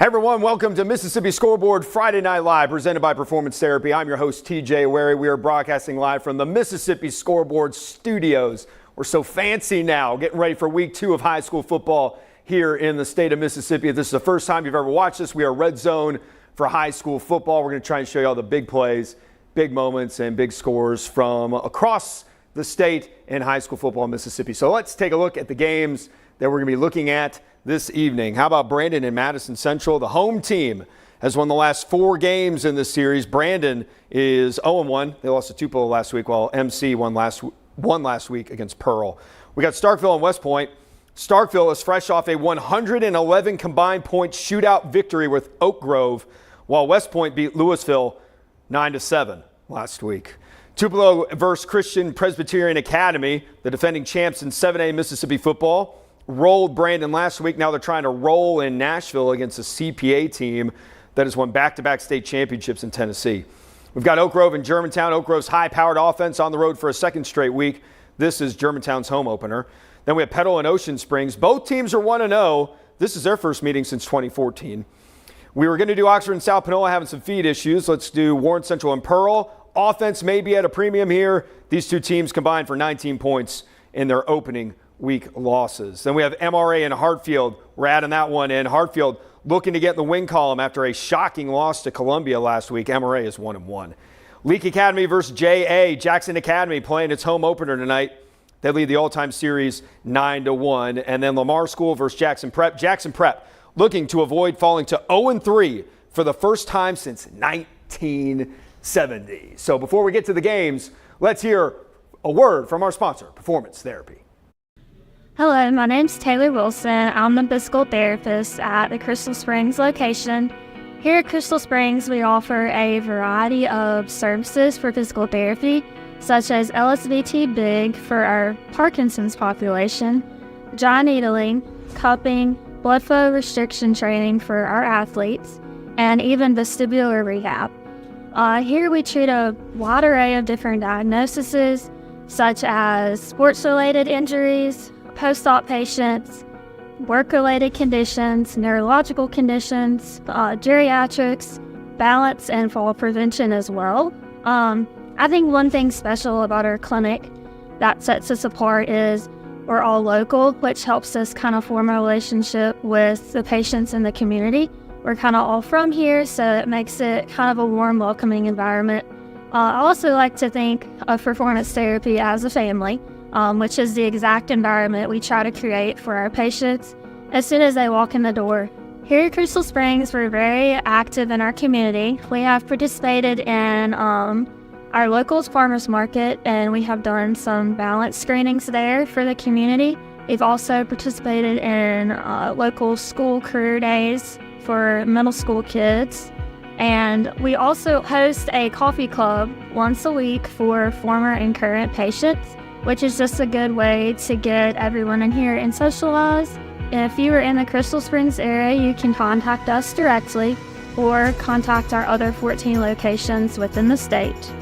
everyone, welcome to Mississippi Scoreboard Friday Night Live, presented by Performance Therapy. I'm your host, TJ Werre. We are broadcasting live from the Mississippi Scoreboard Studios. We're so fancy now, getting ready for week 2 of high school football here in the state of Mississippi. If this is the first time you've ever watched this, we are Red Zone for high school football. We're going to try and show you all the big plays, big moments, and big scores from across the state in high school football in Mississippi. So let's take a look at the games that we're going to be looking at this evening. How about Brandon and Madison Central? The home team has won the last 4 games in this series. Brandon is 0-1. They lost to Tupelo last week, while MC won last week against Pearl. We got Starkville and West Point. Starkville is fresh off a 111 combined point shootout victory with Oak Grove, while West Point beat Louisville 9-7 last week. Tupelo versus Christian Presbyterian Academy, the defending champs in 7A Mississippi football, rolled Brandon last week. Now they're trying to roll in Nashville against a CPA team that has won back-to-back state championships in Tennessee. We've got Oak Grove and Germantown. Oak Grove's high-powered offense on the road for a second straight week. This is Germantown's home opener. Then we have Petal and Ocean Springs. Both teams are 1-0. This is their first meeting since 2014. We were going to do Oxford and South Panola having some feed issues. Let's do Warren Central and Pearl. Offense may be at a premium here. These two teams combined for 19 points in their opening week losses. Then we have MRA and Hartfield. We're adding that one in. Hartfield looking to get in the win column after a shocking loss to Columbia last week. MRA is 1-1. Leak Academy versus JA. Jackson Academy playing its home opener tonight. They lead the all-time series 9-1. And then Lamar School versus Jackson Prep. Jackson Prep looking to avoid falling to 0-3 for the first time since 1970. So before we get to the games, let's hear a word from our sponsor, Performance Therapy. Hello, my name's Taylor Wilson. I'm the physical therapist at the Crystal Springs location. Here at Crystal Springs, we offer a variety of services for physical therapy, such as LSVT Big for our Parkinson's population, dry needling, cupping, blood flow restriction training for our athletes, and even vestibular rehab. Here we treat a wide array of different diagnoses, such as sports-related injuries, post-op patients, work-related conditions, neurological conditions, geriatrics, balance and fall prevention as well. I think one thing special about our clinic that sets us apart is we're all local, which helps us kind of form a relationship with the patients in the community. We're kind of all from here, so it makes it kind of a warm, welcoming environment. I also like to think of performance therapy as a family, which is the exact environment we try to create for our patients as soon as they walk in the door. Here at Crystal Springs, we're very active in our community. We have participated in our local farmers market, and we have done some balance screenings there for the community. We've also participated in local school career days for middle school kids. And we also host a coffee club once a week for former and current patients, which is just a good way to get everyone in here and socialize. If you are in the Crystal Springs area, you can contact us directly or contact our other 14 locations within the state.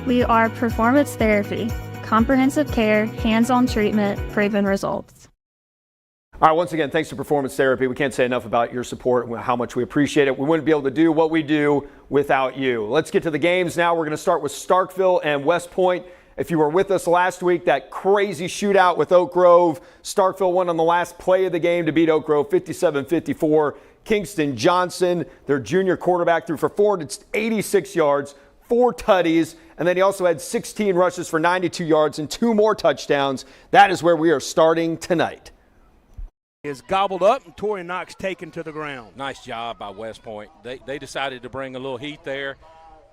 We are Performance Therapy, comprehensive care, hands-on treatment, proven results. All right, once again, thanks to Performance Therapy. We can't say enough about your support and how much we appreciate it. We wouldn't be able to do what we do without you. Let's get to the games now. We're going to start with Starkville and West Point. If you were with us last week, that crazy shootout with Oak Grove, Starkville won on the last play of the game to beat Oak Grove 57-54. Kingston Johnson, their junior quarterback, threw for 486 yards, 4 tutties, and then he also had 16 rushes for 92 yards and 2 more touchdowns. That is where we are starting tonight. Is gobbled up and Torrey Knox taken to the ground. Nice job by West Point. They decided to bring a little heat there.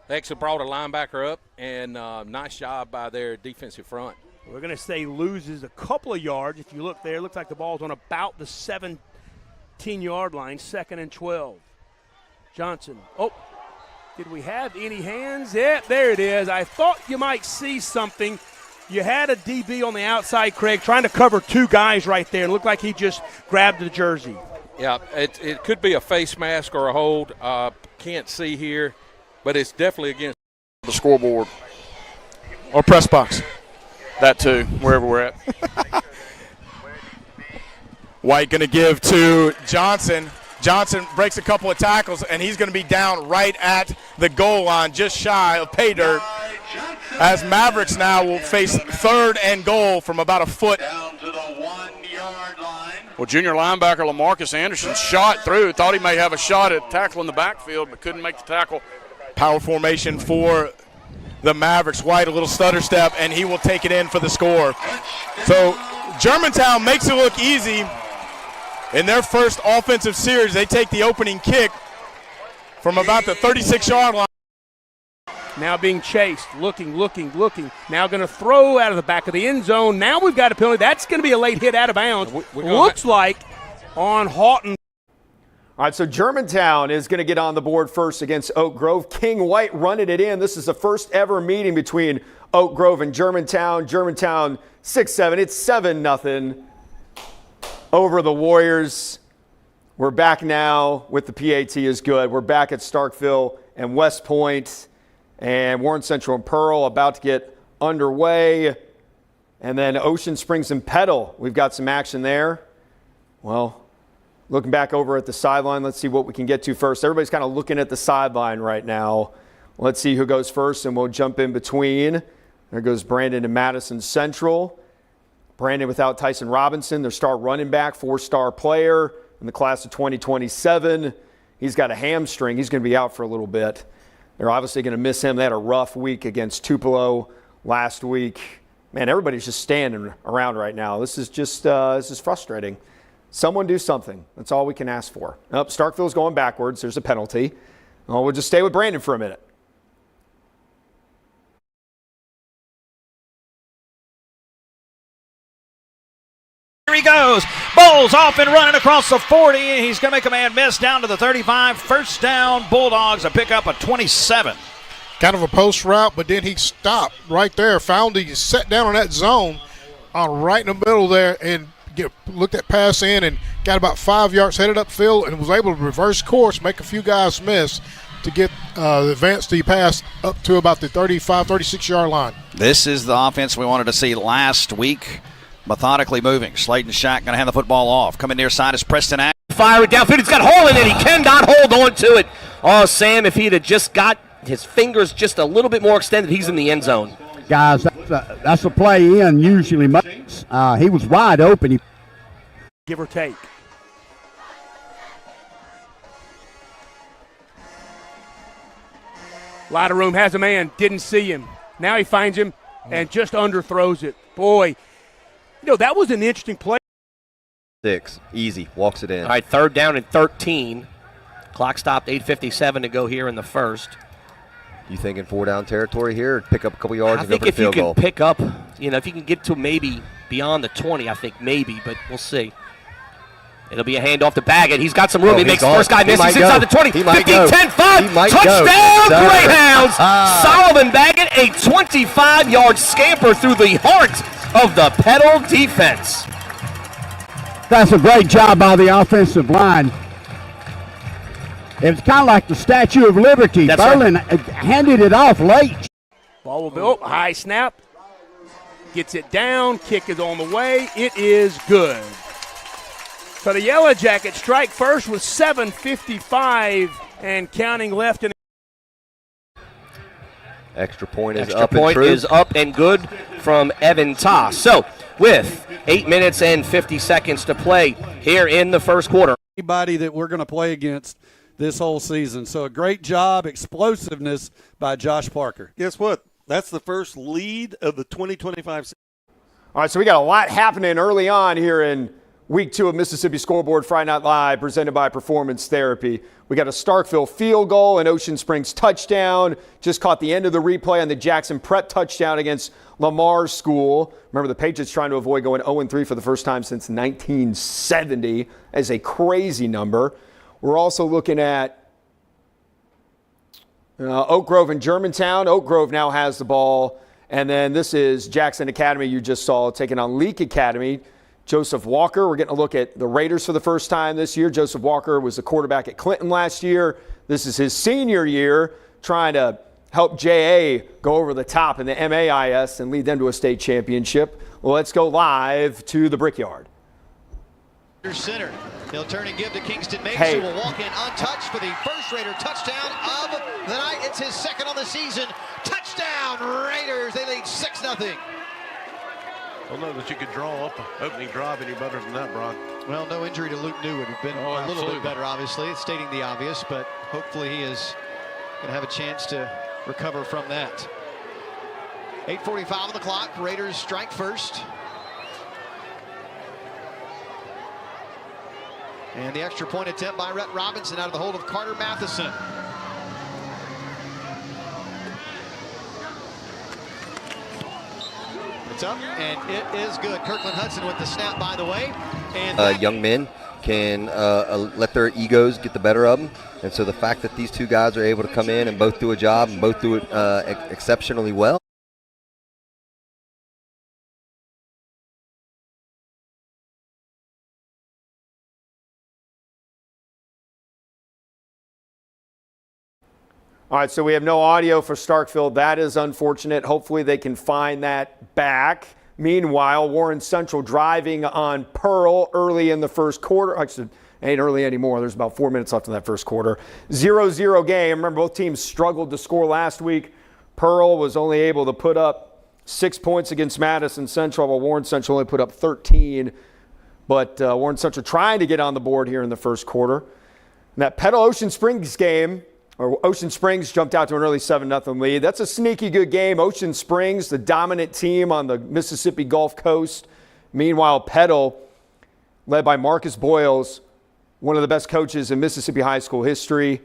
They actually brought a linebacker up, and nice job by their defensive front. We're going to say loses a couple of yards. If you look there, it looks like the ball's on about the 17-yard line, 2nd and 12. Johnson. Oh, did we have any hands? Yeah, there it is. I thought you might see something. You had a DB on the outside, Craig, trying to cover 2 guys right there. It looked like he just grabbed the jersey. Yeah, it could be a face mask or a hold. Can't see here, but it's definitely against the scoreboard or press box. That too, wherever we're at. White going to give to Johnson. Johnson breaks a couple of tackles, and he's going to be down right at the goal line, just shy of pay dirt, as Mavericks now will face 3rd and goal from about a foot. Down to the 1-yard line. Well, junior linebacker LaMarcus Anderson shot through, thought he may have a shot at tackle in the backfield, but couldn't make the tackle. Power formation for the Mavericks. White, a little stutter step, and he will take it in for the score. So Germantown makes it look easy. In their first offensive series, they take the opening kick from about the 36-yard line. Now being chased, looking. Now going to throw out of the back of the end zone. Now we've got a penalty. That's going to be a late hit out of bounds. Looks like on Houghton. All right, so Germantown is going to get on the board first against Oak Grove. King White running it in. This is the first ever meeting between Oak Grove and Germantown. Germantown 6-7. It's 7-0 over the Warriors. We're back now with the PAT is good. We're back at Starkville and West Point and Warren Central and Pearl about to get underway. And then Ocean Springs and Petal. We've got some action there. Well, looking back over at the sideline, let's see what we can get to first. Everybody's kind of looking at the sideline right now. Let's see who goes first, and we'll jump in between. There goes Brandon and Madison Central. Brandon without Tyson Robinson, their star running back, 4-star player in the class of 2027. He's got a hamstring. He's going to be out for a little bit. They're obviously going to miss him. They had a rough week against Tupelo last week. Man, everybody's just standing around right now. This is just this is frustrating. Someone do something. That's all we can ask for. Starkville's going backwards. There's a penalty. We'll just stay with Brandon for a minute. Here he goes. Bowles off and running across the 40. He's going to make a man miss down to the 35. First down, Bulldogs, a pickup of 27. Kind of a post route, but then he stopped right there. Found he sat down in that zone right in the middle there and looked at pass in and got about 5 yards headed upfield and was able to reverse course, make a few guys miss to get advance the pass up to about the 35, 36-yard line. This is the offense we wanted to see last week. Methodically moving. Slayton Shack going to hand the football off. Coming near side is Preston Ash. Fire it downfield. He's got hole in it. He cannot hold on to it. Oh, Sam, if he'd have just got his fingers just a little bit more extended, he's in the end zone. Guys, that's a play in usually. He was wide open. Give or take. Lot of room, has a man, didn't see him. Now he finds him and just underthrows it. Boy, that was an interesting play. 6, easy, walks it in. All right, 3rd down and 13. Clock stopped, 8:57 to go here in the first. You thinking 4-down territory here, or pick up a couple yards and go for the field goal? I think if you can pick up, if you can get to maybe beyond the 20, I think maybe, but we'll see. It'll be a handoff to Baggett. He's got some room. He makes the first guy miss. He's inside the 20, 15, 10, 5. Touchdown, Greyhounds! Solomon Baggett, a 25-yard scamper through the heart of the Petal defense. That's a great job by the offensive line. It was kind of like the Statue of Liberty. That's Berlin handed it off late. Ball will be high snap. Gets it down. Kick is on the way. It is good. So the Yellow Jackets strike first with 7:55 and counting left. Extra point is Extra up point and true. is up and good from Evan Toss. So with 8 minutes and 50 seconds to play here in the first quarter. Anybody that we're going to play against this whole season. So a great job, explosiveness by Josh Parker. Guess what? That's the first lead of the 2025 season. All right, so we got a lot happening early on here in Week 2 of Mississippi Scoreboard Friday Night Live, presented by Performance Therapy. We got a Starkville field goal, an Ocean Springs touchdown. Just caught the end of the replay on the Jackson Prep touchdown against Lamar School. Remember, the Patriots trying to avoid going 0-3 for the first time since 1970. That is a crazy number. We're also looking at Oak Grove and Germantown. Oak Grove now has the ball. And then this is Jackson Academy you just saw taking on Leake Academy. Joseph Walker, we're getting a look at the Raiders for the first time this year. Joseph Walker was the quarterback at Clinton last year. This is his senior year, trying to help JA go over the top in the MAIS and lead them to a state championship. Well, let's go live to the Brickyard. Center. He'll turn and give to Kingston Mapes, who will walk in untouched for the first Raider touchdown of the night. It's his second on the season. Touchdown, Raiders. They lead 6-0. Don't know that you could draw up an opening drive any better than that, Brian. Well, no injury to Luke New would have been a little bit better, obviously, stating the obvious, but hopefully he is going to have a chance to recover from that. 8:45 on the clock. Raiders strike first. And the extra point attempt by Rhett Robinson out of the hold of Carter Matheson. It's up, and it is good. Kirkland Hudson with the snap, by the way. And young men can let their egos get the better of them. And so the fact that these two guys are able to come in and both do a job and both do it exceptionally well. All right, so we have no audio for Starkville. That is unfortunate. Hopefully they can find that back. Meanwhile, Warren Central driving on Pearl early in the first quarter. Actually, it ain't early anymore. There's about 4 minutes left in that first quarter. 0-0 game. Remember, both teams struggled to score last week. Pearl was only able to put up 6 points against Madison Central, while Warren Central only put up 13. But Warren Central trying to get on the board here in the first quarter. And that Petal Ocean Springs game, or Ocean Springs jumped out to an early 7-0 lead. That's a sneaky good game. Ocean Springs, the dominant team on the Mississippi Gulf Coast. Meanwhile, Petal, led by Marcus Boyles, one of the best coaches in Mississippi high school history.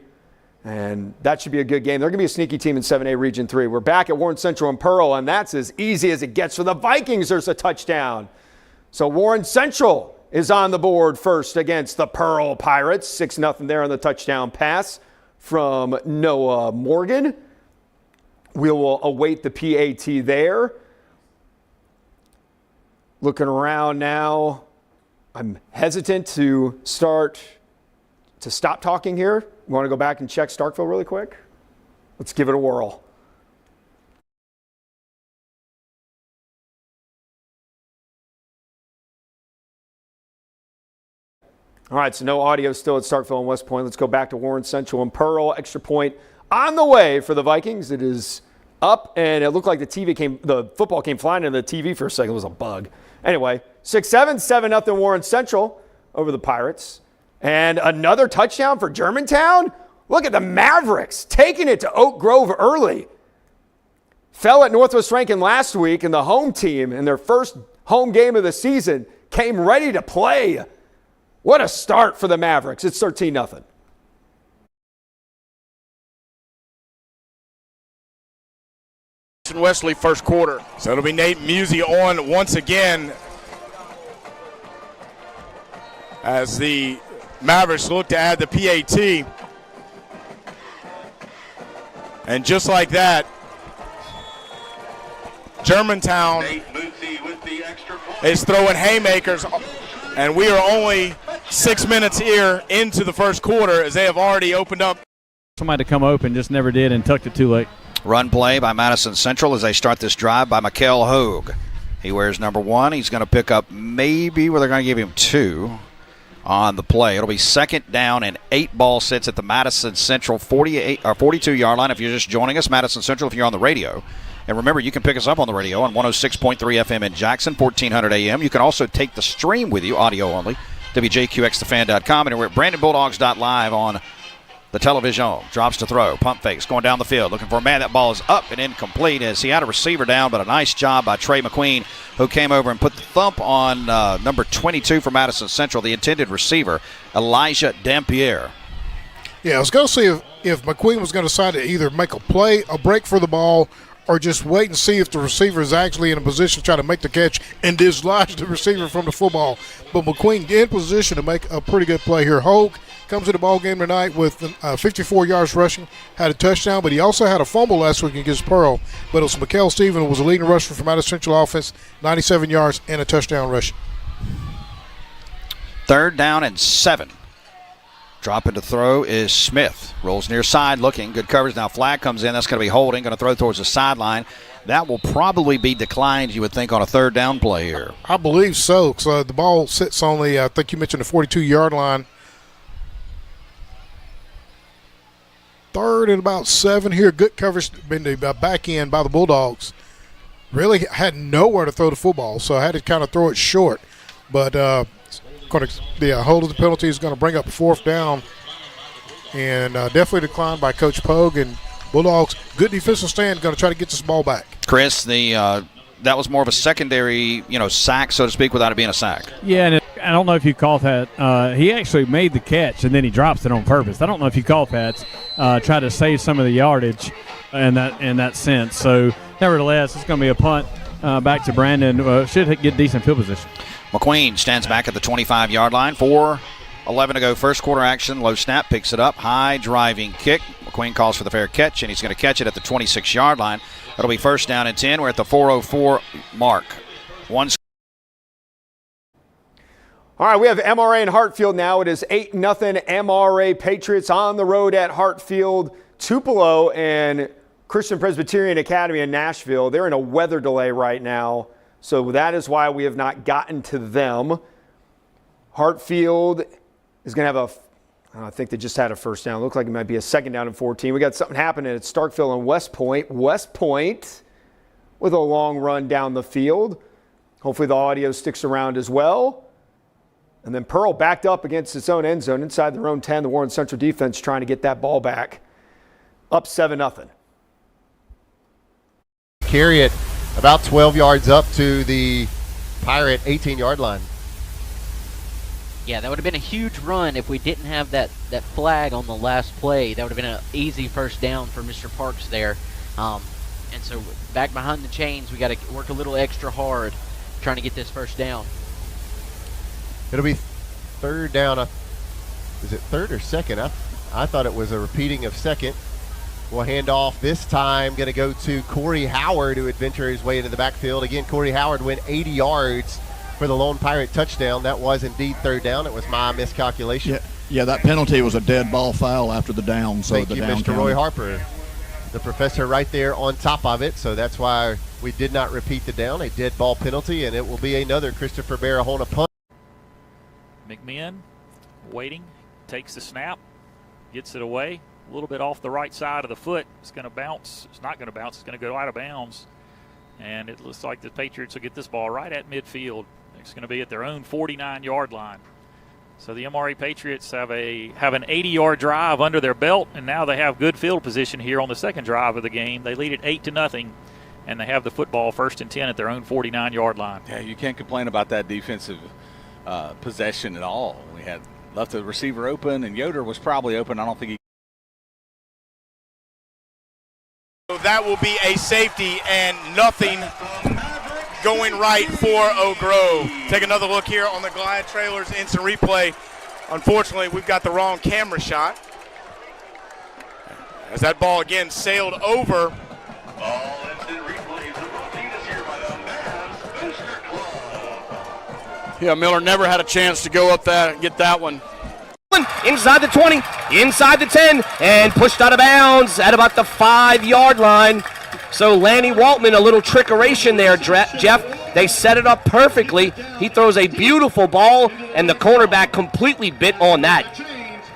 And that should be a good game. They're going to be a sneaky team in 7A Region 3. We're back at Warren Central and Pearl, and that's as easy as it gets for the Vikings. There's a touchdown. So Warren Central is on the board first against the Pearl Pirates. 6-0 there on the touchdown pass from Noah Morgan. We will await the PAT there. Looking around now, I'm hesitant to stop talking here. You want to go back and check Starkville really quick? Let's give it a whirl. All right, so no audio still at Starkville and West Point. Let's go back to Warren Central and Pearl. Extra point on the way for the Vikings. It is up, and it looked like the football came flying into the TV for a second. It was a bug. Anyway, 6-7, 7-0 Warren Central over the Pirates. And another touchdown for Germantown. Look at the Mavericks taking it to Oak Grove early. Fell at Northwest Rankin last week, and the home team in their first home game of the season came ready to play. What a start for the Mavericks. It's 13-0. Wesley first quarter. So it'll be Nate Musey on once again as the Mavericks look to add the PAT. And just like that, Germantown is throwing haymakers. And we are only 6 minutes here into the first quarter as they have already opened up. Somebody to come open, just never did and tucked it too late. Run play by Madison Central as they start this drive by Mikael Hogue. He wears number 1. He's going to pick up maybe where they're going to give him 2 on the play. It'll be second down and 8 ball sits at the Madison Central 42-yard line. If you're just joining us, Madison Central, if you're on the radio. And remember, you can pick us up on the radio on 106.3 FM in Jackson, 1400 AM. You can also take the stream with you, audio only, WJQXTheFan.com. And we're at BrandonBulldogs.live on the television. Drops to throw. Pump fakes going down the field. Looking for a man. That ball is up and incomplete as he had a receiver down, but a nice job by Trey McQueen, who came over and put the thump on number 22 for Madison Central, the intended receiver, Elijah Dampier. Yeah, I was going to see if McQueen was going to decide to either make a play, a break for the ball, or just wait and see if the receiver is actually in a position to try to make the catch and dislodge the receiver from the football. But McQueen in position to make a pretty good play here. Hogue comes to the ball game tonight with 54 yards rushing, had a touchdown, but he also had a fumble last week against Pearl. But it was Mikael Stevens who was the leading rusher for Madison Central offense, 97 yards and a touchdown rush. 3rd down and 7 Dropping to throw is Smith. Rolls near side looking. Good coverage. Now flag comes in. That's going to be holding. Going to throw towards the sideline. That will probably be declined, you would think, on a third down play here. I believe so. So the ball sits on the, I think you mentioned the 42-yard line. Third and about 7 here. Good coverage in the back end by the Bulldogs. Really had nowhere to throw the football, so I had to kind of throw it short. But the hold of the penalty is going to bring up 4th down, and definitely declined by Coach Pogue. And Bulldogs, good defensive stand, going to try to get this ball back. Chris, that was more of a secondary, sack, so to speak, without it being a sack. Yeah, and I don't know if you call that. He actually made the catch, and then he drops it on purpose. I don't know if you call that. Try to save some of the yardage in that sense. So, nevertheless, it's going to be a punt back to Brandon. Should get decent field position. McQueen stands back at the 25-yard line. 4:11 to go. First quarter action. Low snap, picks it up. High driving kick. McQueen calls for the fair catch, and he's going to catch it at the 26-yard line. That'll be 1st down and 10. We're at the 4:04 mark. All right, we have MRA in Hartfield now. It is 8-0 MRA Patriots on the road at Hartfield. Tupelo and Christian Presbyterian Academy in Nashville. They're in a weather delay right now, so that is why we have not gotten to them. Hartfield is going to have I think they just had a first down. Looks like it might be a 2nd down and 14. We got something happening at Starkville and West Point. West Point with a long run down the field. Hopefully the audio sticks around as well. And then Pearl backed up against its own end zone inside their own 10. The Warren Central defense trying to get that ball back. Up 7-0. Carry it about 12 yards up to the Pirate 18-yard line. Yeah, that would have been a huge run if we didn't have that flag on the last play. That would have been an easy first down for Mr. Parks there. And so back behind the chains, we got to work a little extra hard trying to get this first down. It'll be 3rd down. Is it 3rd or 2nd? I thought it was a repeating of 2nd. We'll hand off this time. Going to go to Corey Howard, who would venture his way into the backfield. Again, Corey Howard went 80 yards for the lone Pirate touchdown. That was indeed 3rd down. It was my miscalculation. Yeah, that penalty was a dead ball foul after the down. So Thank you, Mr. Roy Harper. The professor right there on top of it, so that's why we did not repeat the down. A dead ball penalty, and it will be another Christopher Barahona punt. McMahon waiting, takes the snap, gets it away, a little bit off the right side of the foot. It's going to bounce. It's not going to bounce. It's going to go out of bounds. And it looks like the Patriots will get this ball right at midfield. It's going to be at their own 49-yard line. So the MRA Patriots have an 80-yard drive under their belt, and now they have good field position here on the second drive of the game. They lead it 8-0, and they have the football 1st and 10 at their own 49-yard line. Yeah, you can't complain about that defensive possession at all. We had left the receiver open, and Yoder was probably open. I don't think he. So that will be a safety and nothing going right for Oak Grove. Take another look here on the Glide Trailers instant replay. Unfortunately, we've got the wrong camera shot. As that ball again sailed over. Yeah, Miller never had a chance to go up that and get that one. Inside the 20, inside the 10, and pushed out of bounds at about the 5-yard line. So Lanny Waltman, a little trickeration there, Jeff. They set it up perfectly. He throws a beautiful ball, and the cornerback completely bit on that.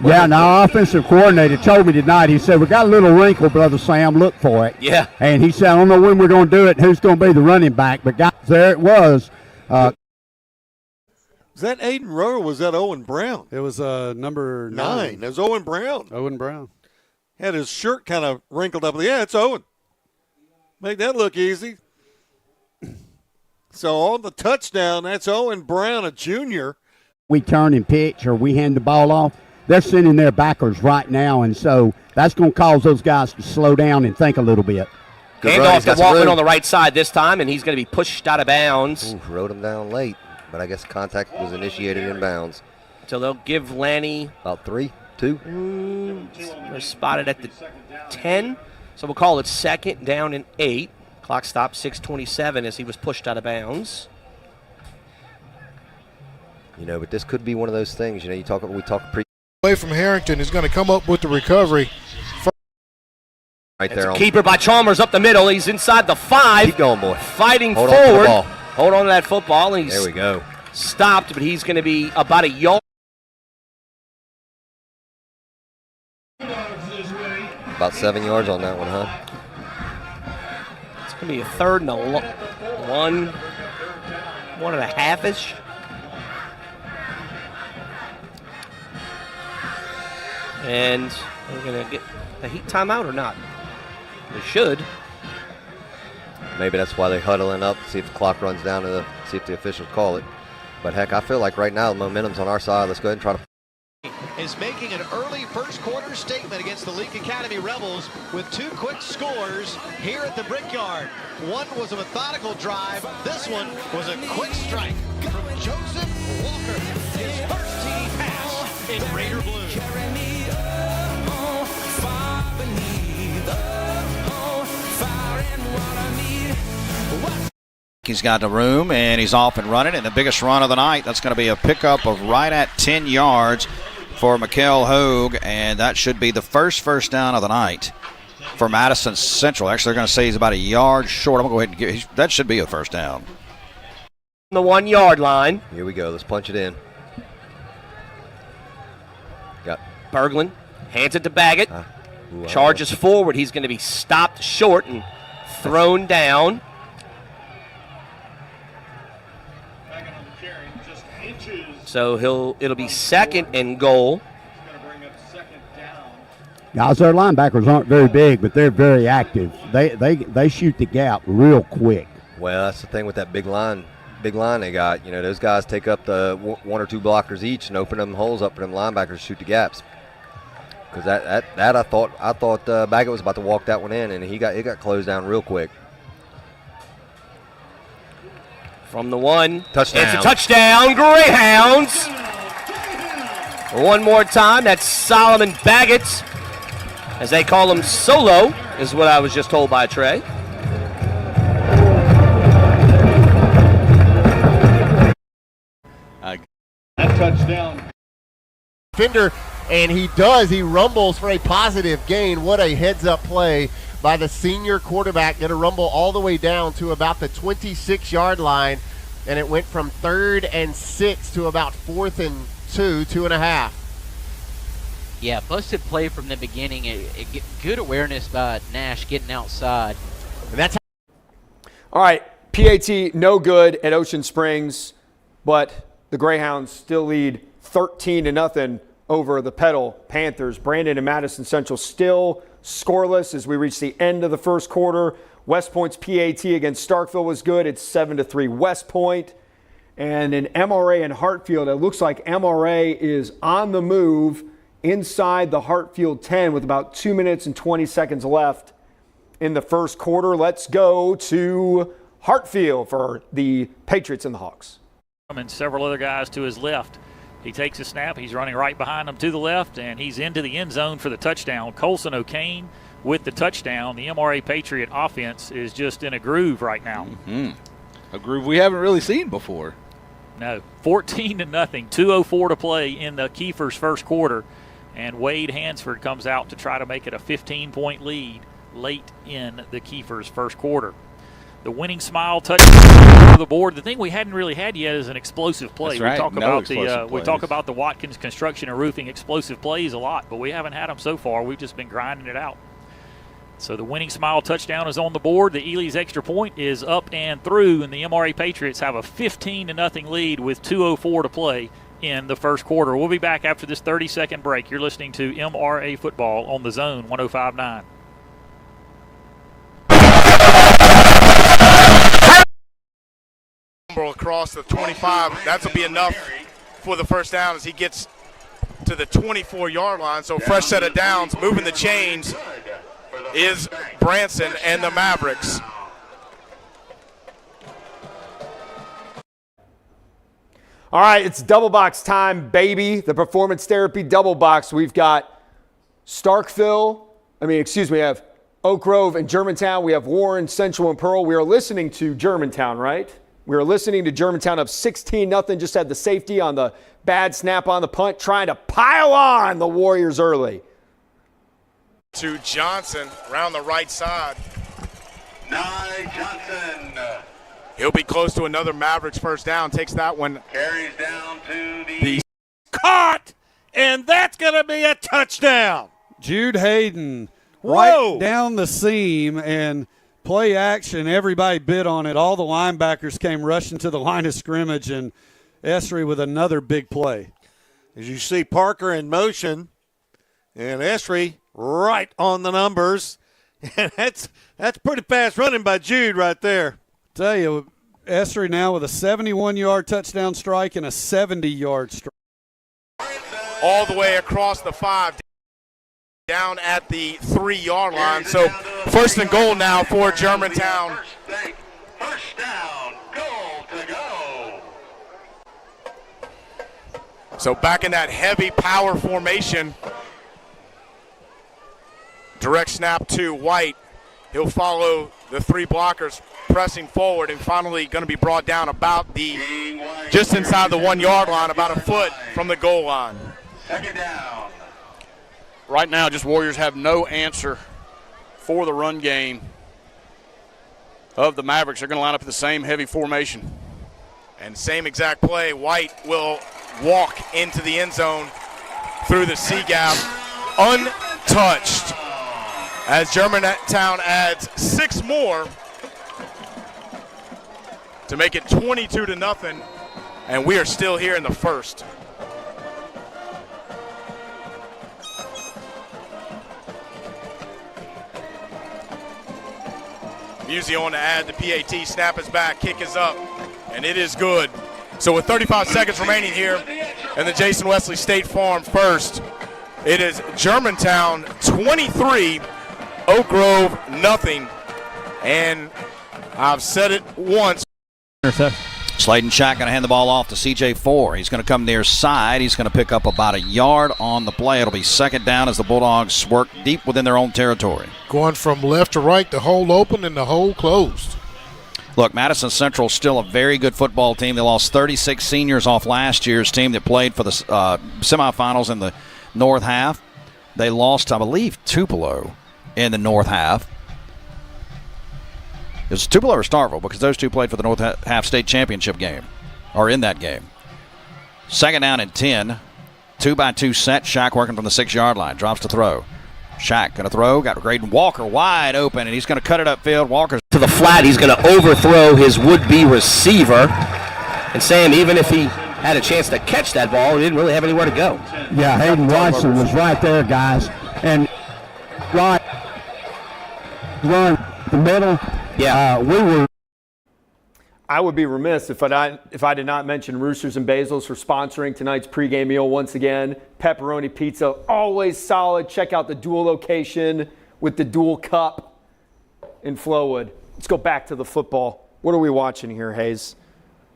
Yeah, now our offensive coordinator told me tonight, he said, we got a little wrinkle, Brother Sam, look for it. Yeah. And he said, I don't know when we're going to do it and who's going to be the running back, but guys, there it was. Was that Aiden Rowe or was that Owen Brown? It was number 9. It was Owen Brown. Owen Brown. Had his shirt kind of wrinkled up. Yeah, it's Owen. Make that look easy. So on the touchdown, that's Owen Brown, a junior. We turn and pitch or we hand the ball off. They're sending their backers right now, and so that's going to cause those guys to slow down and think a little bit. Handoff to Waltman on the right side this time, and he's going to be pushed out of bounds. Ooh, rode him down late, but I guess contact was initiated in bounds. So they'll give Lanny about 3, 2. They're spotted at the 10, so we'll call it 2nd down and 8. Clock stopped 6:27 as he was pushed out of bounds. You know, but this could be one of those things. You know, we talk pre away from Harrington is going to come up with the recovery. Right there. Keeper by Chalmers up the middle. He's inside the 5. Keep going, boy. Fighting Hold forward. On to the ball. Hold on to that football. He's there we go. Stopped, but he's going to be about a yard. About 7 yards on that one, huh? It's going to be a 3rd and one and a half-ish. And we're going to get the heat timeout or not? They should. Maybe that's why they're huddling up, see if the clock runs down to see if the officials call it. But heck, I feel like right now the momentum's on our side. Let's go ahead and try to. Is making an early first quarter statement against the Leak Academy Rebels with 2 quick scores here at the Brickyard. One was a methodical drive. This one was a quick strike from Joseph Walker. His first TD pass in Raider Blue. He's got the room, and he's off and running. And the biggest run of the night, that's going to be a pickup of right at 10 yards for Mikael Hogue, and that should be the first down of the night for Madison Central. Actually, they're going to say he's about a yard short. I'm going to go ahead and give that should be a first down. The 1 yard line. Here we go. Let's punch it in. Got Berglund hands it to Baggett. Charges forward. He's going to be stopped short and thrown down. So it'll be 2nd and goal. Guys, our linebackers aren't very big, but they're very active. They shoot the gap real quick. Well, that's the thing with that big line they got. You know, those guys take up the 1 or 2 blockers each and open them holes up for them linebackers to shoot the gaps. Because that I thought Baggett was about to walk that one in, and it got closed down real quick. From the 1. Touchdown. It's a touchdown, Greyhounds. One more time, that's Solomon Baggett. As they call him, Solo, is what I was just told by Trey. That touchdown. Defender, and he rumbles for a positive gain. What a heads-up play by the senior quarterback. Going to rumble all the way down to about the 26-yard line, and it went from 3rd and 6 to about 4th and 2.5. Yeah, busted play from the beginning. Good awareness by Nash getting outside. And that's all right. PAT no good at Ocean Springs, but the Greyhounds still lead 13-0 over the Petal Panthers. Brandon and Madison Central still scoreless as we reach the end of the first quarter. West Point's PAT against Starkville was good. It's 7-3 West Point. And in MRA and Hartfield, it looks like MRA is on the move inside the Hartfield 10 with about 2 minutes and 20 seconds left in the first quarter. Let's go to Hartfield for the Patriots and the Hawks. And several other guys to his left. He takes a snap. He's running right behind him to the left, and he's into the end zone for the touchdown. Colson O'Kane with the touchdown. The MRA Patriot offense is just in a groove right now. A groove we haven't really seen before. No, 14-0, 2:04 to play in the Kiefer's first quarter, and Wade Hansford comes out to try to make it a 15-point lead late in the Kiefer's first quarter. The winning smile touchdown to the board. The thing we hadn't really had yet is an explosive play. That's right. We talk about the Watkins Construction and Roofing explosive plays a lot, but we haven't had them so far. We've just been grinding it out. So the winning smile touchdown is on the board. The Ely's extra point is up and through, and the MRA Patriots have a 15-0 lead with 2:04 to play in the first quarter. We'll be back after this 30-second break. You're listening to MRA Football on the Zone 105.9. Across the 25, that'll be enough for the first down as he gets to the 24-yard line. So fresh set of downs, moving the chains is Branson and the Mavericks. All right, it's double box time, baby. The performance therapy double box. We've got we have Oak Grove and Germantown. We have Warren, Central, and Pearl. We are listening to Germantown, right? We were listening to Germantown up 16-0, just had the safety on the bad snap on the punt, trying to pile on the Warriors early. To Johnson around the right side. Nye Johnson He'll be close to another Mavericks first down. Takes that one. carries down to the Caught, and that's going to be a touchdown. Jude Hayden Whoa. right down the seam and play action. Everybody bid on it. All the linebackers came rushing to the line of scrimmage, and Esri with another big play. As you see Parker in motion, and Esri right on the numbers. And that's pretty fast running by Jude right there. Tell you, Esri now with a 71-yard touchdown strike and a 70-yard strike. All the way across the 5, down at the 3-yard line. So first and goal now for Germantown. first down, goal to go. So back in that heavy power formation. Direct snap to White. He'll follow the 3 blockers pressing forward and finally going to be brought down about just inside the 1-yard line, about a foot from the goal line. Second down. Right now, just Warriors have no answer for the run game of the Mavericks. They're going to line up in the same heavy formation. And same exact play. White will walk into the end zone through the C gap, untouched, as Germantown adds 6 more to make it 22-0, and we are still here in the first. Musi on to add the PAT. Snap is back, kick is up, and it is good. So with 35 seconds remaining here in the Jason Wesley State Farm first, it is Germantown 23, Oak Grove nothing. And I've said it once. Sladen Shack going to hand the ball off to CJ4. He's going to come near side. He's going to pick up about a yard on the play. It'll be second down as the Bulldogs work deep within their own territory. Going from left to right, the hole open and the hole closed. Look, Madison Central still a very good football team. They lost 36 seniors off last year's team that played for the semifinals in the north half. They lost, I believe, Tupelo in the north half. It was Tupelo or Starkville because those two played for the north half state championship game, or in that game. Second down and 10. 2-by-2 set. Shack working from the 6-yard line. Drops to throw. Shack going to throw. Got Graydon Walker wide open, and he's going to cut it upfield. Walker's to the flat. He's going to overthrow his would-be receiver. And Sam, even if he had a chance to catch that ball, he didn't really have anywhere to go. Yeah, Hayden Watson was right there, guys. And run the middle. Yeah, we were. I would be remiss if I did not mention Roosters and Basil's for sponsoring tonight's pregame meal once again. Pepperoni pizza, always solid. Check out the dual location with the dual cup in Flowood. Let's go back to the football. What are we watching here, Hayes?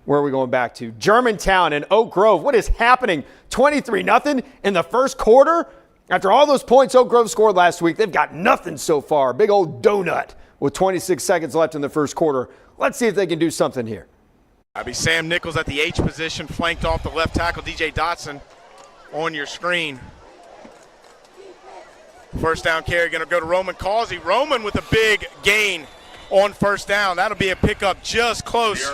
Where are we going back to? Germantown and Oak Grove. What is happening? 23-0 in the first quarter? After all those points Oak Grove scored last week, they've got nothing so far. Big old donut with 26 seconds left in the first quarter. Let's see if they can do something here. That'll be Sam Nichols at the H position, flanked off the left tackle, DJ Dotson on your screen. First down carry going to go to Roman Causey. Roman with a big gain on first down. That'll be a pickup just close.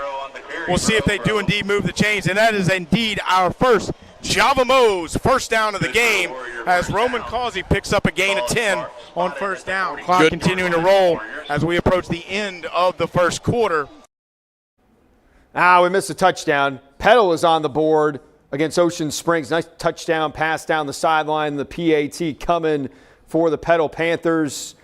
We'll see if they do indeed move the chains, and that is indeed our first Java Mo's first down of the game as Roman Causey picks up a gain of 10 on first down. Clock continuing to roll as we approach the end of the first quarter. We missed a touchdown. Petal is on the board against Ocean Springs. Nice touchdown pass down the sideline. The PAT coming for the Petal Panthers.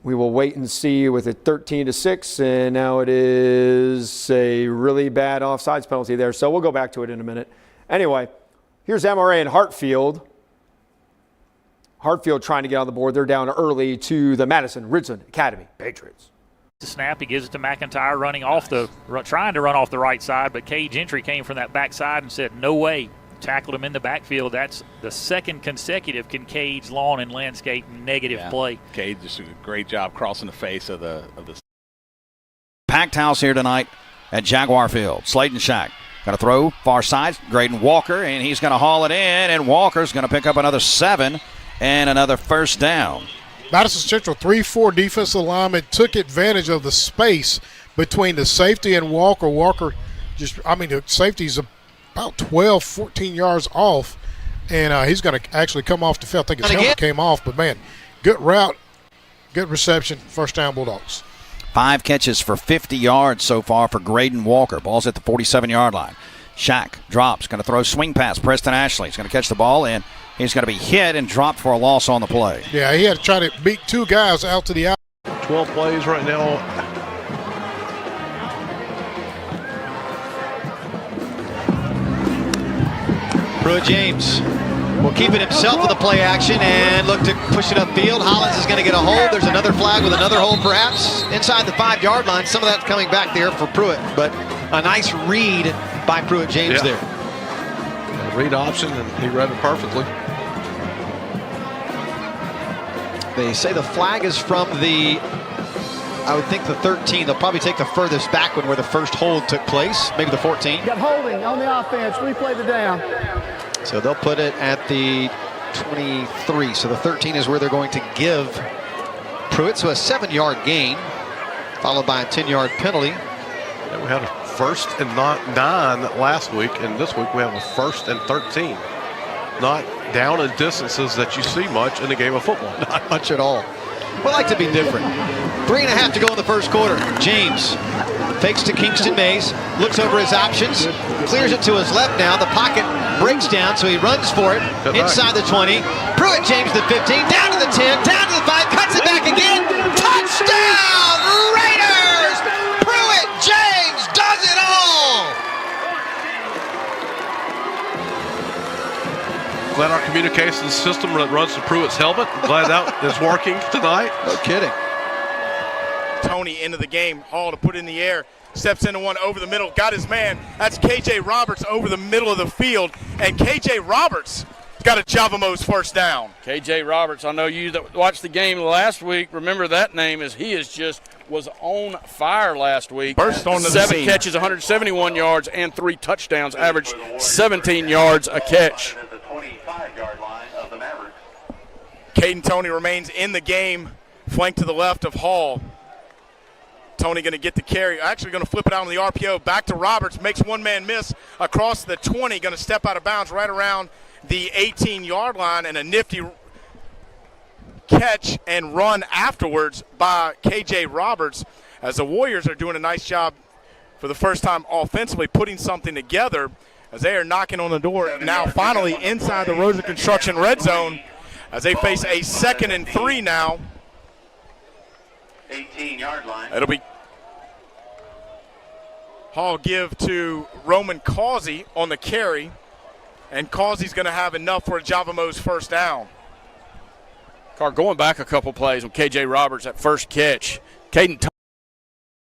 We will wait and see with it 13-6, and now it is a really bad offsides penalty there. So we'll go back to it in a minute. Anyway, here's MRA and Hartfield. Hartfield trying to get on the board. They're down early to the Madison Ridgeland Academy Patriots. The snap, he gives it to McIntyre running off trying to run off the right side, but Cade Gentry came from that backside and said, no way. Tackled him in the backfield. That's the second consecutive Kincaid's lawn and landscape negative play. Cade just did a great job crossing the face of the packed house here tonight at Jaguar Field. Sladen Shack going to throw far side. Graydon Walker, and he's going to haul it in, and Walker's going to pick up another 7 and another first down. Madison Central 3-4 defensive lineman took advantage of the space between the safety and Walker. Walker the safety's about 12, 14 yards off, and he's going to actually come off the field. I think his helmet came off, but, man, good route, good reception, first down Bulldogs. 5 catches for 50 yards so far for Graydon Walker. Ball's at the 47-yard line. Shack drops, going to throw swing pass. Preston Ashley is going to catch the ball, and he's going to be hit and dropped for a loss on the play. Yeah, he had to try to beat 2 guys out to the out. 12 plays right now. Pruitt James will keep it himself with the play action and look to push it upfield. Hollins is going to get a hold. There's another flag with another hold perhaps inside the 5-yard line. Some of that's coming back there for Pruitt, but a nice read by Pruitt James there. Read option, and he read it perfectly. They say the flag is from the, I would think the 13. They'll probably take the furthest back one where the first hold took place, maybe the 14. Got holding on the offense. Replay the down. So they'll put it at the 23. So the 13 is where they're going to give Pruitt. So a 7-yard gain, followed by a 10-yard penalty. Yeah, we had a 1st and 9 last week, and this week we have a 1st and 13. Not down in distances that you see much in the game of football. Not much at all. We like to be different. 3.5 to go in the first quarter. James fakes to Kingston Mays, looks over his options, clears it to his left now. The pocket breaks down, so he runs for it inside the 20. Pruitt James the 15, down to the 10, down to the 5, cuts it back again. Touchdown, Raiders! Pruitt James does it all! Glad our communication system that runs to Pruitt's helmet. Glad that is working tonight. No kidding. Tony into the game. Hall to put in the air. Steps into one over the middle. Got his man. That's KJ Roberts over the middle of the field. And KJ Roberts got a Javamos first down. KJ Roberts, I know you that watched the game last week. Remember that name, as he was on fire last week. Burst on the 7 catches, 171 yards, and 3 touchdowns. Averaged 17 yards a catch. Caden Tony remains in the game, flanked to the left of Hall. Tony going to get the carry. Actually going to flip it out on the RPO. Back to Roberts. Makes one man miss across the 20. Going to step out of bounds right around the 18-yard line. And a nifty catch and run afterwards by KJ Roberts, as the Warriors are doing a nice job for the first time offensively, putting something together as they are knocking on the door now finally inside the Rosa Construction red zone as they face a 2nd and 3 now. 18-yard line. It'll be Hall give to Roman Causey on the carry, and Causey's going to have enough for a Javamos first down. Going back a couple plays with KJ Roberts at first catch. Caden.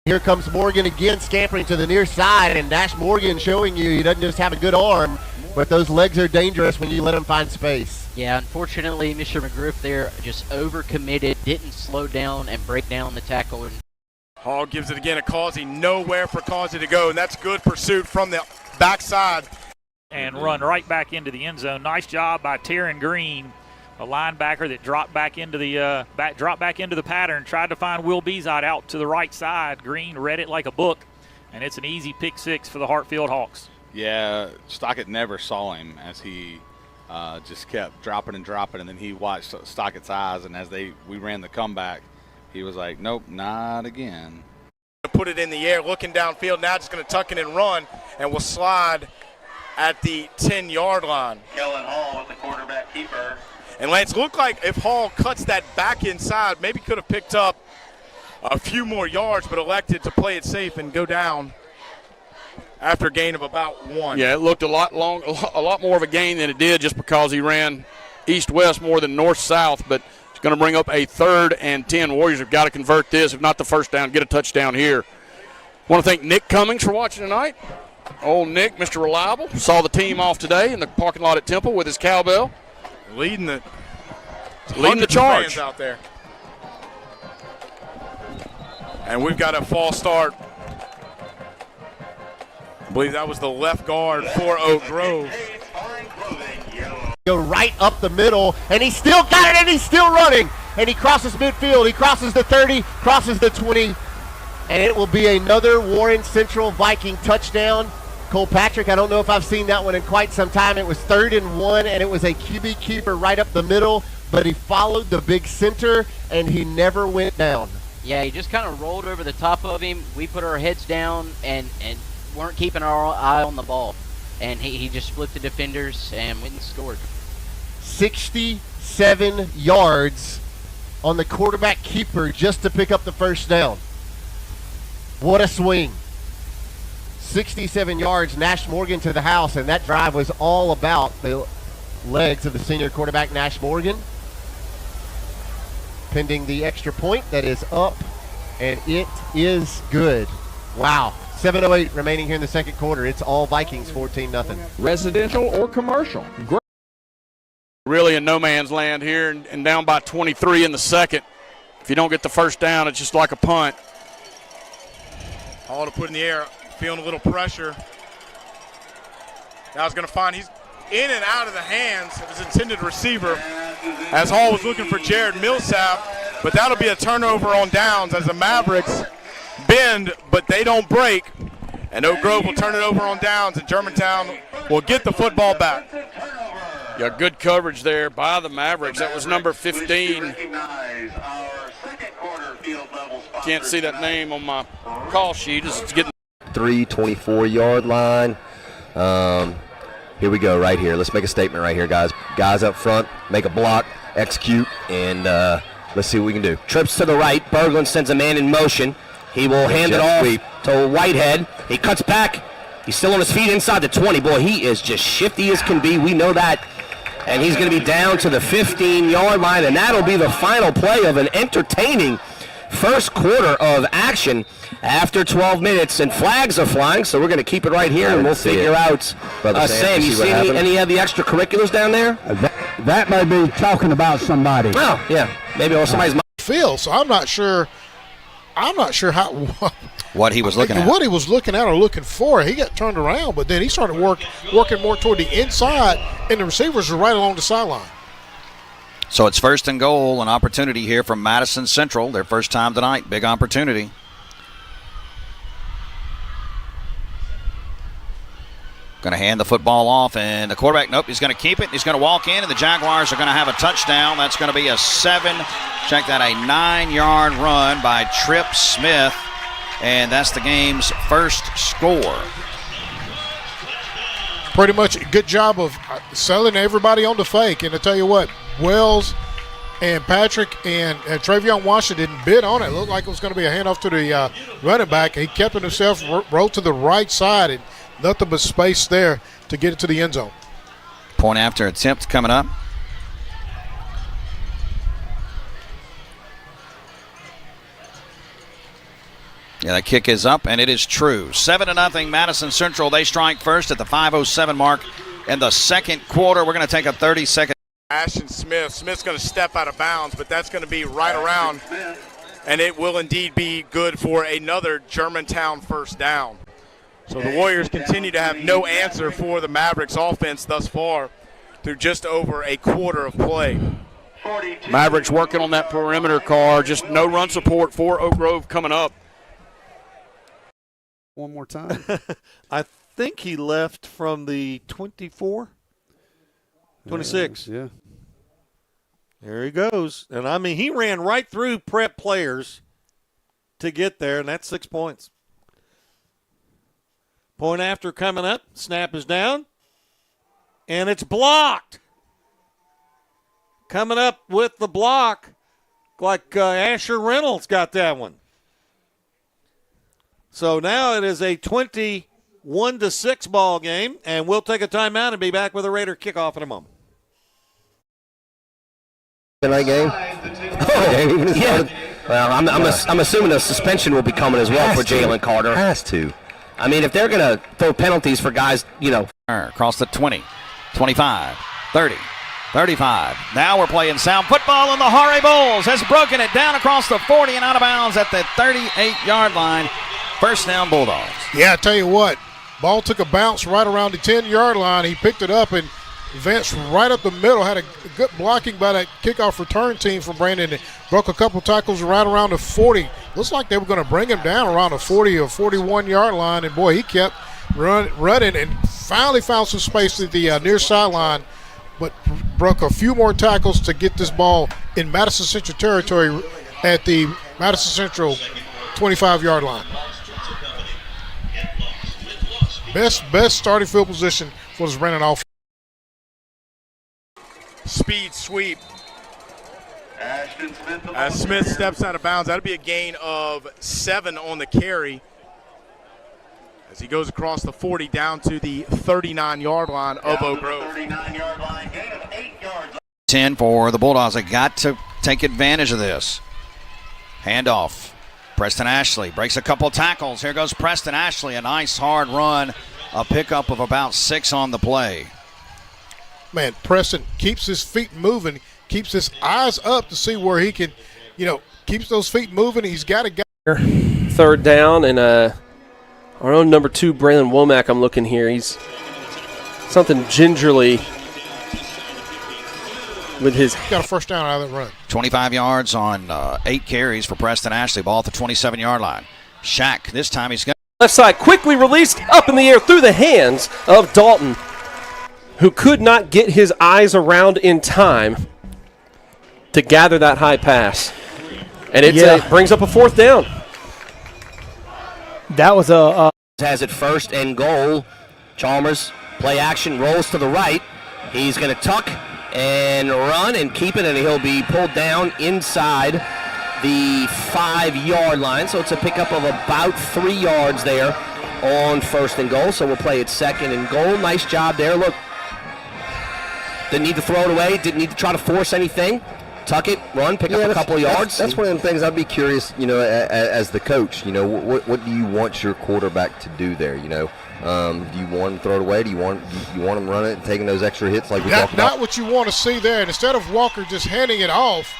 Here comes Morgan again, scampering to the near side, and Dash Morgan showing you he doesn't just have a good arm, but those legs are dangerous when you let him find space. Yeah, unfortunately, Mr. McGriff there just overcommitted, didn't slow down and break down the tackle. Hall gives it again to Causey. Nowhere for Causey to go, and that's good pursuit from the backside. And run right back into the end zone. Nice job by Taryn Green, a linebacker that dropped back into the pattern, tried to find Will Bezot out to the right side. Green read it like a book, and it's an easy pick 6 for the Hartfield Hawks. Yeah, Stockett never saw him as he just kept dropping, and then he watched Stockett's eyes, and as we ran the comeback, he was like, nope, not again. Put it in the air, looking downfield, now just going to tuck it and run, and will slide at the 10-yard line. Kellen Hall with the quarterback keeper. And Lance, looked like if Hall cuts that back inside, maybe could have picked up a few more yards, but elected to play it safe and go down after a gain of about 1. Yeah, it looked a lot more of a gain than it did, just because he ran east-west more than north-south. But it's going to bring up a 3rd and 10. Warriors have got to convert this, if not the first down, get a touchdown here. Want to thank Nick Cummings for watching tonight. Old Nick, Mr. Reliable, saw the team off today in the parking lot at Temple with his cowbell. Leading the charge out there. And we've got a false start I believe that was the left guard for Oak Grove. Go right up the middle, and he still got it, and he's still running. And he crosses midfield. He crosses the 30, crosses the 20, and it will be another Warren Central Viking touchdown. Cole Patrick, I don't know if I've seen that one in quite some time. It was 3rd and 1, and it was a QB keeper right up the middle, but he followed the big center, and he never went down. Yeah, he just kind of rolled over the top of him. We put our heads down and weren't keeping our eye on the ball. And he just split the defenders and went and scored. 67 yards on the quarterback keeper just to pick up the first down. What a swing. 67 yards, Nash Morgan to the house, and that drive was all about the legs of the senior quarterback, Nash Morgan. Pending the extra point that is up, and it is good. Wow. 7:08 remaining here in the second quarter. It's all Vikings, 14-0. Residential or commercial? Really in no man's land here and down by 23 in the second. If you don't get the first down, it's just like a punt. Hall to put in the air, feeling a little pressure. Now he's going to find he's in and out of the hands of his intended receiver as Hall was looking for Jared Millsap, but that'll be a turnover on downs as the Mavericks bend, but they don't break. And Oak Grove will turn it over on downs, and Germantown will get the football back. Yeah, good coverage there by the Mavericks. That was number 15. Can't see that name on my call sheet. It's getting 24-yard line. Here we go right here. Let's make a statement right here, guys. Guys up front, make a block, execute, and let's see what we can do. Trips to the right. Berglund sends a man in motion. He will hand it off to Whitehead. He cuts back. He's still on his feet inside the 20. Boy, he is just shifty as can be. We know that. And he's going to be down to the 15-yard line, and that'll be the final play of an entertaining first quarter of action after 12 minutes. And flags are flying, so we're going to keep it right here, and we'll figure out. Sam, you see any of the extracurriculars down there? That may be talking about somebody. Oh, yeah. Maybe somebody's field, so I'm not sure how what he was looking at. What he was looking at or looking for. He got turned around, but then he started working more toward the inside, and the receivers were right along the sideline. So it's 1st and goal, an opportunity here from Madison Central. Their first time tonight. Big opportunity. Going to hand the football off, and the quarterback, nope, he's going to keep it. He's going to walk in, and the Jaguars are going to have a touchdown. That's going to be a 9-yard run by Tripp Smith, and that's the game's first score. Pretty much a good job of selling everybody on the fake. And I tell you what, Wells and Patrick and Travion Washington didn't bid on it. It looked like it was going to be a handoff to the running back. He kept it himself, rolled to the right side, and nothing but space there to get it to the end zone. Point after attempt coming up. Yeah, that kick is up, and it is true. 7-0 Madison Central. They strike first at the 5:07 mark in the second quarter. We're going to take a 30-second. Ashton Smith. Smith's going to step out of bounds, but that's going to be right around, and it will indeed be good for another Germantown first down. So the Warriors continue to have no answer for the Mavericks offense thus far through just over a quarter of play. Mavericks working on that perimeter car. Just no run support for Oak Grove coming up. One more time. I think he left from the 24, 26. Yeah. There he goes. And, I mean, he ran right through prep players to get there, and that's 6 points. Point after coming up. Snap is down. And it's blocked. Coming up with the block, like Asher Reynolds got that one. So now it is a 21-6 ball game, and we'll take a timeout and be back with a Raider kickoff in a moment. Night game. Yeah. Well, I'm assuming a suspension will be coming as well for Jalen Carter. Has to. I mean, if they're going to throw penalties for guys, Across the 20, 25, 30, 35. Now we're playing sound football, and the Horry Bulls has broken it down across the 40 and out of bounds at the 38-yard line. First down, Bulldogs. Yeah, I tell you what, Ball took a bounce right around the 10-yard line. He picked it up and advanced right up the middle. Had a good blocking by that kickoff return team from Brandon. And broke a couple tackles right around the 40. Looks like they were going to bring him down around the 40 or 41-yard line. And, boy, he kept running and finally found some space at the near sideline, but broke a few more tackles to get this ball in Madison Central territory at the Madison Central 25-yard line. Best starting field position for this Brandon offense. Speed sweep. As Smith steps out of bounds, that'll be a gain of 7 on the carry as he goes across the 40 down to the 39-yard line of Oak Grove. 39-yard line, gain of 8 yards. 10 for the Bulldogs. They got to take advantage of this. Handoff. Preston Ashley breaks a couple tackles. Here goes Preston Ashley. A nice hard run. A pickup of about 6 on the play. Man, Preston keeps his feet moving, keeps his eyes up to see where he can, keeps those feet moving. He's got a guy. 3rd down, and our own number 2, Braylon Womack, I'm looking here. He's something gingerly with his. Got a first down out of that run. 25 yards on 8 carries for Preston Ashley. Ball at the 27-yard line. Shack, this time he's got. Left side, quickly released up in the air through the hands of Dalton, who could not get his eyes around in time to gather that high pass. And it brings up a 4th down. That was has it 1st and goal. Chalmers, play action, rolls to the right. He's going to tuck and run and keep it, and he'll be pulled down inside the 5-yard line. So it's a pickup of about 3 yards there on 1st and goal. So we'll play it 2nd and goal. Nice job there. Look, didn't need to throw it away, didn't need to try to force anything. Tuck it, run, pick up a couple of yards. That's one of the things I'd be curious, as the coach, what do you want your quarterback to do there, Do you want him to throw it away? Do you want him running it and taking those extra hits like we talked about? Not what you want to see there. And instead of Walker just handing it off,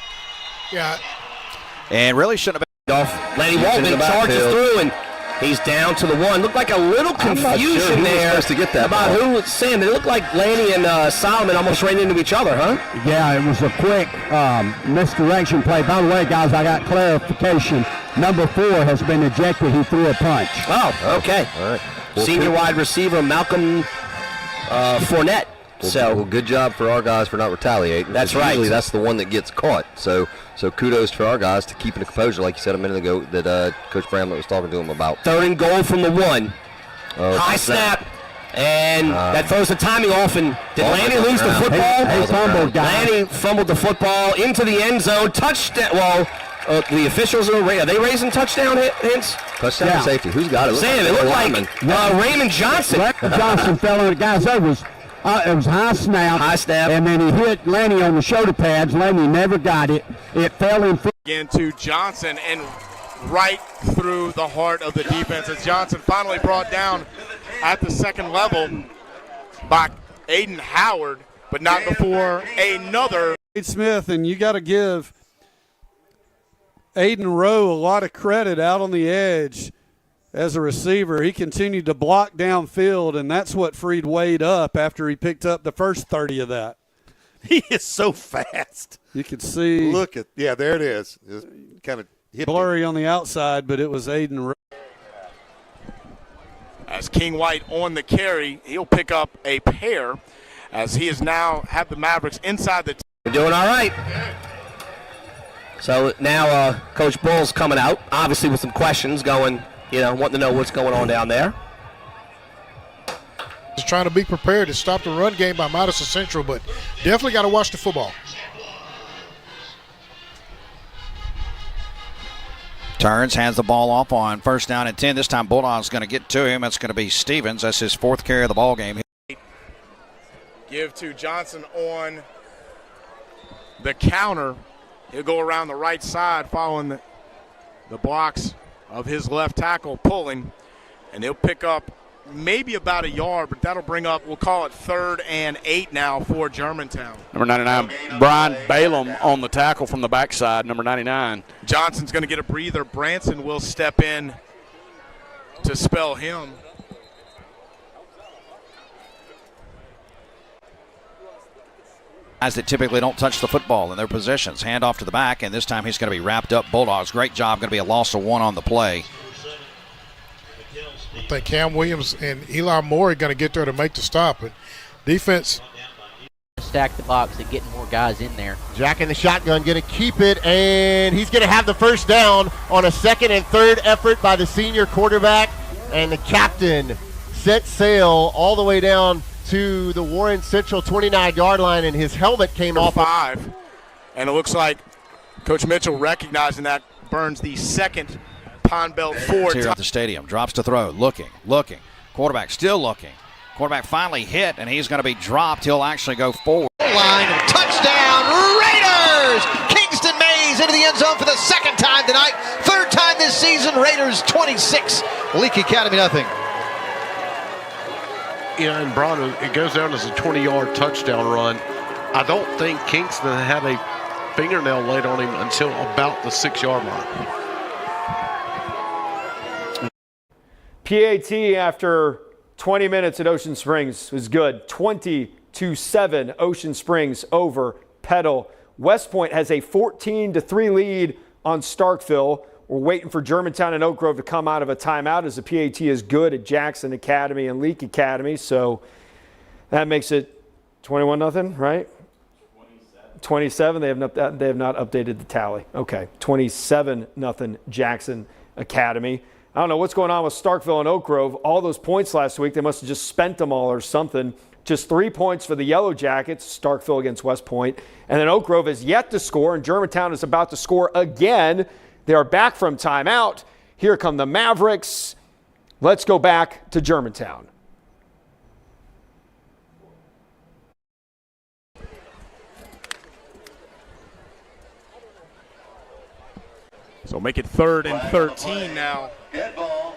and really shouldn't have been. Lanny Walton charges through, and he's down to the 1. Looked like a little confusion there to get that about who was Sam. It looked like Lanny and Solomon almost ran into each other, huh? Yeah, it was a quick misdirection play. By the way, guys, I got clarification. Number 4 has been ejected. He threw a punch. Oh, okay. All right. Senior wide receiver Malcolm Fournette. Well, good job for our guys for not retaliating. That's right. Usually that's the one that gets caught. So kudos for our guys to keeping the composure, like you said a minute ago that Coach Bramlett was talking to him about. 3rd and goal from the 1. High snap. And that throws the timing off. And did Lanny lose the football? He fumbled, guys. Lanny fumbled the football into the end zone. Touchdown. Well, the officials are they raising touchdown hints? Touchdown safety. Who's got it? Sam, it looked like Raymond Johnson. Johnson fell on the guys. It was high snap. And then he hit Lanny on the shoulder pads. Lanny never got it. It fell in front. Again to Johnson and right through the heart of the defense as Johnson finally brought down at the 2nd level by Aiden Howard, but not before another. Smith, and you got to give Aiden Rowe a lot of credit out on the edge as a receiver. He continued to block downfield, and that's what freed Wade up after he picked up the first 30 of that. He is so fast. You can see. Look at, there it is. It's kind of blurry on the outside, but it was Aiden Rowe. As King White on the carry, he'll pick up a pair as he is now have the Mavericks inside the. We're doing all right. So now Coach Bull's coming out, obviously with some questions going, wanting to know what's going on down there. Just trying to be prepared to stop the run game by Madison Central, but definitely got to watch the football. Turns, hands the ball off on 1st down and 10. This time Bulldogs going to get to him. That's going to be Stevens. That's his 4th carry of the ball game. Give to Johnson on the counter. He'll go around the right side following the blocks of his left tackle pulling, and he'll pick up maybe about a yard, but that'll bring up, we'll call it 3rd and 8 now for Germantown. Number 99, Brian Balaam on the tackle from the backside, number 99. Johnson's going to get a breather. Branson will step in to spell him. Guys that typically don't touch the football in their positions. Hand off to the back, and this time he's going to be wrapped up. Bulldogs, great job. Going to be a loss of 1 on the play. I think Cam Williams and Eli Moore are going to get there to make the stop. But defense. Stack the box and getting more guys in there. Jack in the shotgun, going to keep it, and he's going to have the first down on a 2nd and 3rd effort by the senior quarterback. And the captain set sail all the way down to the Warren Central 29-yard line, and his helmet came off. 5. And it looks like Coach Mitchell recognizing that burns the 2nd Pine Belt 4. Here at the stadium, drops to throw, looking. Quarterback still looking. Quarterback finally hit, and he's going to be dropped. He'll actually go forward. Line, touchdown, Raiders! Kingston Mays into the end zone for the 2nd time tonight. 3rd time this season, Raiders 26, Leake Academy nothing. Yeah, and Bron, it goes down as a 20-yard touchdown run. I don't think Kingston had a fingernail laid on him until about the 6-yard line. PAT after 20 minutes at Ocean Springs was good. 20-7 Ocean Springs over Petal. West Point has a 14-3 lead on Starkville. We're waiting for Germantown and Oak Grove to come out of a timeout as the PAT is good at Jackson Academy and Leake Academy. So that makes it 21-0, right? 27. They have not updated the tally. Okay, 27-0 Jackson Academy. I don't know what's going on with Starkville and Oak Grove. All those points last week, they must have just spent them all or something. Just 3 points for the Yellow Jackets, Starkville against West Point. And then Oak Grove has yet to score, and Germantown is about to score again. They are back from timeout. Here come the Mavericks. Let's go back to Germantown. So make it 3rd and 13 now. Dead ball.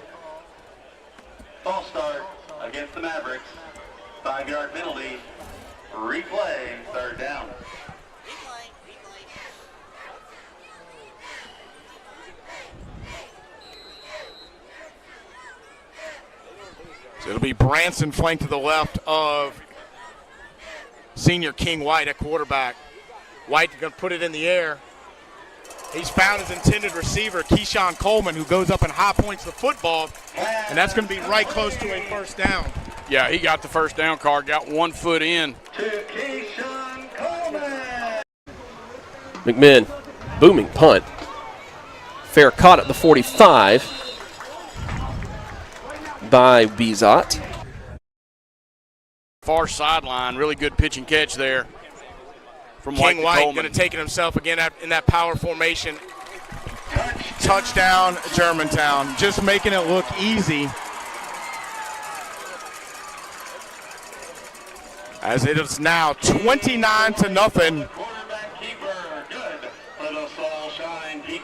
False start against the Mavericks. 5-yard penalty. Replay. 3rd down. So it'll be Branson flanked to the left of senior King White at quarterback. White going to put it in the air. He's found his intended receiver, Keyshawn Coleman, who goes up and high points the football, and that's going to be right close to a 1st down. Yeah, he got the 1st down card, got 1 foot in. To Keyshawn Coleman. McMinn, booming punt. Fair caught at the 45 by Bizot. Far sideline, really good pitch and catch there from King White Coleman. going to take it himself again in that power formation. Touchdown, Germantown. Just making it look easy. As it is now 29-0.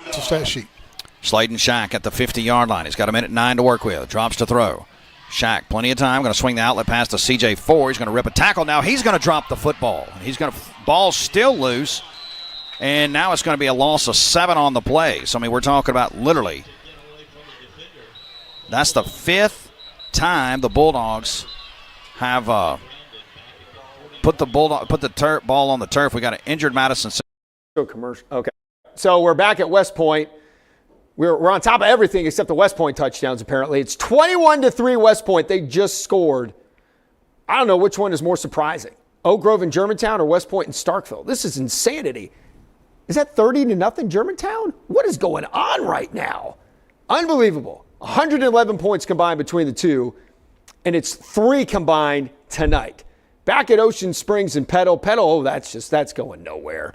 It's a stat sheet. Sladen Shack at the 50-yard line. He's got 1:09 to work with. Drops to throw. Shack, plenty of time. Going to swing the outlet pass to CJ4. He's going to rip a tackle. Now he's going to drop the football. He's going to ball still loose. And now it's going to be a loss of 7 on the play. So, I mean, we're talking about literally. That's the 5th time the Bulldogs have put the ball on the turf. We got an injured Madison. Commercial. Okay. So we're back at West Point. We're on top of everything except the West Point touchdowns, apparently. It's 21-3 West Point. They just scored. I don't know which one is more surprising. Oak Grove and Germantown or West Point and Starkville? This is insanity. Is that 30-0 Germantown? What is going on right now? Unbelievable. 111 points combined between the two, and it's 3 combined tonight. Back at Ocean Springs and Petal. Petal, that's going nowhere.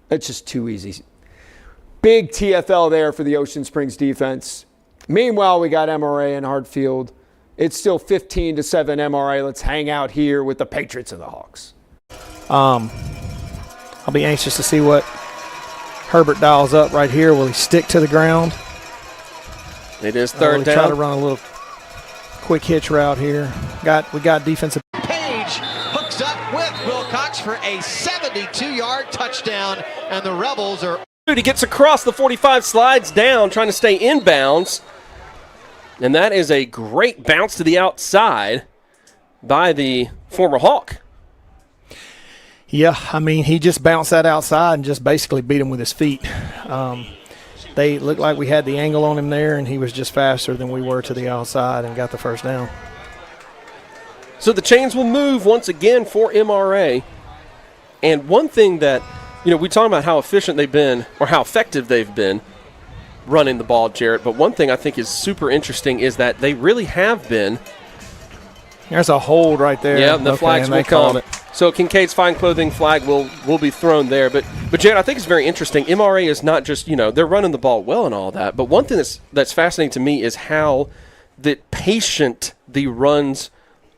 That's just too easy. Big TFL there for the Ocean Springs defense. Meanwhile, we got MRA and Hartfield. It's still 15-7 MRA. Let's hang out here with the Patriots and the Hawks. I'll be anxious to see what Herbert dials up right here. Will he stick to the ground? It is 3rd down. Try to run a little quick hitch route here. We got defensive. Page hooks up with Wilcox for a 72-yard touchdown, and the Rebels are. He gets across the 45, slides down, trying to stay inbounds. And that is a great bounce to the outside by the former Hawk. Yeah, I mean, he just bounced that outside and just basically beat him with his feet. They looked like we had the angle on him there, and he was just faster than we were to the outside and got the first down. So the chains will move once again for MRA. And one thing that, we talk about how efficient they've been or how effective they've been running the ball, Jarrett. But one thing I think is super interesting is that they really have been. There's a hold right there. Yeah, the flags will come. So Kincaid's Fine Clothing flag will be thrown there. But Jared, I think it's very interesting. MRA is not just, they're running the ball well and all that. But one thing that's fascinating to me is how patient the runs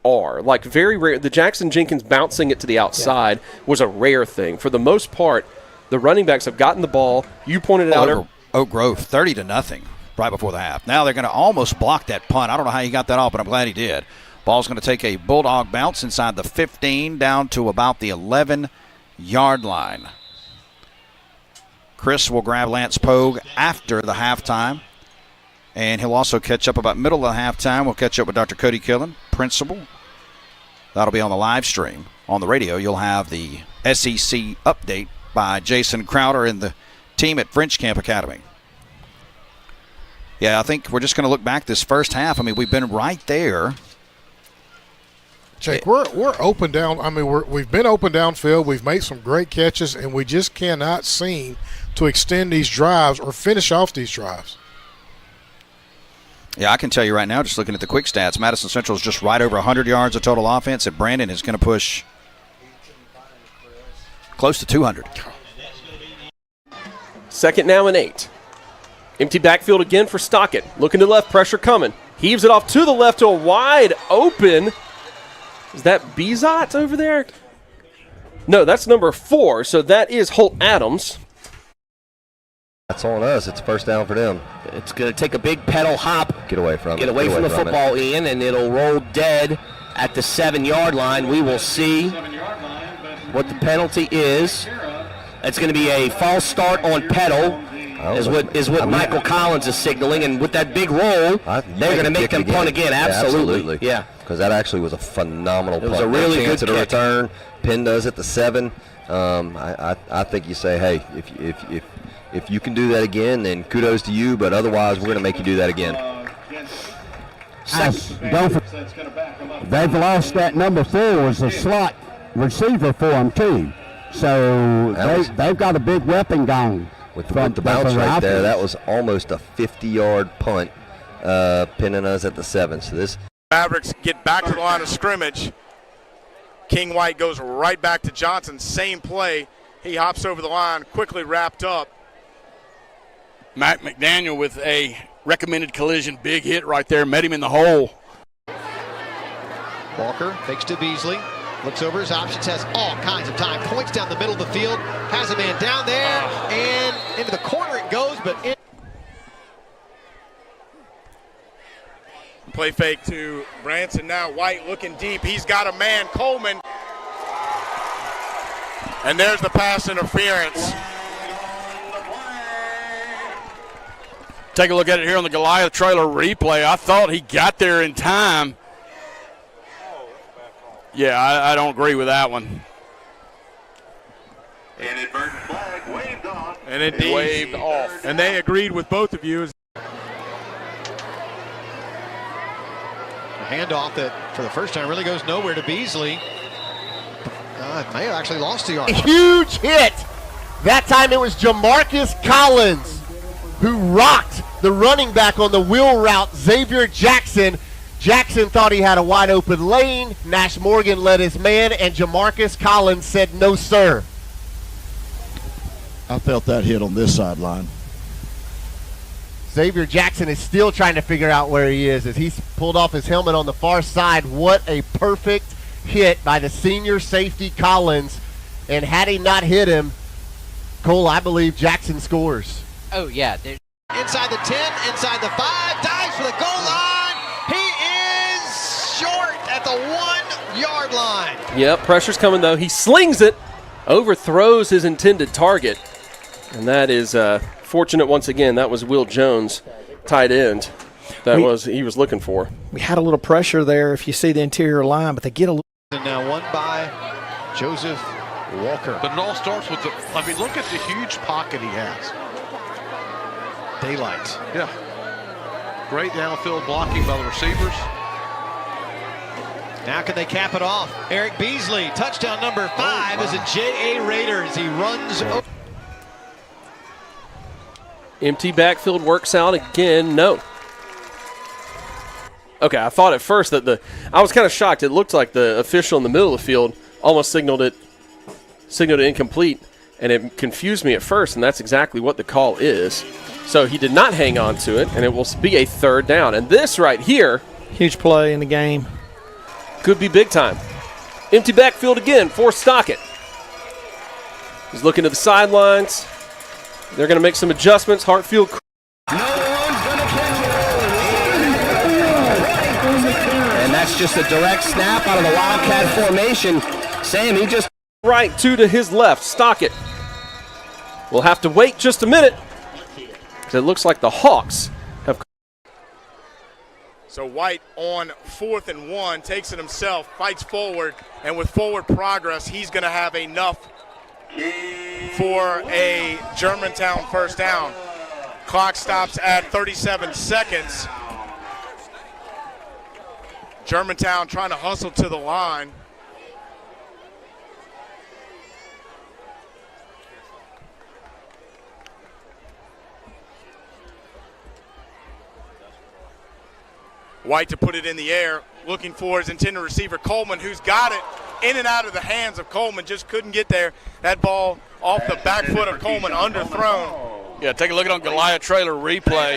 are. Like very rare. The Jackson Jenkins bouncing it to the outside was a rare thing. For the most part, the running backs have gotten the ball. You pointed it out. Oak Grove 30-0 right before the half. Now they're going to almost block that punt. I don't know how he got that off, but I'm glad he did. Ball's going to take a bulldog bounce inside the 15 down to about the 11-yard line. Chris will grab Lance Pogue after the halftime, and he'll also catch up about middle of the halftime. We'll catch up with Dr. Cody Killen, principal. That'll be on the live stream. On the radio, you'll have the SEC update by Jason Crowder and the team at French Camp Academy. Yeah, I think we're just going to look back this first half. I mean, we've been right there. Jake, we're open down. I mean, we've been open downfield. We've made some great catches, and we just cannot seem to extend these drives or finish off these drives. Yeah, I can tell you right now, just looking at the quick stats, Madison Central is just right over 100 yards of total offense, and Brandon is going to push close to 200. Second now and 8. Empty backfield again for Stockett. Looking to the left, pressure coming. Heaves it off to the left to a wide open. Is that Bezot over there? No, that's number 4, so that is Holt Adams. That's on us. It's first down for them. It's going to take a big pedal hop. Get away from it. Get away from the football, Ian, and it'll roll dead at the 7-yard line. We will see what the penalty is. It's going to be a false start on pedal. Is what Michael Collins is signaling, and with that big roll, they're going to make them punt again. Absolutely. Yeah. Because that actually was a phenomenal punt. It was a really good kick. Return. Penn does at the 7. I think you say, hey, if you can do that again, then kudos to you, but otherwise we're going to make you do that again. They've lost that number 4 as a slot receiver for them, too. So they've got a big weapon gone. With the bounce right there, that was almost a 50-yard punt, pinning us at the 7. So this Mavericks get back to the line of scrimmage. King White goes right back to Johnson. Same play. He hops over the line, quickly wrapped up. Matt McDaniel with a recommended collision. Big hit right there. Met him in the hole. Walker fakes to Beasley. Looks over his options, has all kinds of time. Points down the middle of the field. Has a man down there. And into the corner it goes, but in. Play fake to Branson. Now White looking deep. He's got a man, Coleman. And there's the pass interference. Take a look at it here on the Goliath trailer replay. I thought he got there in time. Yeah, I don't agree with that one. Inadvertent flag waved off. And indeed, waved off. And they agreed with both of you. A handoff that, for the first time, really goes nowhere to Beasley. It may have actually lost the yard. A huge hit. That time it was Jamarcus Collins who rocked the running back on the wheel route, Xavier Jackson. Jackson thought he had a wide open lane. Nash Morgan led his man, and Jamarcus Collins said, no, sir. I felt that hit on this sideline. Xavier Jackson is still trying to figure out where he is as he's pulled off his helmet on the far side. What a perfect hit by the senior safety Collins. And had he not hit him, Cole, I believe Jackson scores. Oh, yeah. Inside the 10, inside the 5, dives for the goal line. Short at the 1-yard line. Yep, pressure's coming though. He slings it, overthrows his intended target. And that is fortunate once again. That was Will Jones, tight end. He was looking for. We had a little pressure there if you see the interior line, but they get a little. And now one by Joseph Walker. But it all starts with look at the huge pocket he has. Daylight. Yeah. Great downfield blocking by the receivers. Now can they cap it off? Eric Beasley, touchdown number 5 is a J.A. Raider as he runs. Empty backfield works out again. No. Okay, I thought at first that I was kind of shocked. It looked like the official in the middle of the field almost signaled it incomplete, and it confused me at first, and that's exactly what the call is. So he did not hang on to it, and it will be a third down. And this right here, huge play in the game. Could be big time. Empty backfield again for Stockett. He's looking to the sidelines. They're going to make some adjustments. Hartfield. And that's just a direct snap out of the Wildcat formation. Sam, he just right, 2 to his left. Stockett. We'll have to wait just a minute, because it looks like the Hawks have. So White on 4th and 1 takes it himself, fights forward, and with forward progress, he's going to have enough for a Germantown first down. Clock stops at 37 seconds. Germantown trying to hustle to the line. White to put it in the air, looking for his intended receiver, Coleman, who's got it in and out of the hands of Coleman, just couldn't get there. That ball off the back foot of Coleman, underthrown. Yeah, take a look at on Goliath trailer replay.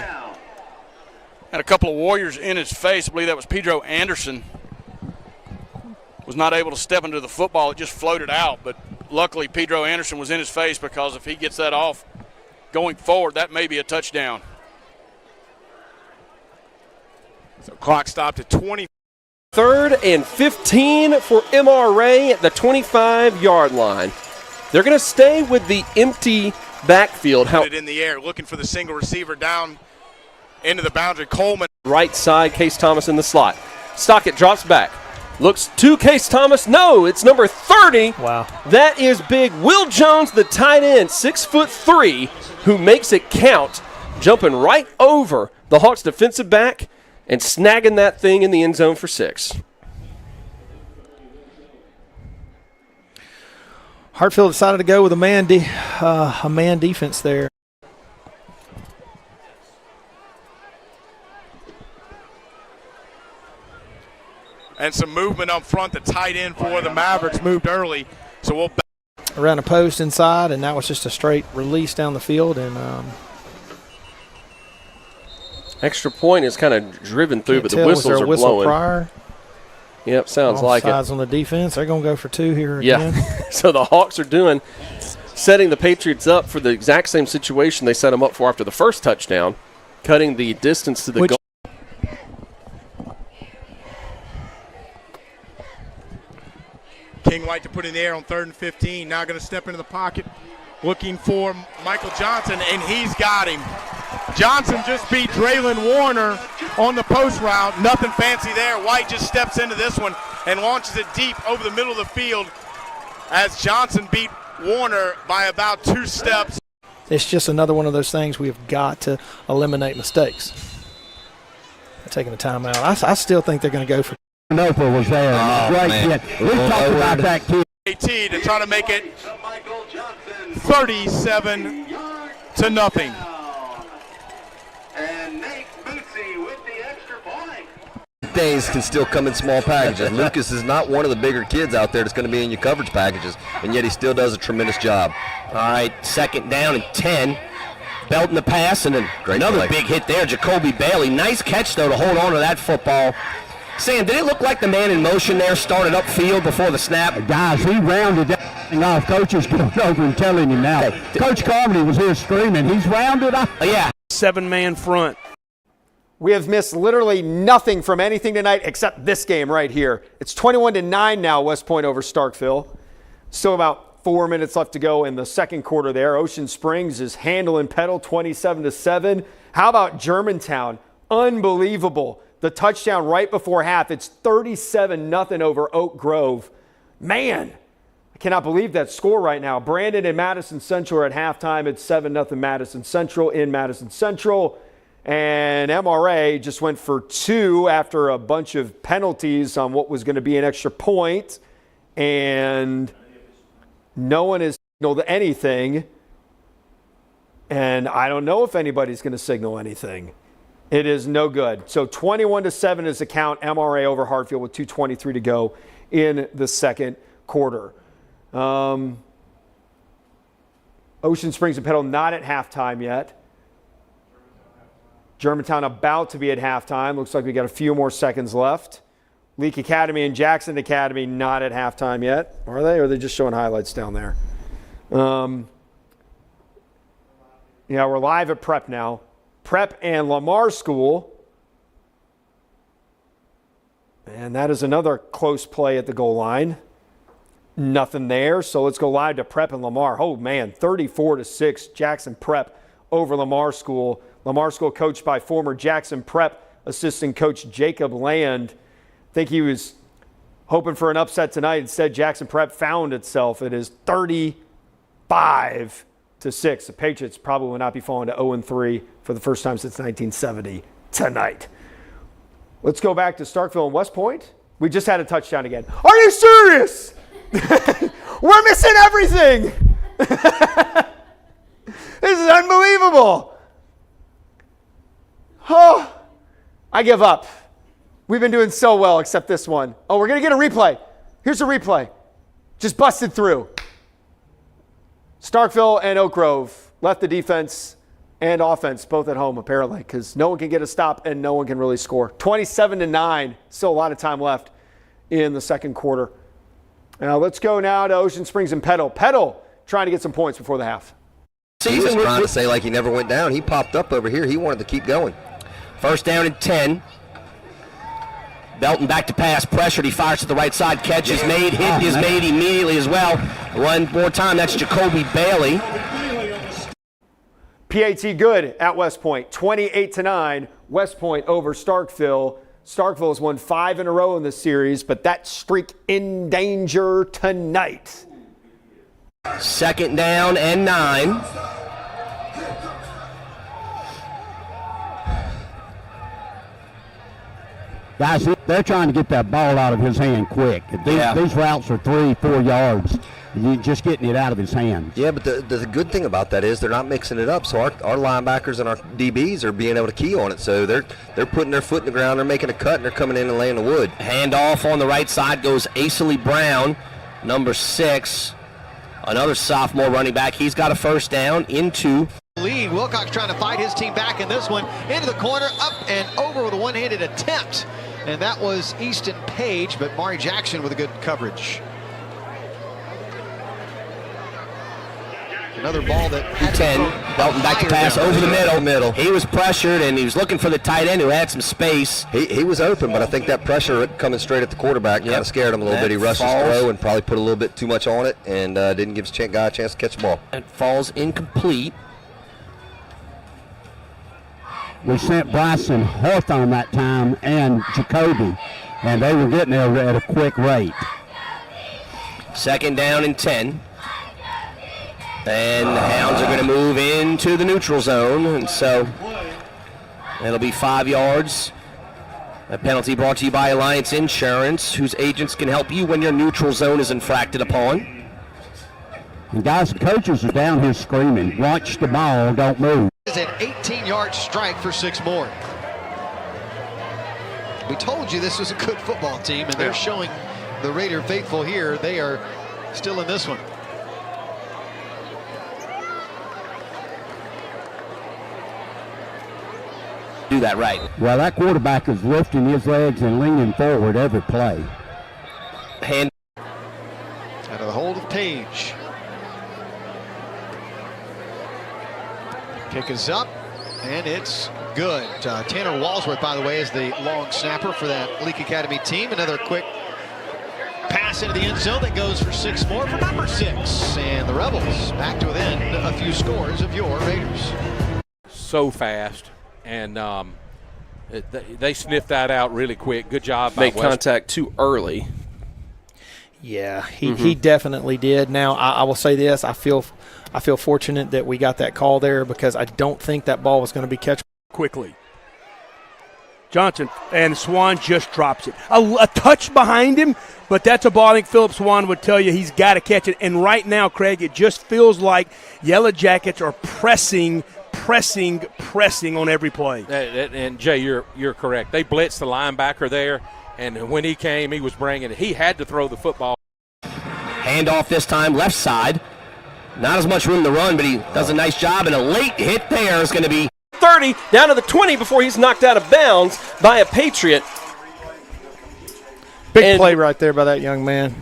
Had a couple of Warriors in his face. I believe that was Pedro Anderson. Was not able to step into the football. It just floated out. But luckily, Pedro Anderson was in his face, because if he gets that off going forward, that may be a touchdown. So clock stopped at 20. 3rd and 15 for MRA at the 25-yard line. They're going to stay with the empty backfield. Put it in the air, looking for the single receiver down into the boundary. Coleman. Right side, Case Thomas in the slot. Stockett drops back. Looks to Case Thomas. No, it's number 30. Wow. That is big. Will Jones, the tight end, 6'3", who makes it count, jumping right over the Hawks defensive back and snagging that thing in the end zone for 6. Hartfield decided to go with a man defense there. And some movement up front. The tight end for the Mavericks moved early. So we'll around a post inside, and that was just a straight release down the field. And extra point is kind of driven through, but the was whistles there a are whistle blowing. prior? Yep, sounds like it. Offsides on the defense. They're going to go for 2 here again. Yeah. So the Hawks are setting the Patriots up for the exact same situation they set them up for after the first touchdown, cutting the distance to the goal. King White to put in the air on 3rd and 15. Now going to step into the pocket, looking for Michael Johnson, and he's got him. Johnson just beat Draylon Warner on the post route. Nothing fancy there. White just steps into this one and launches it deep over the middle of the field as Johnson beat Warner by about 2 steps. It's just another one of those things we have got to eliminate mistakes. Taking a timeout. I still think they're going to go for. Noper was there. Great hit. We talked about that kid. AT to try to make it 37-0. Things can still come in small packages. Lucas is not one of the bigger kids out there that's going to be in your coverage packages, and yet he still does a tremendous job. All right, 2nd down and 10. Belting the pass, and then another big hit there. Jacoby Bailey. Nice catch, though, to hold on to that football. Sam, did it look like the man in motion there started upfield before the snap? Guys, he rounded that off. Coach is going over and telling him now. Coach Carmody was here screaming. He's rounded off. Yeah. 7-man front. We have missed literally nothing from anything tonight except this game right here. It's 21-9 now, West Point over Starkville. Still about 4 minutes left to go in the second quarter there. Ocean Springs is handling Petal 27-7. How about Germantown? Unbelievable. The touchdown right before half. It's 37-0 over Oak Grove. Man, cannot believe that score right now. Brandon and Madison Central are at halftime. It's 7-0 Madison Central in Madison Central. And MRA just went for 2 after a bunch of penalties on what was going to be an extra point. And no one has signaled anything. And I don't know if anybody's going to signal anything. It is no good. So 21-7 is the count. MRA over Hartfield with 2:23 to go in the second quarter. Ocean Springs and Petal not at halftime yet. Germantown about to be at halftime. Looks like we got a few more seconds left. Leake Academy and Jackson Academy not at halftime yet. Are they? Or are they just showing highlights down there? Yeah, we're live at Prep now. Prep and Lamar School. And that is another close play at the goal line. Nothing there. So let's go live to Prep and Lamar. Oh, man, 34-6, Jackson Prep over Lamar School. Lamar School coached by former Jackson Prep assistant coach Jacob Land. I think he was hoping for an upset tonight. Instead, Jackson Prep found itself. It is 35-6. The Patriots probably will not be falling to 0-3 for the first time since 1970 tonight. Let's go back to Starkville and West Point. We just had a touchdown again. Are you serious? We're missing everything. This is unbelievable. Oh, I give up. We've been doing so well except this one. Oh, we're going to get a replay. Here's a replay. Just busted through. Starkville and Oak Grove left the defense and offense both at home apparently because no one can get a stop and no one can really score. 27-9. Still a lot of time left in the second quarter. Now let's go now to Ocean Springs and Petal. Petal trying to get some points before the half. He was trying to say like he never went down. He popped up over here. He wanted to keep going. First down and 10. Belton back to pass, pressured. He fires to the right side. Catch is made. Hit is made immediately as well. One more time. That's Jacoby Bailey. PAT good at West Point. 28-9. West Point over Starkville. Starkville has won 5 in a row in this series, but that streak in danger tonight. Second down and 9. Guys, they're trying to get that ball out of his hand quick. These routes are 3-4 yards. You're just getting it out of his hands. Yeah, but the good thing about that is they're not mixing it up. So our linebackers and our DBs are being able to key on it. So they're putting their foot in the ground. They're making a cut, and they're coming in and laying the wood. Handoff on the right side goes Aceley Brown, number 6. Another sophomore running back. He's got a first down into lead. Wilcox trying to fight his team back in this one. Into the corner, up and over with a one-handed attempt. And that was Easton Page, but Mari Jackson with a good coverage. Another ball that had 10. Belton back to pass over the middle. He was pressured, and he was looking for the tight end who had some space. He was open, but I think that pressure coming straight at the quarterback kind of scared him a little bit. He rushed his throw and probably put a little bit too much on it and didn't give his guy a chance to catch the ball. It falls incomplete. We sent Bryson Hawthorne that time and Jacoby, and they were getting there at a quick rate. Second down and 10. And the Hounds are going to move into the neutral zone, and so it'll be 5 yards. A penalty brought to you by Alliance Insurance, whose agents can help you when your neutral zone is infracted upon. And guys, the coaches are down here screaming, watch the ball, don't move. It's an 18-yard strike for 6 more. We told you this was a good football team, and they're showing the Raider faithful here. They are still in this one. Do that right. Well, that quarterback is lifting his legs and leaning forward every play. Hand out of the hold of Page. Kick is up, and it's good. Tanner Walsworth, by the way, is the long snapper for that Leake Academy team. Another quick pass into the end zone that goes for 6 more for number 6. And the Rebels back to within a few scores of your Raiders. So fast. And they sniffed that out really quick. Good job by Make contact too early. Yeah, he definitely did. Now, I will say this. I feel fortunate that we got that call there because I don't think that ball was going to be catchable. Quickly. Johnson, and Swan just drops it. A touch behind him, but that's a ball I think Philip Swan would tell you he's got to catch it. And right now, Craig, it just feels like Yellow Jackets are pressing on every play. And Jay, you're correct. They blitzed the linebacker there, and when he came, he was bringing it. He had to throw the football. Handoff this time, left side. Not as much room to run, but he does a nice job, and a late hit there is going to be 30 down to the 20 before he's knocked out of bounds by a Patriot. Big play right there by that young man.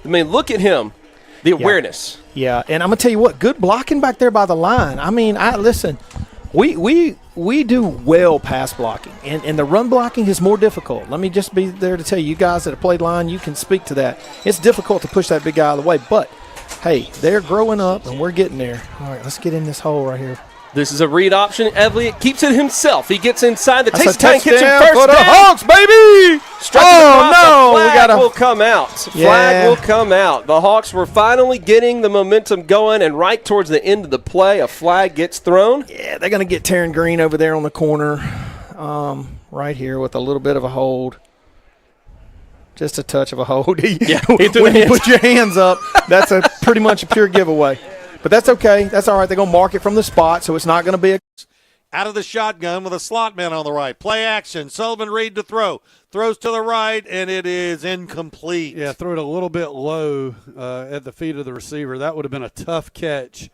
I mean, look at him, the awareness. Yeah, and I'm gonna tell you what, good blocking back there by the line. I mean, listen, we do well pass blocking, and the run blocking is more difficult. Let me just be there to tell you guys that have played line, you can speak to that. It's difficult to push that big guy out of the way, but hey, they're growing up, and we're getting there. All right, let's get in this hole right here. This is a read option. Elliott keeps it himself. He gets inside the That's takes a time, catching touchdown first for the down. Hawks, baby! Flag will come out. Flag will come out. The Hawks were finally getting the momentum going, and right towards the end of the play, a flag gets thrown. Yeah, they're going to get Taryn Green over there on the corner right here with a little bit of a hold. Just a touch of a hold. When you put your hands up, that's pretty much a pure giveaway. But that's okay. That's all right. They're going to mark it from the spot, so it's not going to be out of the shotgun with a slot man on the right. Play action. Sullivan Reed to throw. Throws to the right, and it is incomplete. Yeah, threw it a little bit low at the feet of the receiver. That would have been a tough catch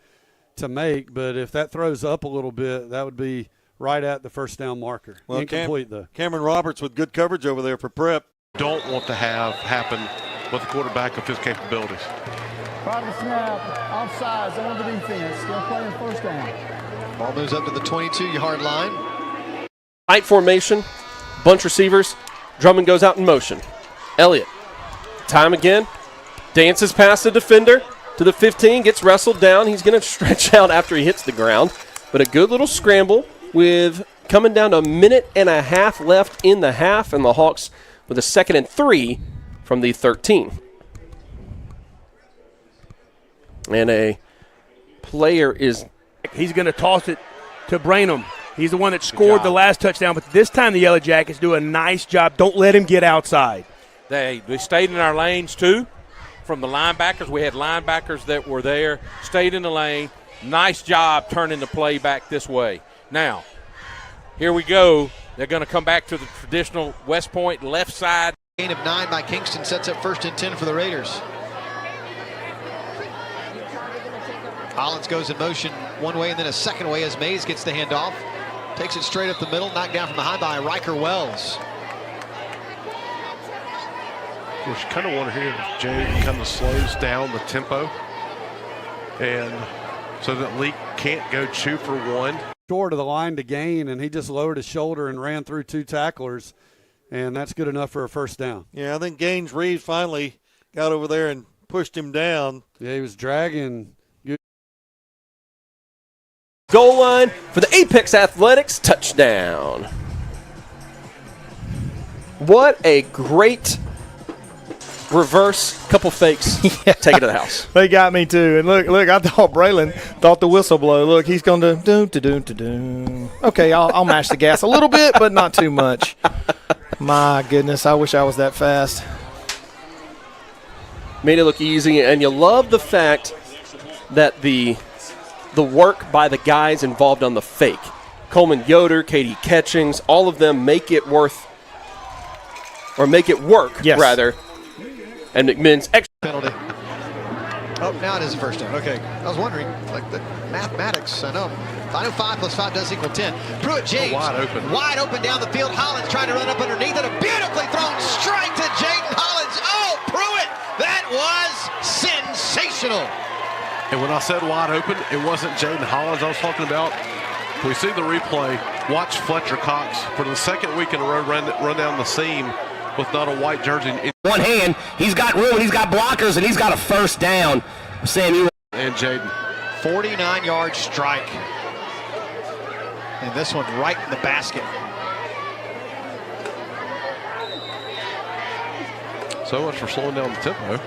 to make, but if that throws up a little bit, that would be right at the first down marker. Well, incomplete, though. Cameron Roberts with good coverage over there for Prep. Don't want to have happen with a quarterback of his capabilities. Bottom snap, offsides on the defense, still playing first down. Ball moves up to the 22-yard line. Tight formation, bunch receivers. Drummond goes out in motion. Elliott, time again, dances past the defender to the 15, gets wrestled down. He's going to stretch out after he hits the ground. But a good little scramble with coming down to a minute and a half left in the half, and the Hawks with a 2nd and 3 from the 13. And a player is... He's going to toss it to Brainham. He's the one that scored the last touchdown, but this time the Yellow Jackets do a nice job. Don't let him get outside. They stayed in our lanes, too, from the linebackers. We had linebackers that were there, stayed in the lane. Nice job turning the play back this way. Now, here we go. They're going to come back to the traditional West Point left side. Gain of 9 by Kingston sets up 1st and 10 for the Raiders. Hollins goes in motion one way and then a second way as Mays gets the handoff. Takes it straight up the middle, knocked down from behind by Riker Wells. Of course, you kind of want to hear if Jay kind of slows down the tempo, and so that Leak can't go 2 for 1. Short of the line to gain, and he just lowered his shoulder and ran through 2 tacklers, and that's good enough for a first down. Yeah, I think Gaines Reed finally got over there and pushed him down. Yeah, he was dragging. Goal line for the Apex Athletics touchdown. What a great reverse, couple fakes, take it to the house. They got me too. And look, I thought Braylon thought the whistle blow. Look, he's going to do. Okay, I'll mash the gas a little bit, but not too much. My goodness, I wish I was that fast. Made it look easy, and you love the fact that the work by the guys involved on the fake. Coleman Yoder, Katie Catchings, all of them make it work, rather. And McMinn's extra penalty. Oh, now it is a first down. Okay. I was wondering, like the mathematics, I know. 5 plus 5 does equal 10. Pruitt James. Wide open down the field. Hollins trying to run up underneath it. A beautifully thrown strike to Jaden Hollins. Oh, Pruitt! That was sensational. And when I said wide open, it wasn't Jaden Hollins I was talking about. We see the replay. Watch Fletcher Cox for the 2nd week in a row run down the seam with not a white jersey. One hand, he's got room, he's got blockers, and he's got a first down. Samuel. And Jaden. 49-yard strike. And this one right in the basket. So much for slowing down the tempo.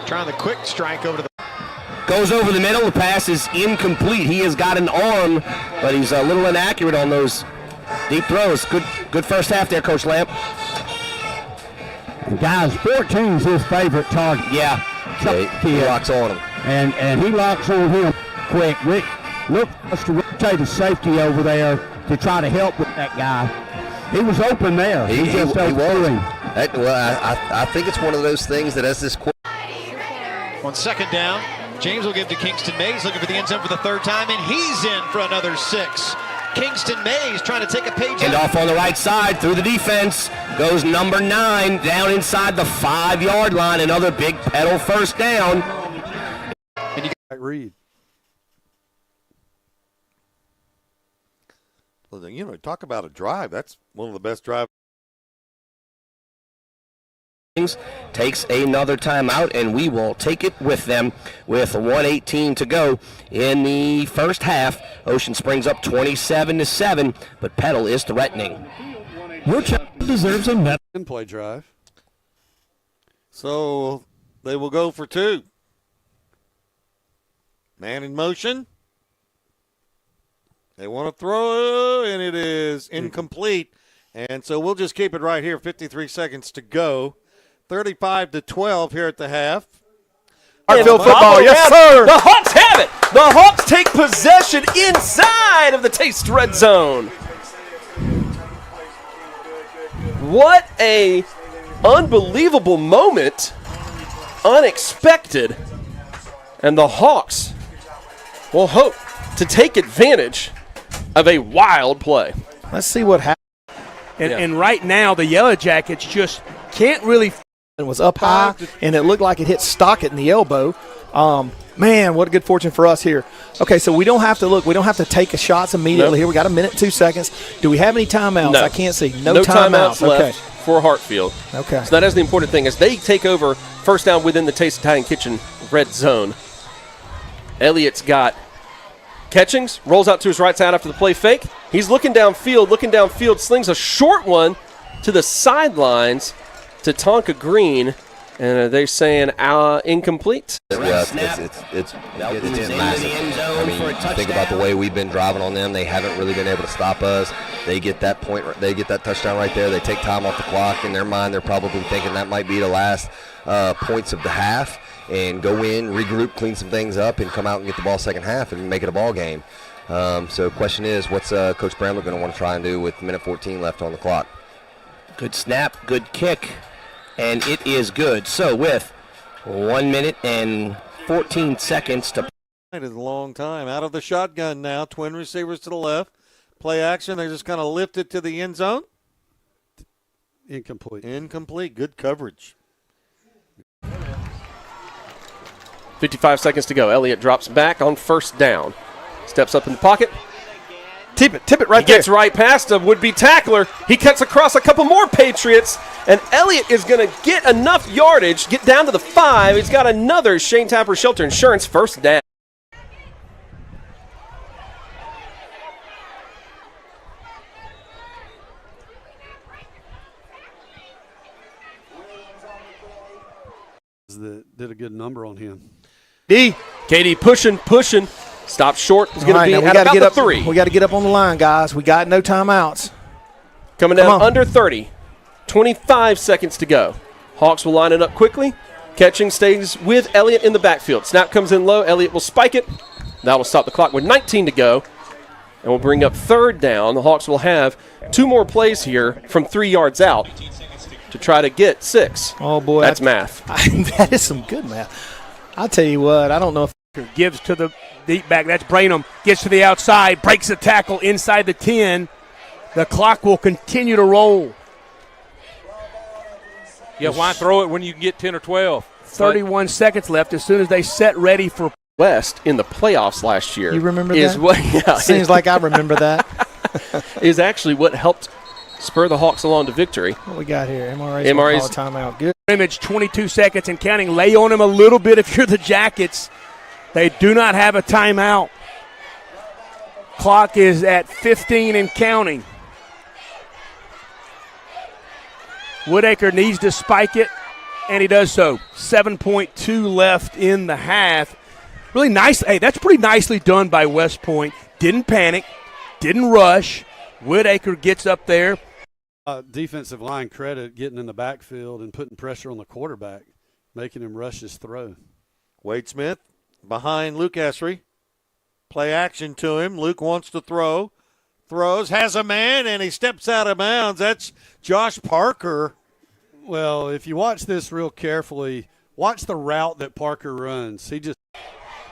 Trying the quick strike over to the. Goes over the middle. The pass is incomplete. He has got an arm, but he's a little inaccurate on those deep throws. Good first half there, Coach Lamp. And guys, 14 is his favorite target. Yeah. He locks on him. And he locks on him quick. Rick, look to rotate his safety over there to try to help with that guy. He was open there. He just overthrew him. I think it's one of those things that as this On second down, James will give to Kingston Mays, looking for the end zone for the third time, and he's in for another 6. Kingston Mays trying to take a page And off on the right side through the defense goes number 9 down inside the 5-yard line. Another big pedal first down. And you got Reed. Well, you know, talk about a drive. That's one of the best drives. Takes another timeout, and we will take it with them with 1:18 to go in the first half. Ocean Springs up 27-7, but Petal is threatening. Deserves a medal. In-play drive. So they will go for 2. Man in motion. They want to throw, and it is incomplete. And so we'll just keep it right here. 53 seconds to go. 35-12 here at the half. Hartfield football, yes, sir. The Hawks have it. The Hawks take possession inside of the Taste Red Zone. What a unbelievable moment. Unexpected. And the Hawks will hope to take advantage of a wild play. Let's see what happens. And right now, the Yellow Jackets just can't really. It was up high, and it looked like it hit Stockett in the elbow. Man, what a good fortune for us here. Okay, so we don't have to look. We don't have to take shots immediately here. We got a minute, 2 seconds. Do we have any timeouts? No. I can't see. No timeouts Okay. left for Hartfield. Okay. So that is the important thing, as they take over first down within the Taste Italian Kitchen red zone. Elliott's got Catchings, rolls out to his right side after the play fake. He's looking downfield, slings a short one to the sidelines to Tonka Green, and they're saying incomplete. Yeah, it's massive. I mean, think about the way we've been driving on them. They haven't really been able to stop us. They get that point. They get that touchdown right there. They take time off the clock. In their mind, they're probably thinking that might be the last points of the half, and go in, regroup, clean some things up, and come out and get the ball second half and make it a ball game. So the question is, what's Coach Bramlett going to want to try and do with minute 14 left on the clock? Good snap, good kick, and it is good. So with 1 minute and 14 seconds to. It is a long time. Out of the shotgun now. Twin receivers to the left. Play action. They just kind of lift it to the end zone. Incomplete. Incomplete. Good coverage. 55 seconds to go. Elliott drops back on first down. Steps up in the pocket. Tip it right there. He gets right past a would-be tackler. He cuts across a couple more Patriots, and Elliott is going to get enough yardage, get down to the 5. He's got another Shane Tapper Shelter Insurance first down. Did a good number on him. KD pushing. Stop short. He's going to be at about the 3. We got to get up on the line, guys. We got no timeouts. Coming down under 30. 25 seconds to go. Hawks will line it up quickly. Catching stays with Elliott in the backfield. Snap comes in low. Elliott will spike it. That will stop the clock with 19 to go. And we'll bring up third down. The Hawks will have 2 more plays here from 3 yards out to try to get 6. Oh, boy. That's math. That is some good math. I'll tell you what, I don't know if gives to the deep back. That's Branham. Gets to the outside, breaks the tackle inside the 10. The clock will continue to roll. Yeah, why throw it when you can get 10 or 12? 31 seconds left as soon as they set ready for West in the playoffs last year. You remember is that? What, yeah, Seems like I remember that. Is actually what helped spur the Hawks along to victory. What we got here? MRA's timeout. Good. Image 22 seconds and counting. Lay on him a little bit if you're the Jackets. They do not have a timeout. Clock is at 15 and counting. Woodacre needs to spike it, and he does so. 7.2 left in the half. Really nice. Hey, that's pretty nicely done by West Point. Didn't panic, didn't rush. Woodacre gets up there. Defensive line credit getting in the backfield and putting pressure on the quarterback, making him rush his throw. Wade Smith behind Luke Essery. Play action to him. Luke wants to throw. Throws, has a man, and he steps out of bounds. That's Josh Parker. Well, if you watch this real carefully, watch the route that Parker runs.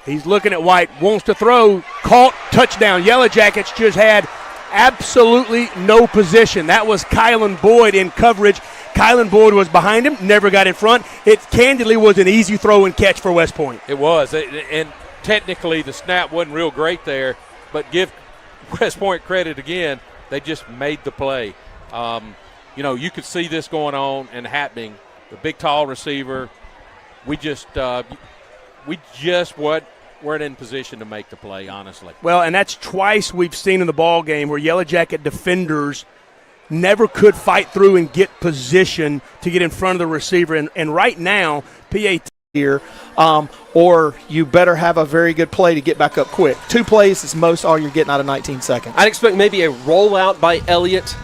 He's looking at White, wants to throw, caught, touchdown. Yellow Jackets just had absolutely no position. That was Kylan Boyd in coverage. Kylan Boyd was behind him, never got in front. It candidly was an easy throw and catch for West Point. It was, and technically the snap wasn't real great there, but give West Point credit again. They just made the play. You could see this going on and happening. The big, tall receiver, we just weren't in position to make the play, honestly. Well, and that's twice we've seen in the ball game where Yellow Jacket defenders never could fight through and get position to get in front of the receiver. And right now, PAT here, or you better have a very good play to get back up quick. 2 plays is most all you're getting out of 19 seconds. I'd expect maybe a rollout by Elliott.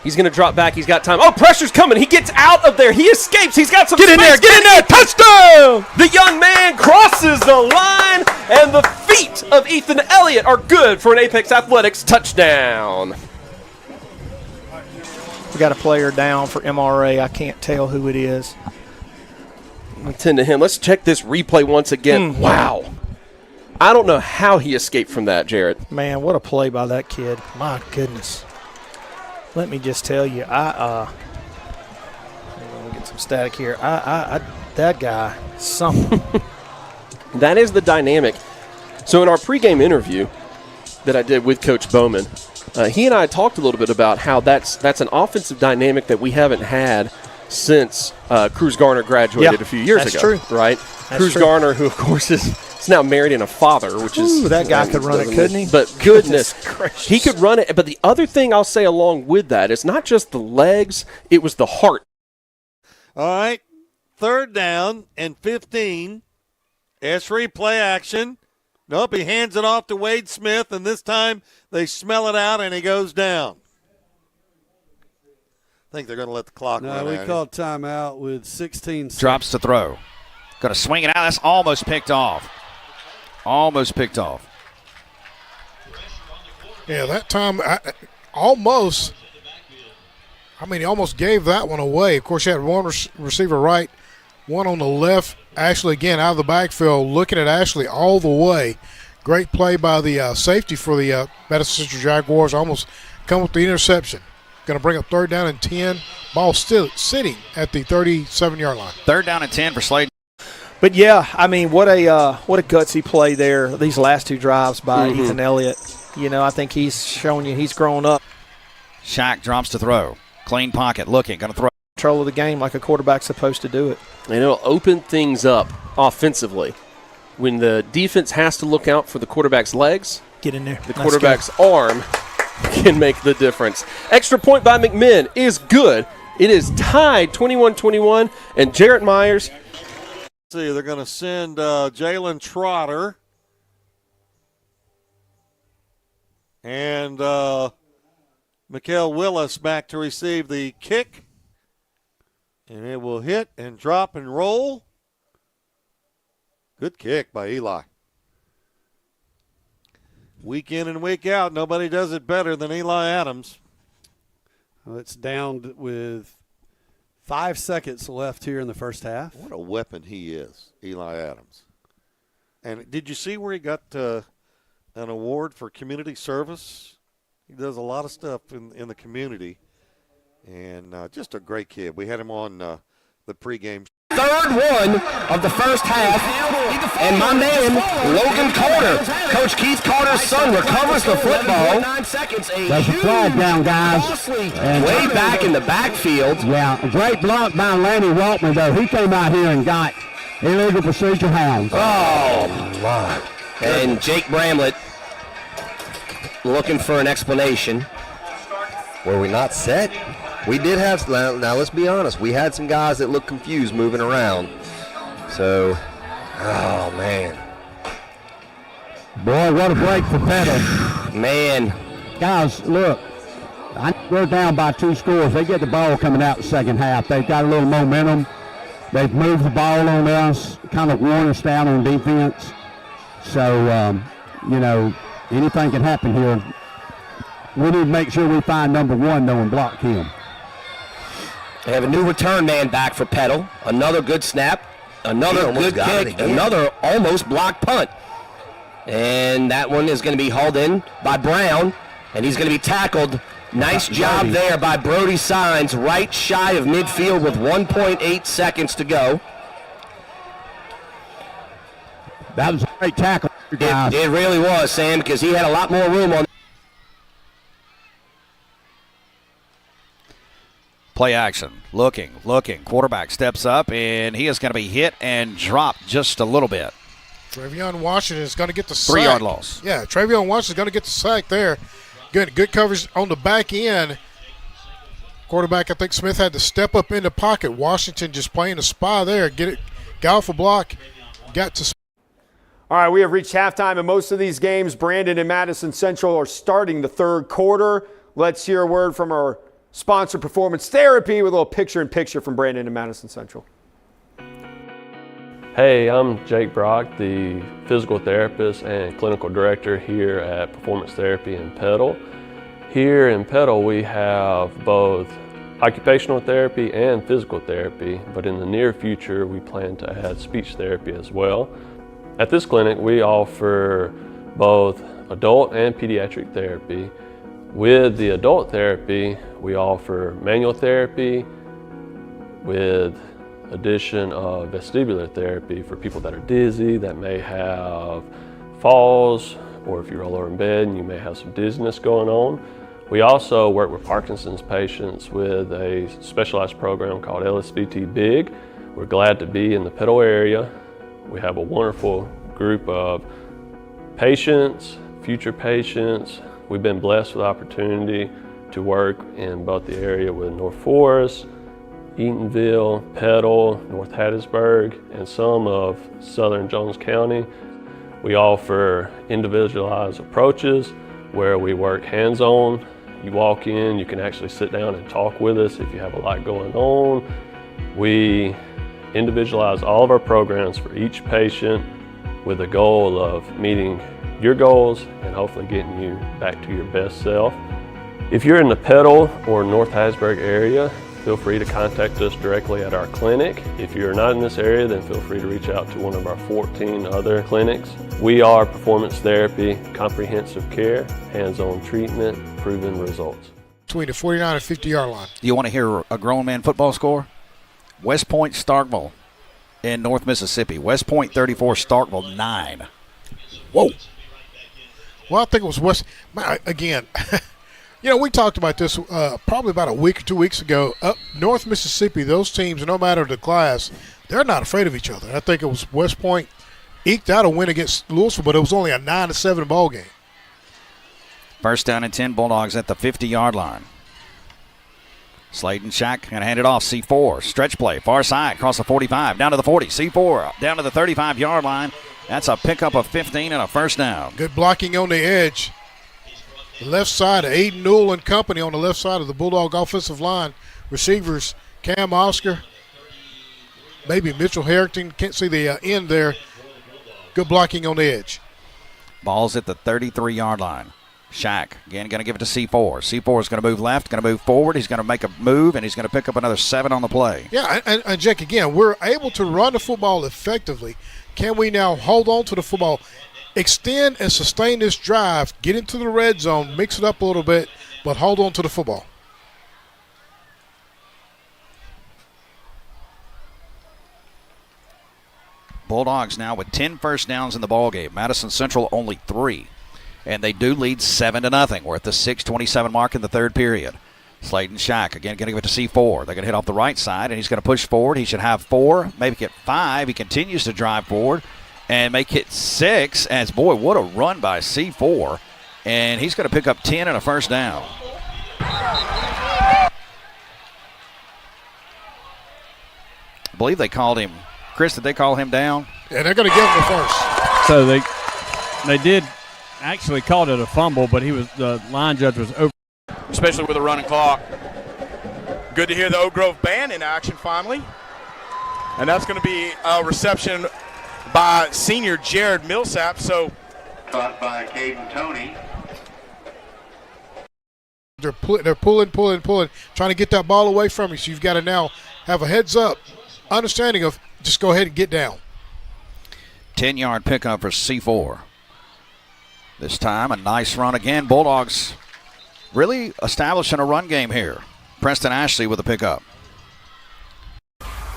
He's going to drop back. He's got time. Oh, pressure's coming. He gets out of there. He escapes. He's got some space. Get in there. Touchdown! The young man crosses the line, and the feet of Ethan Elliott are good for an Apex Athletics touchdown. We got a player down for MRA. I can't tell who it is. I'll tend to him. Let's check this replay once again. Wow. I don't know how he escaped from that, Jarrett. Man, what a play by that kid. My goodness. Let me just tell you, let me get some static here. That guy, something. That is the dynamic. So in our pregame interview that I did with Coach Bowman, he and I talked a little bit about how that's an offensive dynamic that we haven't had since Cruz Garner graduated a few years ago. True. Right? That's Cruz true. Garner, who, of course, is now married and a father, which is... that guy could run it, couldn't he? But goodness, he could run it. But the other thing I'll say along with that is not just the legs, it was the heart. All right, 3rd down and 15. Essery play action. Nope, he hands it off to Wade Smith, and this time they smell it out, and he goes down. I think they're going to let the clock run out. No, we called timeout with 16 seconds. Drops to throw. Going to swing it out. That's almost picked off. Almost picked off. Yeah, that time he almost gave that one away. Of course, you had one receiver right, one on the left. Ashley, again, out of the backfield, looking at Ashley all the way. Great play by the safety for the Madison Central Jaguars. Almost come with the interception. Going to bring up 3rd down and 10. Ball still sitting at the 37-yard line. 3rd down and 10 for Slade. But yeah, I mean, what a gutsy play there. These last 2 drives by Ethan Elliott. I think he's showing you he's grown up. Shack drops to throw. Clean pocket, looking, going to throw. Control of the game like a quarterback's supposed to do it. And it'll open things up offensively. When the defense has to look out for the quarterback's legs, get in there. The quarterback's arm can make the difference. Extra point by McMinn is good. It is tied 21-21, and Jarrett Myers. See, they're going to send Jalen Trotter and Mikael Willis back to receive the kick. And it will hit and drop and roll. Good kick by Eli. Week in and week out, nobody does it better than Eli Adams. Well, it's down with 5 seconds left here in the first half. What a weapon he is, Eli Adams. And did you see where he got an award for community service? He does a lot of stuff in the community. And just a great kid. We had him on the pregame. 3rd one of the first half, and my man, Logan Carter, Coach Keith Carter's son, recovers the football. There's a flag down, guys. And way back in the backfield. Yeah, a great block by Lanny Waltman, though. He came out here and got illegal procedure hounds. Oh, my. And Jake Bramlett looking for an explanation. Were we not set? We did have, now let's be honest, we had some guys that looked confused moving around. So, oh man. Boy, what a break for Petal. Man. Guys, look, we're down by 2 scores. They get the ball coming out the second half. They've got a little momentum. They've moved the ball on us, kind of worn us down on defense. So, you know, anything can happen here. We need to make sure we find number 1, though, and block him. They have a new return man back for Petal. Another good snap. Another good kick. Another almost blocked punt. And that one is going to be hauled in by Brown. And he's going to be tackled. Nice job there by Brody Signs, right shy of midfield with 1.8 seconds to go. That was a great tackle, guys. It really was, Sam, because he had a lot more room on. Play action. Looking. Quarterback steps up, and he is going to be hit and dropped just a little bit. Travion Washington is going to get the sack. 3-yard loss. Yeah, Travion Washington is going to get the sack there. Good coverage on the back end. Quarterback, I think Smith had to step up in the pocket. Washington just playing a spy there. Got off a block. Got to. All right, we have reached halftime in most of these games. Brandon and Madison Central are starting the third quarter. Let's hear a word from our sponsor, Performance Therapy, with a little picture-in-picture from Brandon and Madison Central. Hey, I'm Jake Brock, the physical therapist and clinical director here at Performance Therapy in Petal. Here in Petal, we have both occupational therapy and physical therapy, but in the near future, we plan to add speech therapy as well. At this clinic, we offer both adult and pediatric therapy. With the adult therapy, we offer manual therapy with addition of vestibular therapy for people that are dizzy, that may have falls, or if you roll over in bed and you may have some dizziness going on. We also work with Parkinson's patients with a specialized program called LSVT Big. We're glad to be in the Petal area. We have a wonderful group of patients, future patients. We've been blessed with the opportunity to work in both the area with North Forest, Eatonville, Petal, North Hattiesburg, and some of southern Jones County. We offer individualized approaches where we work hands-on. You walk in, you can actually sit down and talk with us if you have a lot going on. We individualize all of our programs for each patient with the goal of meeting your goals and hopefully getting you back to your best self. If you're in the Petal or North Hattiesburg area, feel free to contact us directly at our clinic. If you're not in this area, then feel free to reach out to one of our 14 other clinics. We are performance therapy, comprehensive care, hands-on treatment, proven results. Between the 49 and 50-yard line. You want to hear a grown man football score? West Point, Starkville in North Mississippi. West Point 34, Starkville 9. Whoa. Well, I think it was West. Again, you know, we talked about this probably about a week or 2 weeks ago. Up North Mississippi, those teams, no matter the class, they're not afraid of each other. I think it was West Point eked out a win against Louisville, but it was only a 9-7 ball game. First down and 10, Bulldogs at the 50-yard line. Slayton Shack going to hand it off. C4, stretch play, far side, across the 45, down to the 40. C4 down to the 35-yard line. That's a pickup of 15 and a first down. Good blocking on the edge. The left side, Aiden Newell and company on the left side of the Bulldog offensive line. Receivers, Cam Oscar, maybe Mitchell Harrington. Can't see the end there. Good blocking on the edge. Ball's at the 33-yard line. Shack, again, going to give it to C4. C4 is going to move left, going to move forward. He's going to make a move, and he's going to pick up another 7 on the play. Yeah, and Jake, again, we're able to run the football effectively. Can we now hold on to the football, extend and sustain this drive, get into the red zone, mix it up a little bit, but hold on to the football? Bulldogs now with 10 first downs in the ballgame. Madison Central only 3. And they do lead 7-0. We're at the 6:27 mark in the third period. Slayton Shack, again, going to give it to C4. They're going to hit off the right side, and he's going to push forward. He should have 4, maybe get 5. He continues to drive forward and make it 6. As, boy, what a run by C4. and he's going to pick up 10 and a first down. I believe they called him. Chris, did they call him down? Yeah, they're going to give him the first. So they did actually called it a fumble, but the line judge was over. Especially with a running clock. Good to hear the Oak Grove band in action finally. And that's going to be a reception by senior Jared Millsap. So caught by Caden Toney. They're pulling, trying to get that ball away from you. So you've got to now have a heads-up understanding of just go ahead and get down. 10-yard pickup for C4. This time, a nice run again. Bulldogs really establishing a run game here. Preston Ashley with a pickup.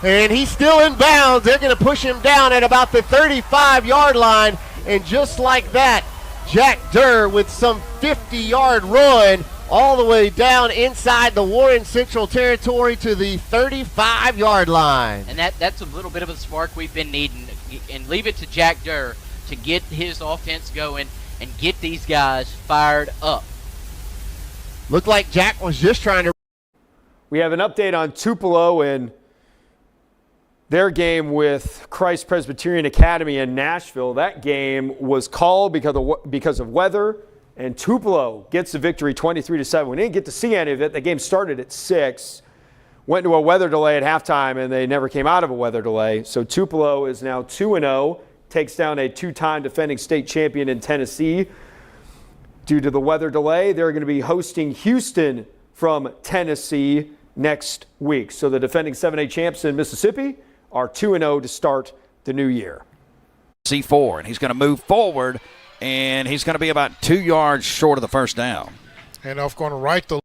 And he's still in bounds. They're going to push him down at about the 35-yard line. And just like that, Jack Durr with some 50-yard run all the way down inside the Warren Central territory to the 35-yard line. And that's a little bit of a spark we've been needing. And leave it to Jack Durr to get his offense going and get these guys fired up. Looked like Jack was just trying to. We have an update on Tupelo and their game with Christ Presbyterian Academy in Nashville. That game was called because of weather, and Tupelo gets the victory 23-7. We didn't get to see any of it. The game started at 6, went to a weather delay at halftime, and they never came out of a weather delay. So Tupelo is now 2-0, takes down a 2-time defending state champion in Tennessee. Due to the weather delay, they're going to be hosting Houston from Tennessee next week. So the defending 7A champs in Mississippi are 2-0 to start the new year. C4, and he's going to move forward, and he's going to be about 2 yards short of the first down. And off going to right the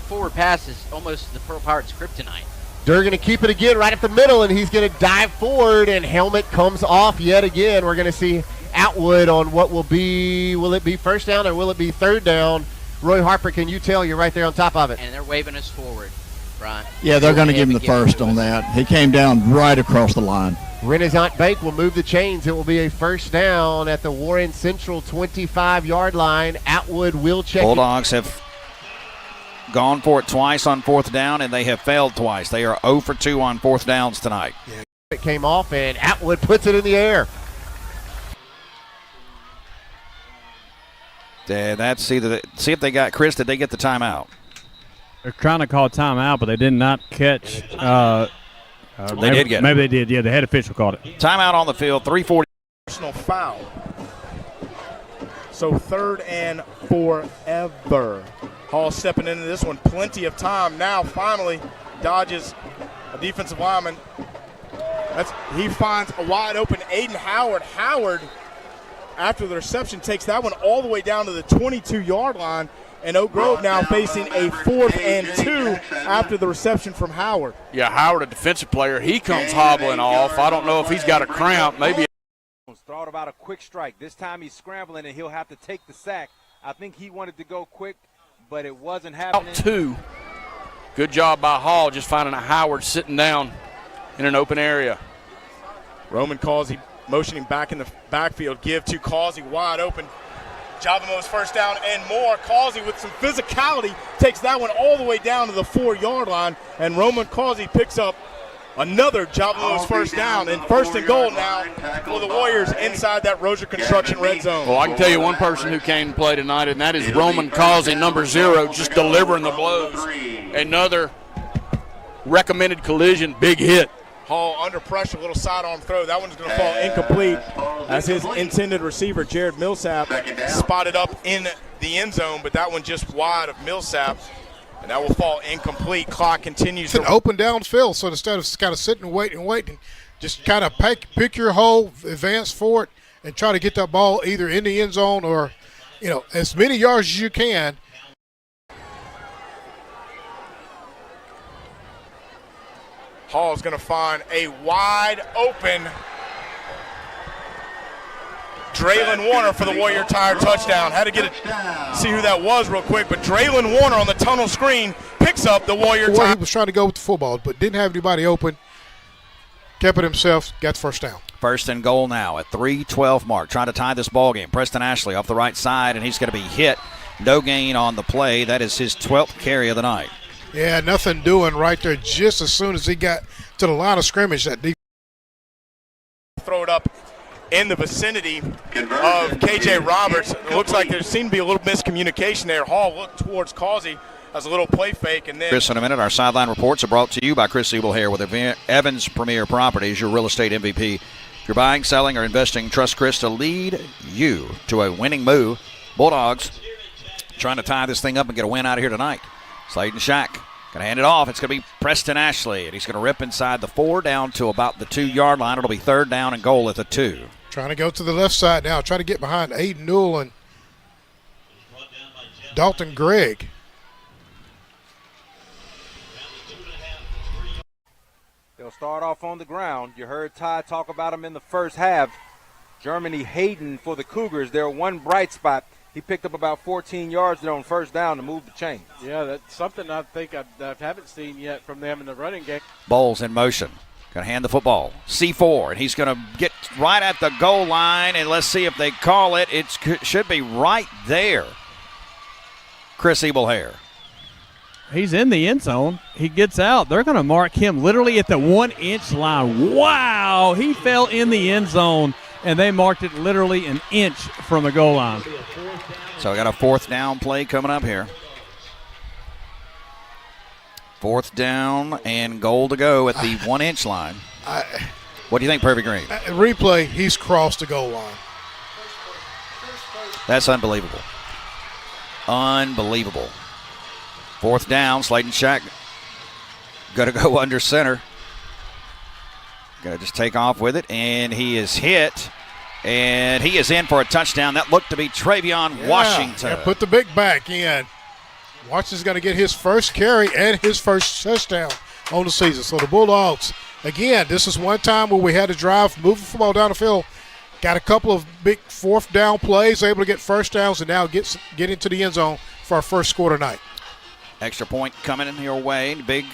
forward pass is almost the Pearl Pirates' kryptonite. They're going to keep it again right at the middle, and he's going to dive forward, and helmet comes off yet again. We're going to see Atwood on what will it be first down or will it be third down? Roy Harper, can you tell? You're right there on top of it. And they're waving us forward, Brian. Yeah, they're going to give him the first on that. He came down right across the line. Renaissance Bank will move the chains. It will be a first down at the Warren Central 25-yard line. Atwood will check. Bulldogs have gone for it twice on fourth down, and they have failed twice. They are 0 for 2 on fourth downs tonight. It came off, and Atwood puts it in the air. See if they got Chris. Did they get the timeout? They're trying to call timeout, but they did not catch. They did get it. Maybe they did. Yeah, the head official called it. Timeout on the field. 3:40. Personal foul. So third and forever. Hall stepping into this one. Plenty of time now. Finally dodges a defensive lineman. He finds a wide open Aiden Howard. Howard, after the reception, takes that one all the way down to the 22-yard line. And Oak Grove now facing a 4th and 2 after the reception from Howard. Yeah, Howard, a defensive player, he comes hobbling off. I don't know if he's got a cramp. Maybe. Thought about a quick strike. This time he's scrambling and he'll have to take the sack. I think he wanted to go quick, but it wasn't happening. Out 2. Good job by Hall, just finding a Howard sitting down in an open area. Roman Causey motioning back in the backfield. Give to Causey wide open. Javamo's first down and more. Causey with some physicality takes that one all the way down to the 4-yard line. And Roman Causey picks up another Javamo's first down. And first and goal now for the Warriors inside that Rozier Construction red zone. Well, I can tell you one person who came to play tonight, and that is Roman Causey, number 0, just delivering the blows. Another recommended collision, big hit. Hall under pressure, little sidearm throw. That one's going to fall incomplete as his intended receiver, Jared Millsap, spotted up in the end zone, but that one just wide of Millsap, and that will fall incomplete. Clock continues. It's an open downfield, so instead of kind of sitting and waiting, just kind of pick your hole, advance for it, and try to get that ball either in the end zone or, as many yards as you can. Hall's going to find a wide open Draylon Warner for the Warrior Tire touchdown. Had to see who that was real quick, but Draylon Warner on the tunnel screen picks up the Warrior Tire. He was trying to go with the football, but didn't have anybody open. kept it himself, got the first down. First and goal now at 3:12 mark. Trying to tie this ball game. Preston Ashley off the right side, and he's going to be hit. No gain on the play. That is his 12th carry of the night. Yeah, nothing doing right there. Just as soon as he got to the line of scrimmage, that defense. Throw it up in the vicinity of K.J. Roberts. It looks like there seemed to be a little miscommunication there. Hall looked towards Causey as a little play fake, and then Chris, in a minute, our sideline reports are brought to you by Chris Siebel here with Evans Premier Properties, your real estate MVP. If you're buying, selling, or investing, trust Chris to lead you to a winning move. Bulldogs trying to tie this thing up and get a win out of here tonight. Slayton Shack going to hand it off. It's going to be Preston Ashley, and he's going to rip inside the 4 down to about the 2-yard line. It'll be 3rd down and goal at the 2. Trying to go to the left side now. Trying to get behind Aiden Newell and Dalton Gregg. They'll start off on the ground. You heard Ty talk about him in the first half. Germany Hayden for the Cougars. They're one bright spot. He picked up about 14 yards there on first down to move the chain. Yeah, that's something I think I haven't seen yet from them in the running game. Bowles in motion. Going to hand the football. C4, and he's going to get right at the goal line, and let's see if they call it. It should be right there. Chris Ebelhair. He's in the end zone. He gets out. They're going to mark him literally at the 1-inch line. Wow, he fell in the end zone, and they marked it literally an inch from the goal line. So we got a 4th down play coming up here. 4th down and goal to go at the 1-inch line. What do you think, Perfect Green? Replay, he's crossed the goal line. That's unbelievable. Unbelievable. 4th down, Slayton Shack going to go under center. Going to just take off with it, and he is hit, and he is in for a touchdown. That looked to be Travion Washington. Yeah, put the big back in. Washington's going to get his first carry and his first touchdown on the season. So the Bulldogs, again, this is one time where we had to drive, move the football down the field, got a couple of big 4th down plays, able to get first downs, and now get into the end zone for our first score tonight. Extra point coming in your way. Big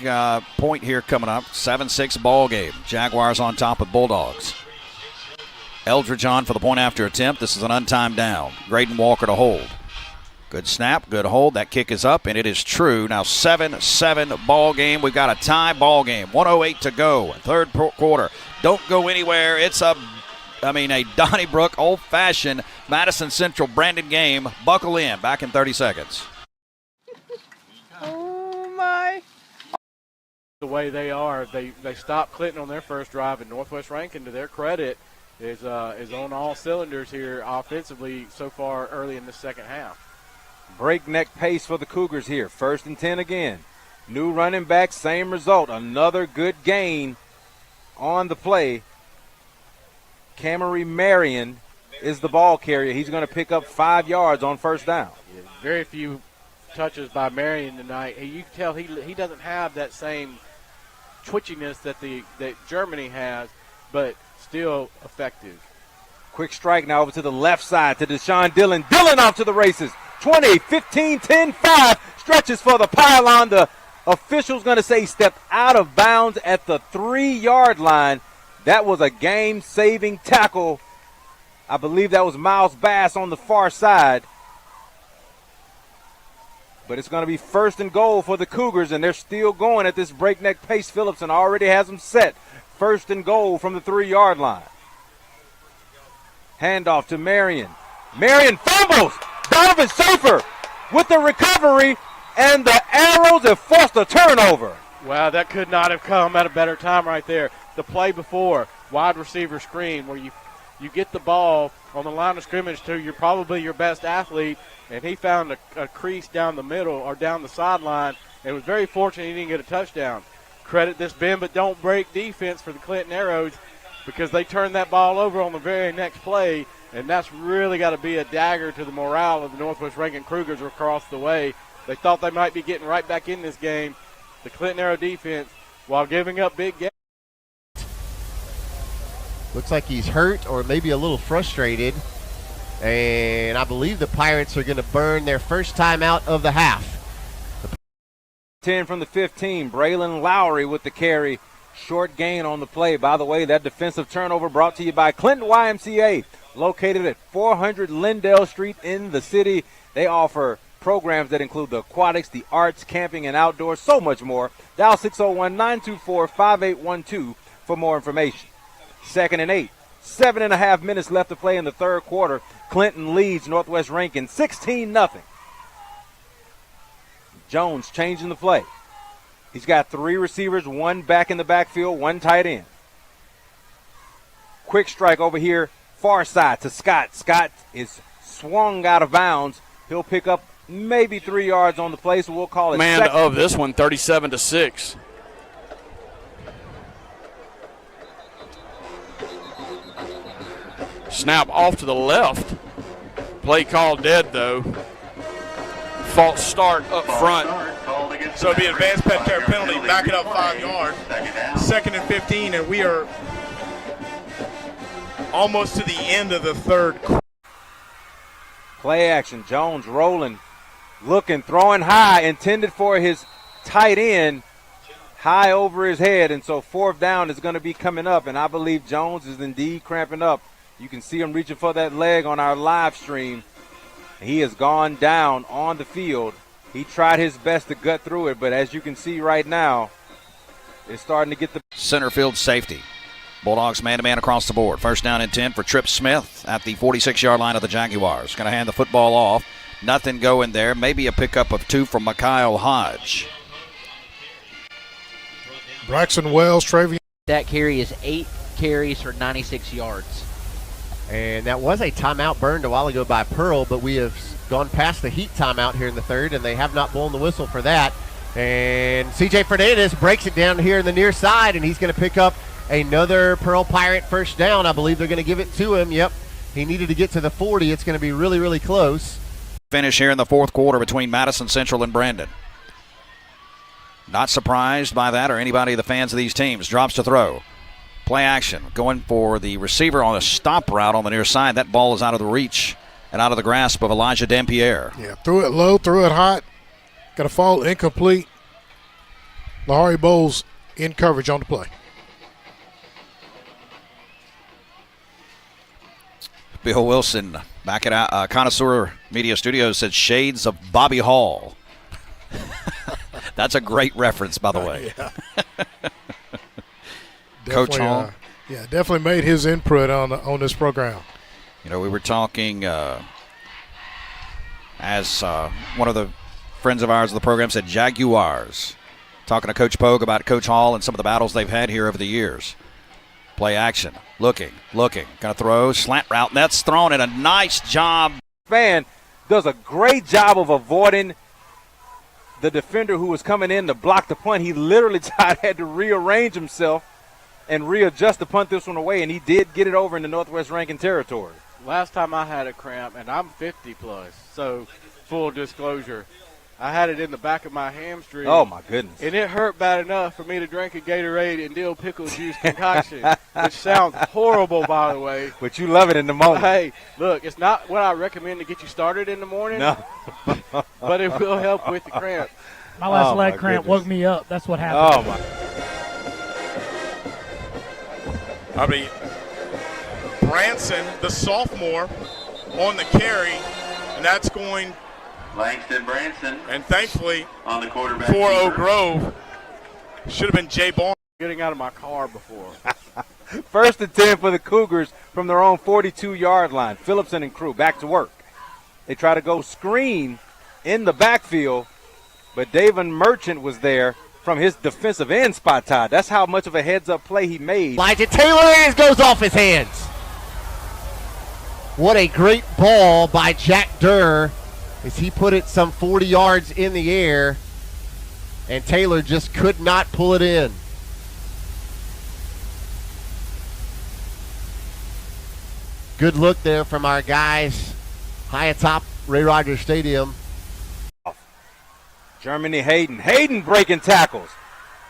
point here coming up. 7-6 ball game. Jaguars on top of Bulldogs. Eldridge on for the point after attempt. This is an untimed down. Graydon Walker to hold. Good snap, good hold. That kick is up, and it is true. Now 7-7 ball game. We've got a tie ball game. 1:08 to go. 3rd quarter. Don't go anywhere. It's a Donnybrook old-fashioned Madison Central branded game. Buckle in. Back in 30 seconds. Oh, my. The way they are, they stopped Clinton on their first drive, and Northwest Rankin, to their credit, is on all cylinders here offensively so far early in the second half. Breakneck pace for the Cougars here. 1st and 10 again. New running back, same result. Another good gain on the play. Cameron Marion is the ball carrier. He's going to pick up 5 yards on first down. Yeah, very few touches by Marion tonight. You can tell he doesn't have that same twitchiness that Germany has, but still effective. Quick strike now over to the left side to Deshaun Dillon. Dillon off to the races. 20, 15, 10, 5. Stretches for the pylon. The official's going to say he stepped out of bounds at the 3-yard line. That was a game-saving tackle. I believe that was Miles Bass on the far side. But it's going to be 1st and goal for the Cougars, and they're still going at this breakneck pace. Phillipson already has them set. 1st and goal from the 3-yard line. Handoff to Marion. Marion fumbles. Donovan Surfer with the recovery, and the Arrows have forced a turnover. Wow, that could not have come at a better time right there. The play before, wide receiver screen, where you get the ball on the line of scrimmage to your best athlete, and he found a crease down the middle or down the sideline, and was very fortunate he didn't get a touchdown. Credit this bend but don't break defense for the Clinton Arrows, because they turned that ball over on the very next play, and that's really got to be a dagger to the morale of the Northwest Rankin Cougars across the way. They thought they might be getting right back in this game. The Clinton Arrow defense, while giving up big gains. Looks like he's hurt or maybe a little frustrated. And I believe the Pirates are going to burn their first time out of the half. 10 from the 15. Braylon Lowry with the carry. Short gain on the play. By the way, that defensive turnover brought to you by Clinton YMCA, located at 400 Lindell Street in the city. They offer programs that include the aquatics, the arts, camping, and outdoors, so much more. Dial 601-924-5812 for more information. 2nd and 8. 7.5 minutes left to play in the third quarter. Clinton leads Northwest Rankin 16-0. Jones changing the play. He's got 3 receivers, 1 back in the backfield, 1 tight end. Quick strike over here, far side to Scott. Scott is swung out of bounds. He'll pick up maybe 3 yards on the play, so we'll call it Man of this one, 37-6. Snap off to the left. Play call dead, though. False start up front. So it'll be an advanced pet care penalty, back it up 5 yards. 2nd and 15, and we are almost to the end of the third quarter. Play action. Jones rolling, looking, throwing high, intended for his tight end, high over his head. And so 4th down is going to be coming up, and I believe Jones is indeed cramping up. You can see him reaching for that leg on our live stream. He has gone down on the field. He tried his best to gut through it, but as you can see right now, it's starting to get the center field safety. Bulldogs man-to-man across the board. 1st down and 10 for Trip Smith at the 46-yard line of the Jaguars. Going to hand the football off. Nothing going there. Maybe a pickup of 2 from Mikhail Hodge. Braxton Wells, Travion. That carry is 8 carries for 96 yards. And that was a timeout burned a while ago by Pearl, but we have gone past the heat timeout here in the third, and they have not blown the whistle for that. And C.J. Fernandez breaks it down here in the near side, and he's going to pick up another Pearl Pirate 1st down. I believe they're going to give it to him. Yep, he needed to get to the 40. It's going to be really, really close. Finish here in the 4th quarter between Madison Central and Brandon. Not surprised by that or anybody, the fans of these teams. Drops to throw. Play action. Going for the receiver on a stop route on the near side. That ball is out of the reach and out of the grasp of Elijah Dampierre. Yeah, threw it low, threw it hot. Got to fall incomplete. Lahari Bowles in coverage on the play. Bill Wilson back at Connoisseur Media Studios said shades of Bobby Hall. That's a great reference, by the way. Yeah. Coach Hall. Yeah, definitely made his input on this program. You know, we were talking as one of the friends of ours of the program said, Jaguars. Talking to Coach Pogue about Coach Hall and some of the battles they've had here over the years. Play action. Looking. Going to throw. Slant route. And that's thrown in a nice job. Fan does a great job of avoiding the defender who was coming in to block the punt. He literally had to rearrange himself and readjust to punt this one away, and he did get it over in the Northwest Rankin territory. Last time I had a cramp, and I'm 50 plus, so full disclosure, I had it in the back of my hamstring. Oh, my goodness. And it hurt bad enough for me to drink a Gatorade and dill pickle juice concoction, which sounds horrible, by the way. But you love it in the moment. Hey, look, it's not what I recommend to get you started in the morning. No. But it will help with the cramp. My last leg cramp woke me up. That's what happened. Oh, my. I mean, Branson, the sophomore, on the carry, and that's going Langston Branson. And thankfully, on the quarterback for Oak Grove, should have been Jay Barnes. Getting out of my car before. 1st and 10 for the Cougars from their own 42-yard line. Phillipson and crew back to work. They try to go screen in the backfield, but David Merchant was there from his defensive end spot, Todd. That's how much of a heads-up play he made. Elijah Taylor goes off his hands. What a great ball by Jack Durr as he put it some 40 yards in the air, and Taylor just could not pull it in. Good look there from our guys high atop Ray Rogers Stadium. Germany Hayden breaking tackles.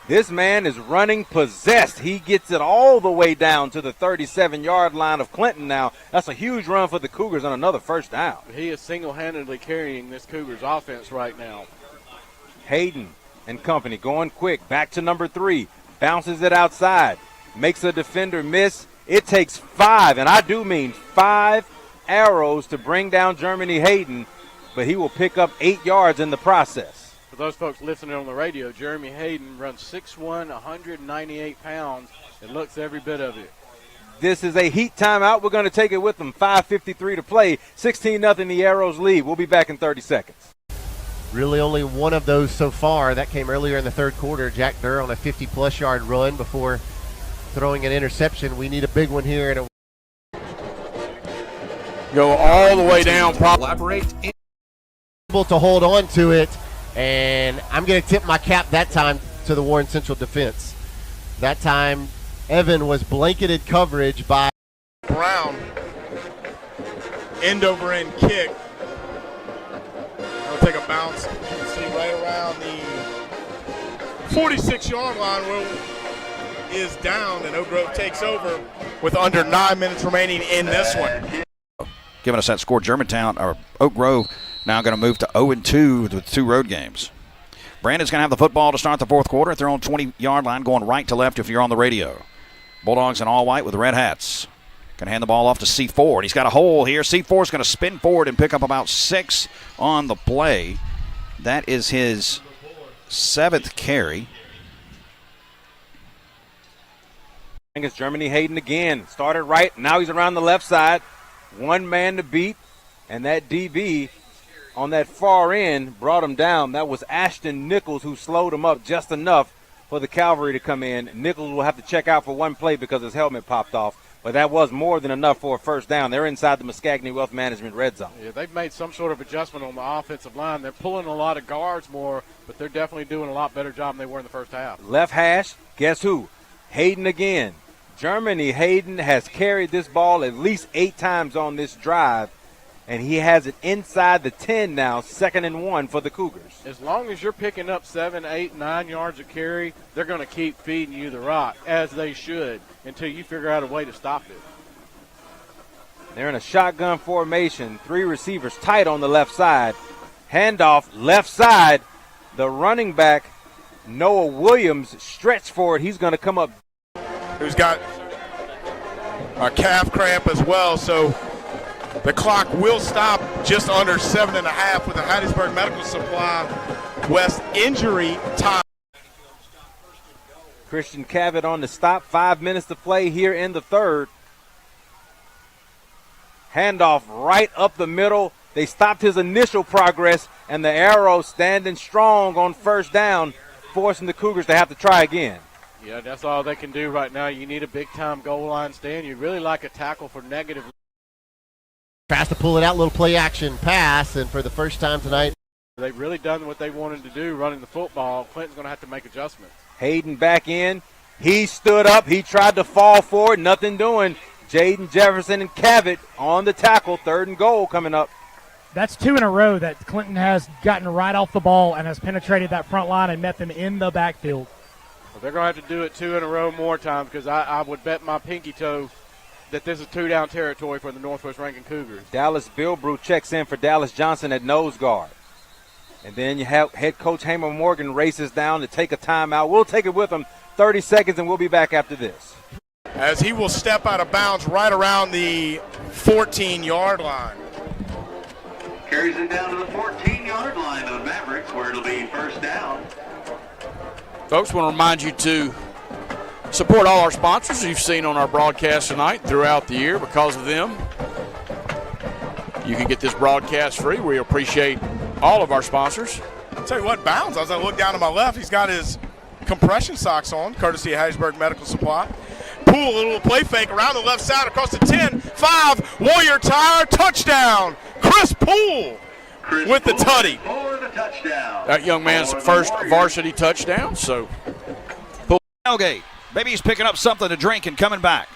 This man is running possessed. He gets it all the way down to the 37-yard line of Clinton now. That's a huge run for the Cougars on another 1st down. He is single-handedly carrying this Cougars offense right now. Hayden and company going quick. Back to number 3. bounces it outside, makes a defender miss. It takes 5, and I do mean 5 arrows to bring down Germany Hayden, but he will pick up 8 yards in the process. For those folks listening on the radio, Jeremy Hayden runs 6'1", 198 pounds, and looks every bit of it. This is a heat timeout. We're going to take it with them. 5:53 to play. 16-0 the Arrows lead. We'll be back in 30 seconds. Really only one of those so far. That came earlier in the third quarter. Jack Durr on a 50-plus yard run before throwing an interception. We need a big one here. And go all the way down. Elaborate. Able to hold on to it, and I'm going to tip my cap that time to the Warren Central defense. That time, Evan was blanketed coverage by Brown. End over end kick. It'll take a bounce. You can see right around the 46-yard line where is down, and Oak Grove takes over with under 9 minutes remaining in this one. Giving us that score, Germantown or Oak Grove now going to move to 0-2 with 2 road games. Brandon's going to have the football to start the fourth quarter at their own 20-yard line, going right to left if you're on the radio. Bulldogs in all white with the red hats. Going to hand the ball off to C. Ford. He's got a hole here. C. Ford's going to spin forward and pick up about 6 on the play. That is his 7th carry. I think it's Germany Hayden again. Started right. Now he's around the left side. One man to beat. And that DB on that far end brought him down. That was Ashton Nichols who slowed him up just enough for the Cavalry to come in. Nichols will have to check out for one play because his helmet popped off. But that was more than enough for a first down. They're inside the Muskogee Wealth Management red zone. Yeah, they've made some sort of adjustment on the offensive line. They're pulling a lot of guards more, but they're definitely doing a lot better job than they were in the first half. Left hash, guess who? Hayden again. Germany Hayden has carried this ball at least 8 times on this drive, and he has it inside the 10 now, 2nd and 1 for the Cougars. As long as you're picking up 7, 8, 9 yards of carry, they're going to keep feeding you the rock, as they should, until you figure out a way to stop it. They're in a shotgun formation, 3 receivers tight on the left side. Handoff, left side. The running back, Noah Williams, stretched for it. He's going to come up. Who's got a calf cramp as well, so the clock will stop just under 7.5 with the Hattiesburg Medical Supply West injury time. Christian Cavett on the stop. 5 minutes to play here in the third. Handoff right up the middle. They stopped his initial progress, and the Arrows standing strong on first down, forcing the Cougars to have to try again. Yeah, that's all they can do right now. You need a big-time goal line stand. You'd really like a tackle for negative. Tries to pull it out, little play action pass, and for the first time tonight. They've really done what they wanted to do running the football. Clinton's going to have to make adjustments. Hayden back in. He stood up. He tried to fall forward. Nothing doing. Jaden Jefferson and Cavett on the tackle. 3rd and goal coming up. That's 2 in a row that Clinton has gotten right off the ball and has penetrated that front line and met them in the backfield. Well, they're going to have to do it 2 in a row more times because I would bet my pinky toe that this is 2-down territory for the Northwest Rankin Cougars. Dallas Bilbrew checks in for Dallas Johnson at nose guard. And then you have head coach Hamer Morgan races down to take a timeout. We'll take it with him. 30 seconds, and we'll be back after this. As he will step out of bounds right around the 14-yard line. Carries it down to the 14-yard line of Mavericks, where it'll be first down. Folks, want to remind you to support all our sponsors you've seen on our broadcast tonight throughout the year. Because of them, you can get this broadcast free. We appreciate all of our sponsors. I'll tell you what, Bounds, as I look down to my left, he's got his compression socks on, courtesy of Hattiesburg Medical Supply. Poole, a little play fake around the left side across the 10, 5, Warrior Tire, touchdown. Chris Poole with the tutty. For the touchdown. That young man's first varsity touchdown, so. Poole. Tailgate. Maybe he's picking up something to drink and coming back.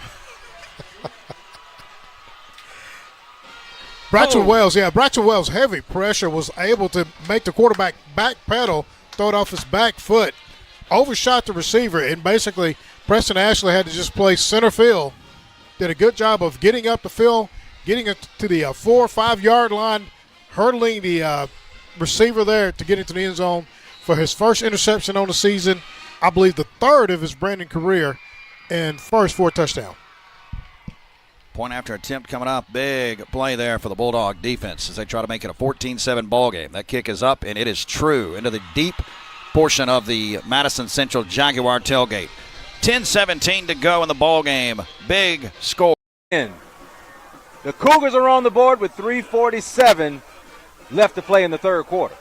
Braxton Wells, heavy pressure, was able to make the quarterback backpedal, throw it off his back foot, overshot the receiver, and basically Preston Ashley had to just play center field. Did a good job of getting up the field, getting it to the 4 or 5 yard line, hurdling the receiver there to get into the end zone for his first interception on the season. I believe, the third of his Brandon career and first for a touchdown. Point after attempt coming up. Big play there for the Bulldog defense as they try to make it a 14-7 ball game. That kick is up, and it is true into the deep portion of the Madison Central Jaguar tailgate. 10-17 to go in the ball game. Big score. The Cougars are on the board with 3:47 left to play in the third quarter.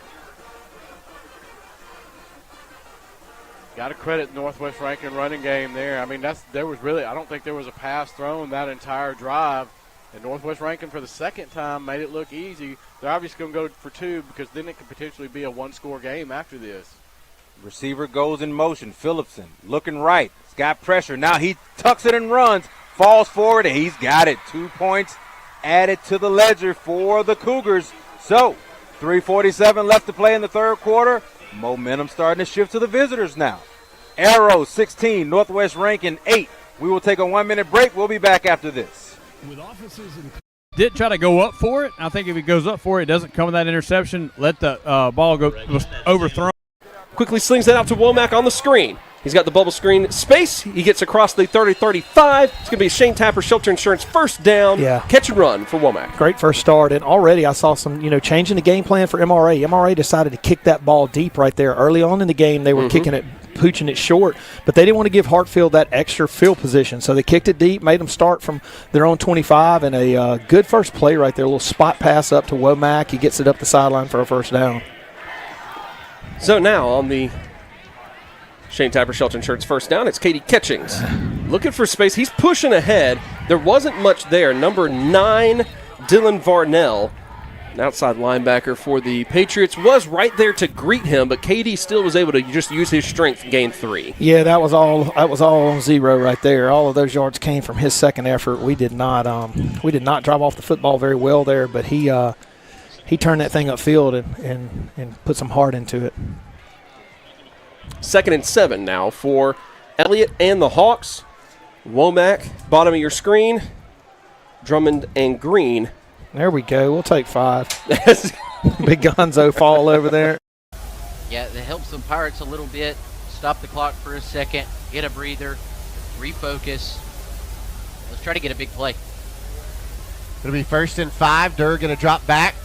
Got to credit Northwest Rankin running game there. I mean, I don't think there was a pass thrown that entire drive. And Northwest Rankin for the second time made it look easy. They're obviously going to go for two because then it could potentially be a one-score game after this. Receiver goes in motion. Phillipson looking right. He's got pressure. Now he tucks it and runs. Falls forward, and he's got it. 2 points added to the ledger for the Cougars. So, 3:47 left to play in the third quarter. Momentum starting to shift to the visitors now. Arrow 16, Northwest Rankin 8. We will take a 1-minute break. We'll be back after this. Did try to go up for it. I think if he goes up for it, it doesn't come with that interception. Let the ball go overthrown. Quickly slings that out to Womack on the screen. He's got the bubble screen space. He gets across the 30-35. It's going to be Shane Tapper Shelter Insurance first down. Yeah. Catch and run for Womack. Great first start, and already I saw some, changing the game plan for MRA. MRA decided to kick that ball deep right there. Early on in the game, they were kicking it, pooching it short, but they didn't want to give Hartfield that extra field position, so they kicked it deep, made them start from their own 25, and a good first play right there, a little spot pass up to Womack. He gets it up the sideline for a first down. So now on the Shane Tapper Shelter Insurance first down, it's Katie Ketchings. Looking for space. He's pushing ahead. There wasn't much there. Number 9, Dylan Varnell, an outside linebacker for the Patriots, was right there to greet him, but Katie still was able to just use his strength and gain 3. Yeah, that was all on zero right there. All of those yards came from his second effort. We did not drive off the football very well there, but he turned that thing upfield and put some heart into it. 2nd and 7 now for Elliott and the Hawks. Womack, bottom of your screen. Drummond and Green. There we go. We'll take 5. Big Gonzo fall over there. Yeah, it helps the Pirates a little bit. Stop the clock for a second. Get a breather. Refocus. Let's try to get a big play. It'll be 1st and 5. Durr going to drop back.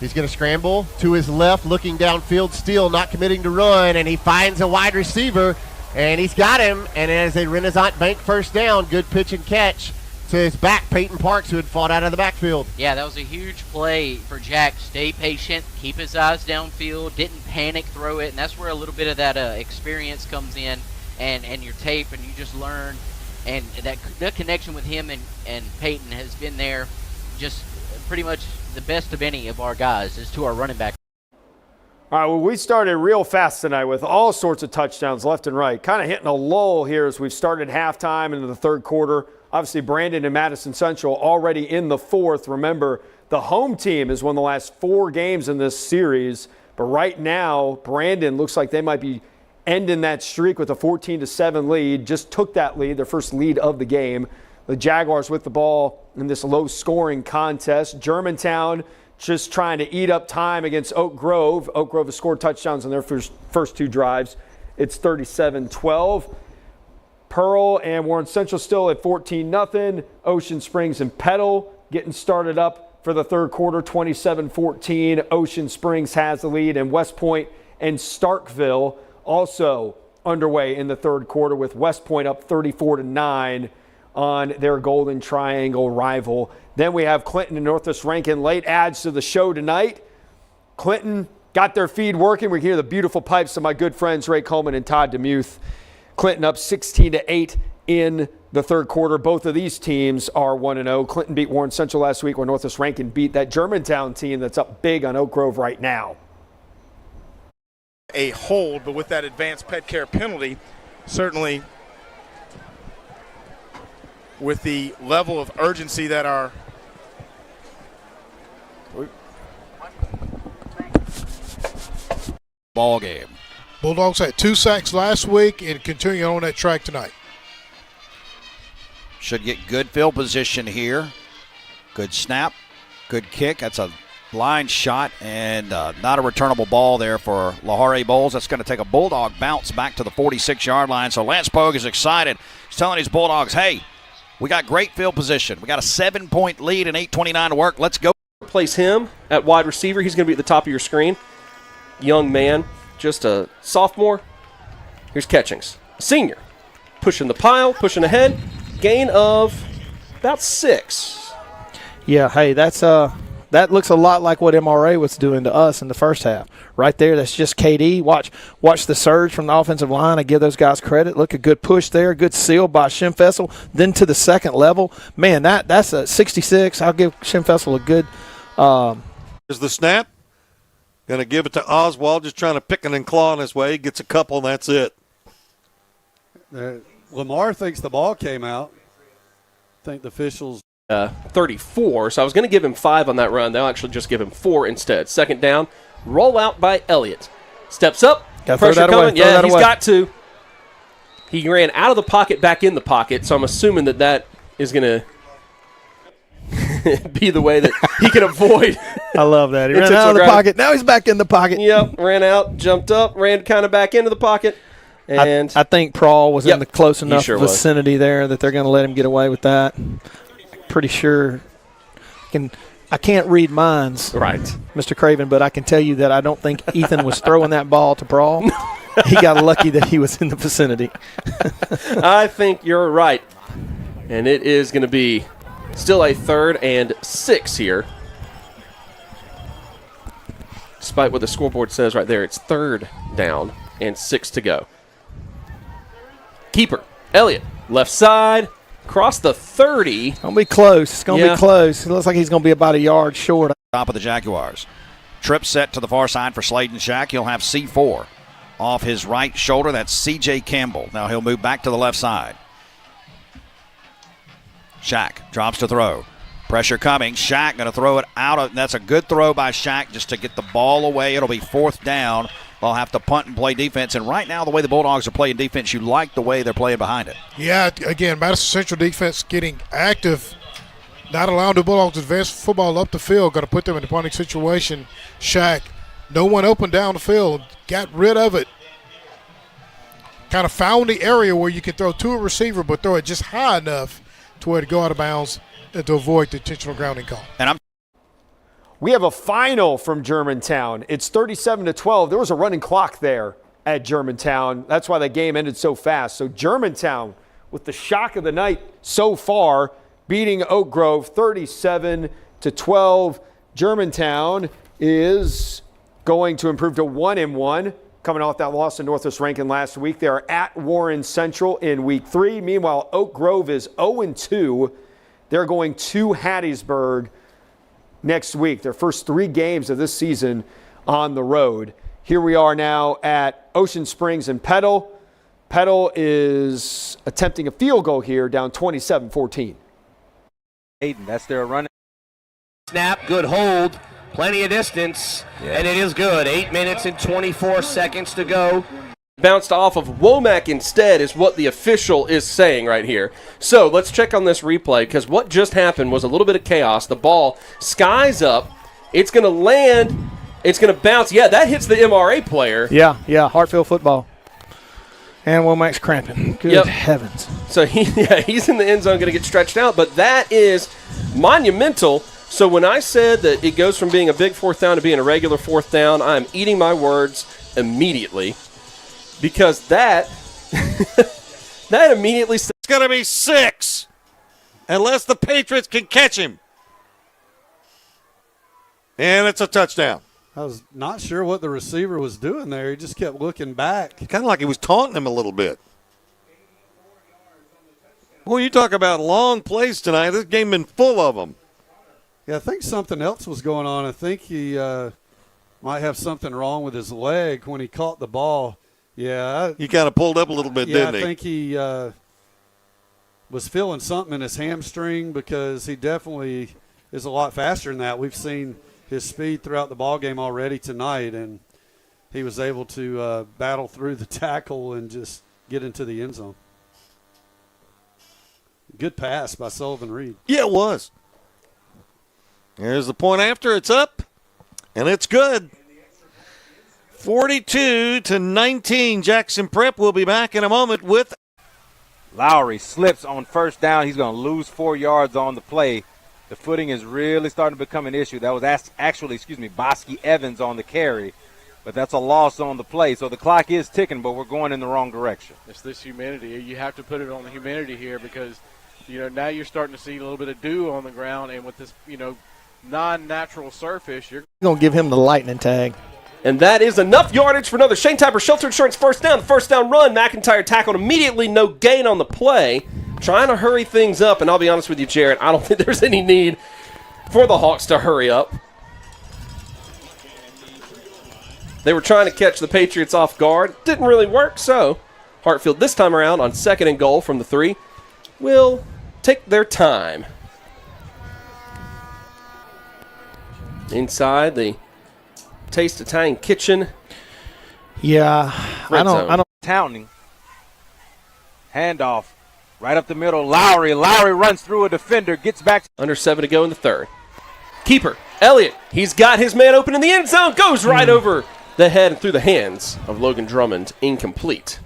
He's going to scramble to his left, looking downfield, still not committing to run, and he finds a wide receiver, and he's got him, and as a Renaissance Bank first down, good pitch and catch to his back, Peyton Parks, who had fought out of the backfield. Yeah, that was a huge play for Jack. Stay patient, keep his eyes downfield, didn't panic throw it, and that's where a little bit of that experience comes in, and your tape, and you just learn, and that connection with him and Peyton has been there just pretty much the best of any of our guys is to our running back. All right, well, we started real fast tonight with all sorts of touchdowns left and right. Kind of hitting a lull here as we've started halftime into the third quarter. Obviously, Brandon and Madison Central already in the fourth. Remember, the home team has won the last 4 games in this series. But right now, Brandon looks like they might be ending that streak with a 14-7 lead. Just took that lead, their first lead of the game. The Jaguars with the ball in this low-scoring contest. Germantown just trying to eat up time against Oak Grove. Oak Grove has scored touchdowns on their first 2 drives. It's 37-12. Pearl and Warren Central still at 14-0. Ocean Springs and Petal getting started up for the third quarter, 27-14. Ocean Springs has the lead, and West Point and Starkville also underway in the third quarter with West Point up 34-9 on their Golden Triangle rival. Then we have Clinton and Northwest Rankin, late adds to the show tonight. Clinton got their feed working. We can hear the beautiful pipes of my good friends Ray Coleman and Todd DeMuth. Clinton up 16-8 in the third quarter. Both of these teams are 1-0. Clinton beat Warren Central last week, where Northwest Rankin beat that Germantown team that's up big on Oak Grove right now. A hold, but with that advanced pet care penalty, certainly with the level of urgency that our ball game. Bulldogs had 2 sacks last week and continuing on that track tonight. Should get good field position here. Good snap, good kick. That's a Line shot and not a returnable ball there for Lahari Bowles. That's going to take a Bulldog bounce back to the 46-yard line. So Lance Pogue is excited. He's telling his Bulldogs, hey, we got great field position. We got a 7-point lead and 8:29 to work. Let's go. Place him at wide receiver. He's going to be at the top of your screen. Young man, just a sophomore. Here's Catchings, senior. Pushing the pile, pushing ahead. Gain of about 6. Yeah, hey, that looks a lot like what MRA was doing to us in the first half. Right there, that's just KD. Watch the surge from the offensive line. I give those guys credit. Look, a good push there, good seal by Shimfessel. Then to the second level. Man, that's a 66. I'll give Shimfessel a good Here's the snap. Going to give it to Oswald, just trying to pick and claw in his way. Gets a couple, and that's it. Lamar thinks the ball came out. I think the officials. 34, so I was going to give him 5 on that run. They'll actually just give him 4 instead. Second down, roll out by Elliott. Steps up, pressure coming. Yeah, he's got to. He ran out of the pocket, back in the pocket, so I'm assuming that is going to be the way that he can avoid. I love that. He ran out of the pocket. Now he's back in the pocket. Yep, ran out, jumped up, ran kind of back into the pocket. And I think Prawl was in the close enough vicinity was. There that they're going to let him get away with that. Pretty sure I can't read minds, right, Mr. Craven, but I can tell you that I don't think Ethan was throwing that ball to Prawl. He got lucky that he was in the vicinity. I think you're right. And it is going to be still a 3rd and 6 here. Despite what the scoreboard says right there, it's 3rd down and 6 to go. Keeper, Elliott, left side. Across the 30. It's going to be close. It's going to be close. It looks like he's going to be about a yard short. Top of the Jaguars. Trip set to the far side for Sladen Shack. He'll have C4 off his right shoulder. That's C.J. Campbell. Now he'll move back to the left side. Shack drops to throw. Pressure coming. Shack going to throw it out. That's a good throw by Shack just to get the ball away. It'll be 4th down. They'll have to punt and play defense. And right now, the way the Bulldogs are playing defense, you like the way they're playing behind it. Yeah, again, Madison Central defense getting active, not allowing the Bulldogs to advance football up the field. Going to put them in a punting situation. Shack, no one open down the field. Got rid of it. Kind of found the area where you can throw to a receiver, but throw it just high enough to where to go out of bounds and to avoid the intentional grounding call. And we have a final from Germantown. It's 37-12. There was a running clock there at Germantown. That's why the game ended so fast. So Germantown, with the shock of the night so far, beating Oak Grove 37-12. Germantown is going to improve to 1-1, coming off that loss to Northwest Rankin last week. They are at Warren Central in week 3. Meanwhile, Oak Grove is 0-2. They're going to Hattiesburg next week, their first 3 games of this season on the road. Here we are now at Ocean Springs and Petal. Petal is attempting a field goal here, down 27-14. Hayden, that's their run. Snap, good hold, plenty of distance, and it is good. 8 minutes and 24 seconds to go. Bounced off of Womack instead is what the official is saying right here. So let's check on this replay, because what just happened was a little bit of chaos. The ball skies up. It's going to land. It's going to bounce. Yeah, that hits the MRA player. Yeah, Hartfield football. And Womack's cramping. Good heavens. So he's in the end zone, going to get stretched out. But that is monumental. So when I said that it goes from being a big 4th down to being a regular 4th down, I'm eating my words immediately. Because that immediately says it's going to be 6 unless the Patriots can catch him. And it's a touchdown. I was not sure what the receiver was doing there. He just kept looking back. Kind of like he was taunting him a little bit. Well, you talk about long plays tonight. This game been full of them. Yeah, I think something else was going on. I think he might have something wrong with his leg when he caught the ball. Yeah. He kind of pulled up a little bit, didn't he? I think he was feeling something in his hamstring, because he definitely is a lot faster than that. We've seen his speed throughout the ball game already tonight, and he was able to battle through the tackle and just get into the end zone. Good pass by Sullivan Reed. Yeah, it was. Here's the point after. It's up. And it's good. 42-19. Jackson Prep will be back in a moment with Lowry slips on first down. He's going to lose 4 yards on the play. The footing is really starting to become an issue. That was actually Bosky Evans on the carry, but that's a loss on the play. So the clock is ticking, but we're going in the wrong direction. It's this humidity. You have to put it on the humidity here because, now you're starting to see a little bit of dew on the ground, and with this, non-natural surface, you're going to give him the lightning tag. And that is enough yardage for another Shane Tapper Shelter Insurance first down. The first down run, McIntyre tackled immediately, no gain on the play. Trying to hurry things up, and I'll be honest with you, Jared, I don't think there's any need for the Hawks to hurry up. They were trying to catch the Patriots off guard. Didn't really work, so Hartfield this time around on 2nd and goal from the 3 will take their time. Inside the Taste Italian Kitchen. Yeah, I don't. Towning. Handoff. Right up the middle, Lowry. Lowry runs through a defender, gets back. Under 7 to go in the 3rd. Keeper, Elliott. He's got his man open in the end zone. Goes right over the head and through the hands of Logan Drummond. Incomplete.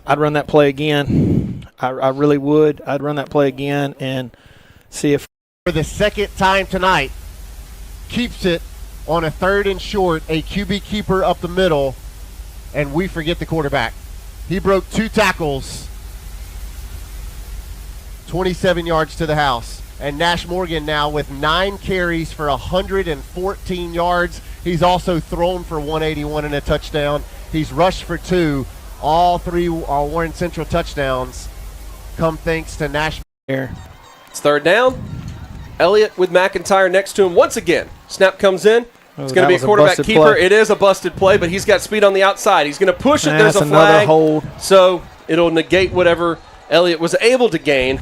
I'd run that play again. I really would. I'd run that play again and see if. For the second time tonight, keeps it on a 3rd and short, a QB keeper up the middle, and we forget the quarterback. He broke 2 tackles, 27 yards to the house. And Nash Morgan now with 9 carries for 114 yards. He's also thrown for 181 and a touchdown. He's rushed for 2. All 3 are Warren Central touchdowns come thanks to Nash. It's 3rd down. Elliott with McIntyre next to him once again. Snap comes in. It's going to be a quarterback keeper. It is a busted play, but he's got speed on the outside. He's going to push it. There's a flag. Hold. So it'll negate whatever Elliott was able to gain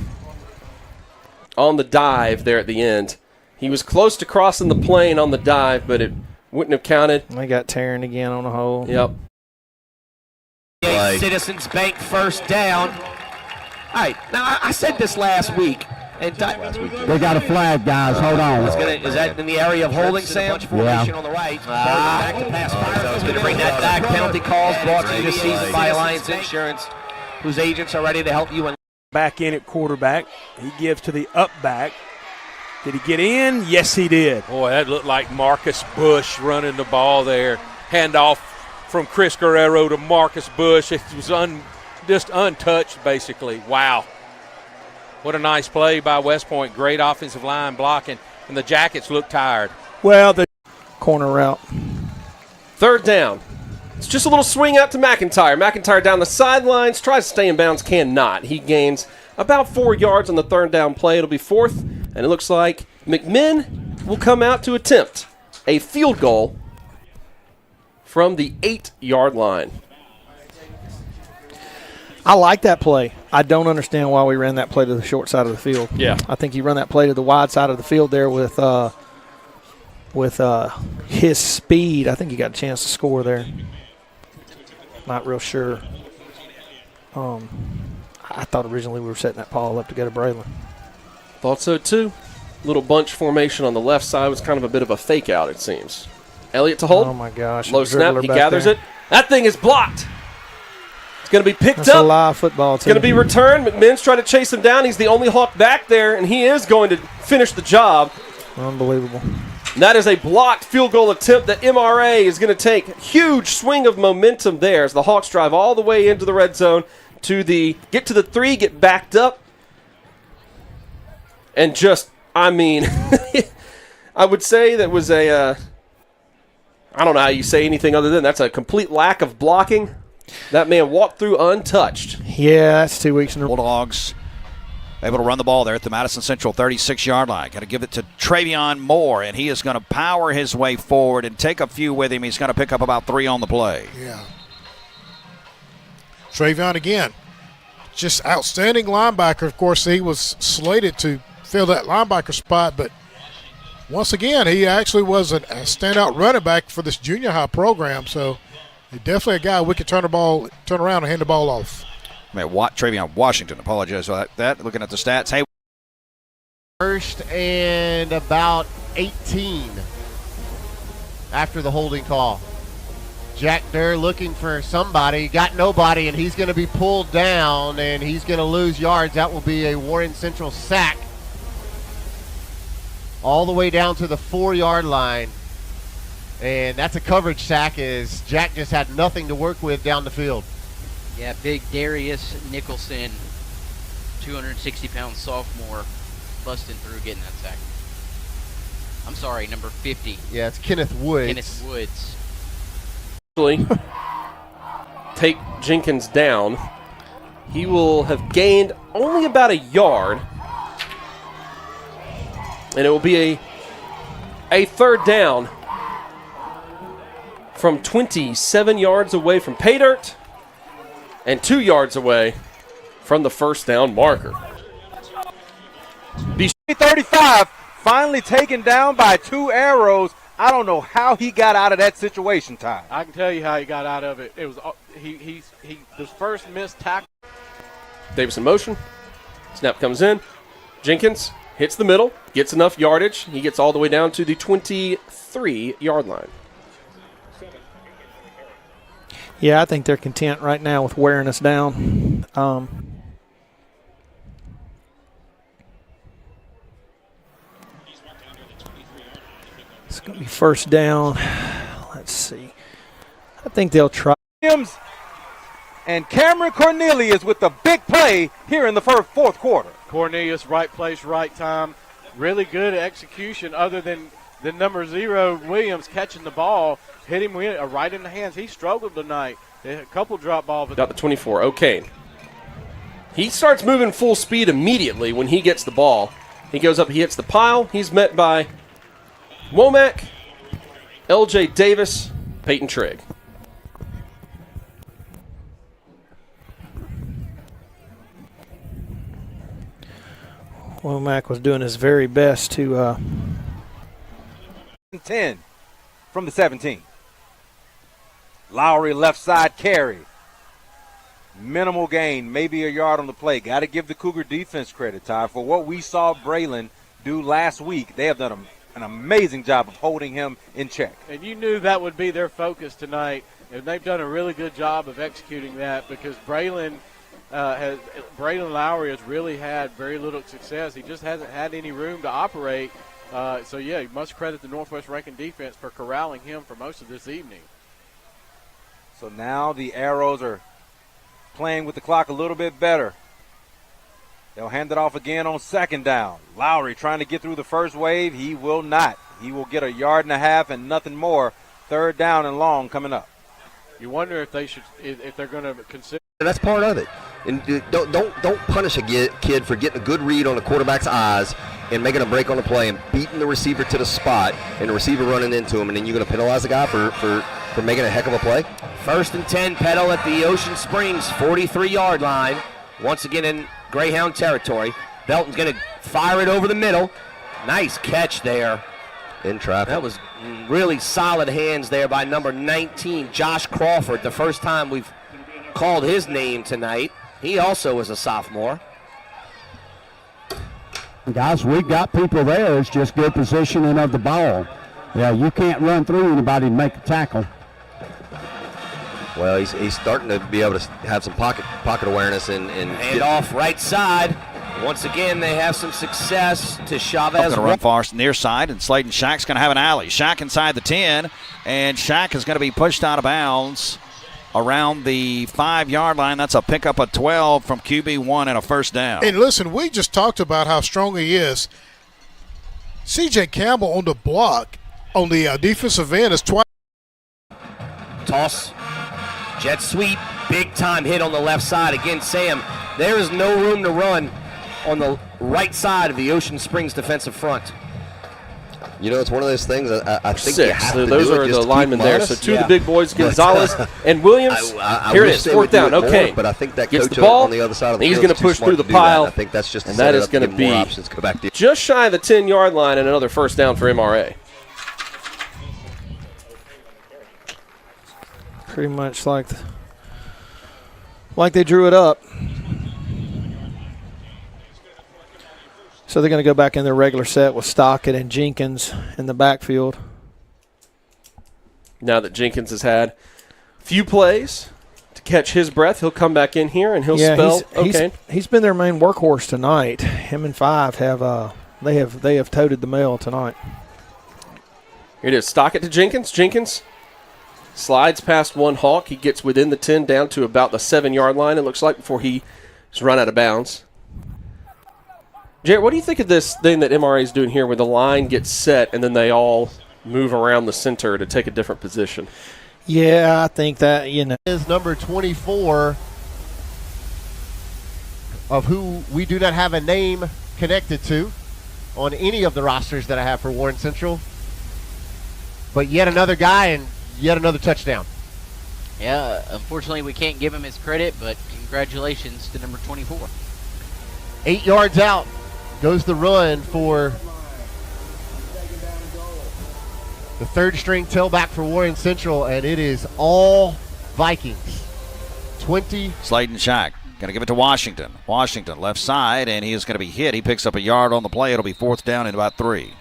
on the dive there at the end. He was close to crossing the plane on the dive, but it wouldn't have counted. They got Taryn again on the hole. Yep. Citizens Bank first down. All right, now I said this last week. And they got a flag, guys. Hold on. Is that in the area of holding, Sam? Formation on the right. Back to pass fire. It's going to bring that back. Penalty calls brought to you this season by Alliance Insurance, whose agents are ready to help you. Back in at quarterback. He gives to the up back. Did he get in? Yes, he did. Boy, that looked like Marcus Bush running the ball there. Handoff from Chris Guerrero to Marcus Bush. It was just untouched, basically. Wow. What a nice play by West Point. Great offensive line blocking, and the Jackets look tired. Well, the corner route. 3rd down. It's just a little swing out to McIntyre. McIntyre down the sidelines, tries to stay in bounds, cannot. He gains about 4 yards on the 3rd down play. It'll be 4th, and it looks like McMinn will come out to attempt a field goal from the 8-yard line. I like that play. I don't understand why we ran that play to the short side of the field. Yeah. I think you run that play to the wide side of the field there with his speed. I think you got a chance to score there. Not real sure. I thought originally we were setting that ball up to go to Braylon. Thought so too. Little bunch formation on the left side was kind of a bit of a fake out, it seems. Elliott to hold. Oh, my gosh. Low snap. He gathers it. That thing is blocked. Going to be picked That's up. a live football team. It's going to be returned. McMinn's trying to chase him down. He's the only Hawk back there, and he is going to finish the job. Unbelievable. And that is a blocked field goal attempt that MRA is going to take. Huge swing of momentum there as the Hawks drive all the way into the red zone get to the 3, get backed up, and I would say that was I don't know how you say anything other than that's a complete lack of blocking. That man walked through untouched. Yeah, that's 2 weeks in a row. Bulldogs able to run the ball there at the Madison Central 36-yard line. Got to give it to Travion Moore, and he is going to power his way forward and take a few with him. He's going to pick up about 3 on the play. Yeah. Travion again. Just outstanding linebacker. Of course, he was slated to fill that linebacker spot, but once again, he actually was a standout running back for this junior high program, so definitely a guy we could turn around and hand the ball off. Travion Washington, apologize for that. Looking at the stats. Hey. 1st and about 18 after the holding call. Jack Durr looking for somebody, got nobody, and he's going to be pulled down, and he's going to lose yards. That will be a Warren Central sack all the way down to the 4-yard line. And that's a coverage sack as Jack just had nothing to work with down the field. Yeah, big Darius Nicholson, 260-pound sophomore, busting through getting that sack. I'm sorry, number 50. Yeah, it's Kenneth Woods. Kenneth Woods. Take Jenkins down. He will have gained only about a yard. And it will be a third down from 27 yards away from pay dirt and 2 yards away from the first down marker. 35, finally taken down by 2 arrows. I don't know how he got out of that situation, Ty. I can tell you how he got out of it. It was his first missed tackle. Davis in motion. Snap comes in. Jenkins hits the middle, gets enough yardage. He gets all the way down to the 23-yard line. Yeah, I think they're content right now with wearing us down. It's going to be first down. Let's see. I think they'll try. Williams and Cameron Cornelius with the big play here in the fourth quarter. Cornelius, right place, right time. Really good execution other than the number 0, Williams, catching the ball. Hit him right in the hands. He struggled tonight. A couple drop balls. Got the 24. Okay. He starts moving full speed immediately when he gets the ball. He goes up, he hits the pile. He's met by Womack, L.J. Davis, Peyton Trigg. Womack was doing his very best to 10 from the 17. Lowry left side carry. Minimal gain, maybe a yard on the play. Got to give the Cougar defense credit, Ty, for what we saw Braylon do last week. They have done an amazing job of holding him in check. And you knew that would be their focus tonight, and they've done a really good job of executing that because Braylon Lowry has really had very little success. He just hasn't had any room to operate. So, yeah, you must credit the Northwest Rankin defense for corralling him for most of this evening. So now the Arrows are playing with the clock a little bit better. They'll hand it off again on second down. Lowry trying to get through the first wave. He will not. He will get a yard and a half and nothing more. Third down and long coming up. You wonder if they're going to consider. That's part of it. And don't punish a kid for getting a good read on the quarterback's eyes and making a break on the play and beating the receiver to the spot and the receiver running into him, and then you're going to penalize the guy for making a heck of a play. First and 10, Petal at the Ocean Springs 43-yard line. Once again in Greyhound territory. Belton's going to fire it over the middle. Nice catch there. In traffic. That was really solid hands there by number 19, Josh Crawford. The first time we've called his name tonight. He also is a sophomore. Guys, we've got people there. It's just good positioning of the ball. Yeah, you can't run through anybody and make a tackle. Well, he's starting to be able to have some pocket awareness and hand off right side. Once again, they have some success to Chavez. Going to run far near side, and Slayton Shack's going to have an alley. Shack inside the 10, and Shack is going to be pushed out of bounds around the 5-yard line. That's a pickup of 12 from QB1 and a first down. And listen, we just talked about how strong he is. C.J. Campbell on the block on the defensive end is twice. Toss, jet sweep, big time hit on the left side. Again, Sam, there is no room to run on the right side of the Ocean Springs defensive front. You know, it's one of those things I think 6. you have So to those do are it just the to linemen keep there. them So honest. two of the big boys, But, Gonzalez and Williams. I Here it wish is, they fourth would do down. it more, Okay. but I think that Gets coach the ball. on the other side of the He's field going is to too push smart through the to do that. pile. I think that's just to and set that it is up going to give be more options, go back to just shy of the 10-yard line and another first down for MRA. pretty much like they drew it up. So they're going to go back in their regular set with Stockett and Jenkins in the backfield. Now that Jenkins has had a few plays to catch his breath, he'll come back in here and he'll spell okay. He's been their main workhorse tonight. Him and Five have they have toted the mail tonight. Here it is. Stock it to Jenkins. Jenkins slides past one Hawk. He gets within the 10 down to about the 7-yard line, it looks like, before he's run out of bounds. Jared, what do you think of this thing that MRA is doing here where the line gets set and then they all move around the center to take a different position? Yeah, I think that, is number 24 of who we do not have a name connected to on any of the rosters that I have for Warren Central. But yet another guy and yet another touchdown. Yeah, unfortunately we can't give him his credit, but congratulations to number 24. 8 yards out goes the run for the third-string tailback for Warren Central, and it is all Vikings. 20. Slayton Shack going to give it to Washington. Washington left side, and he is going to be hit. He picks up a yard on the play. It'll be 4th down and about 3.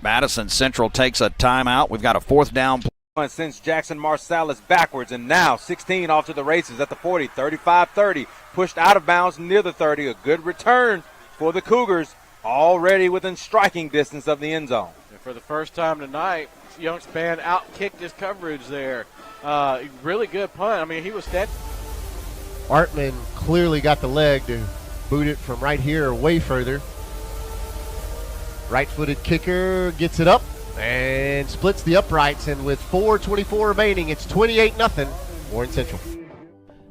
Madison Central takes a timeout. We've got a 4th down. Since Jackson Marsalis backwards, and now 16 off to the races at the 40, 35-30, pushed out of bounds near the 30. A good return for the Cougars, already within striking distance of the end zone. And for the first time tonight, Youngspan out-kicked his coverage there. Really good punt. I mean, he was steady. Artman clearly got the leg to boot it from right here way further. Right-footed kicker gets it up and splits the uprights, and with 4:24 remaining, it's 28-0 Warren Central.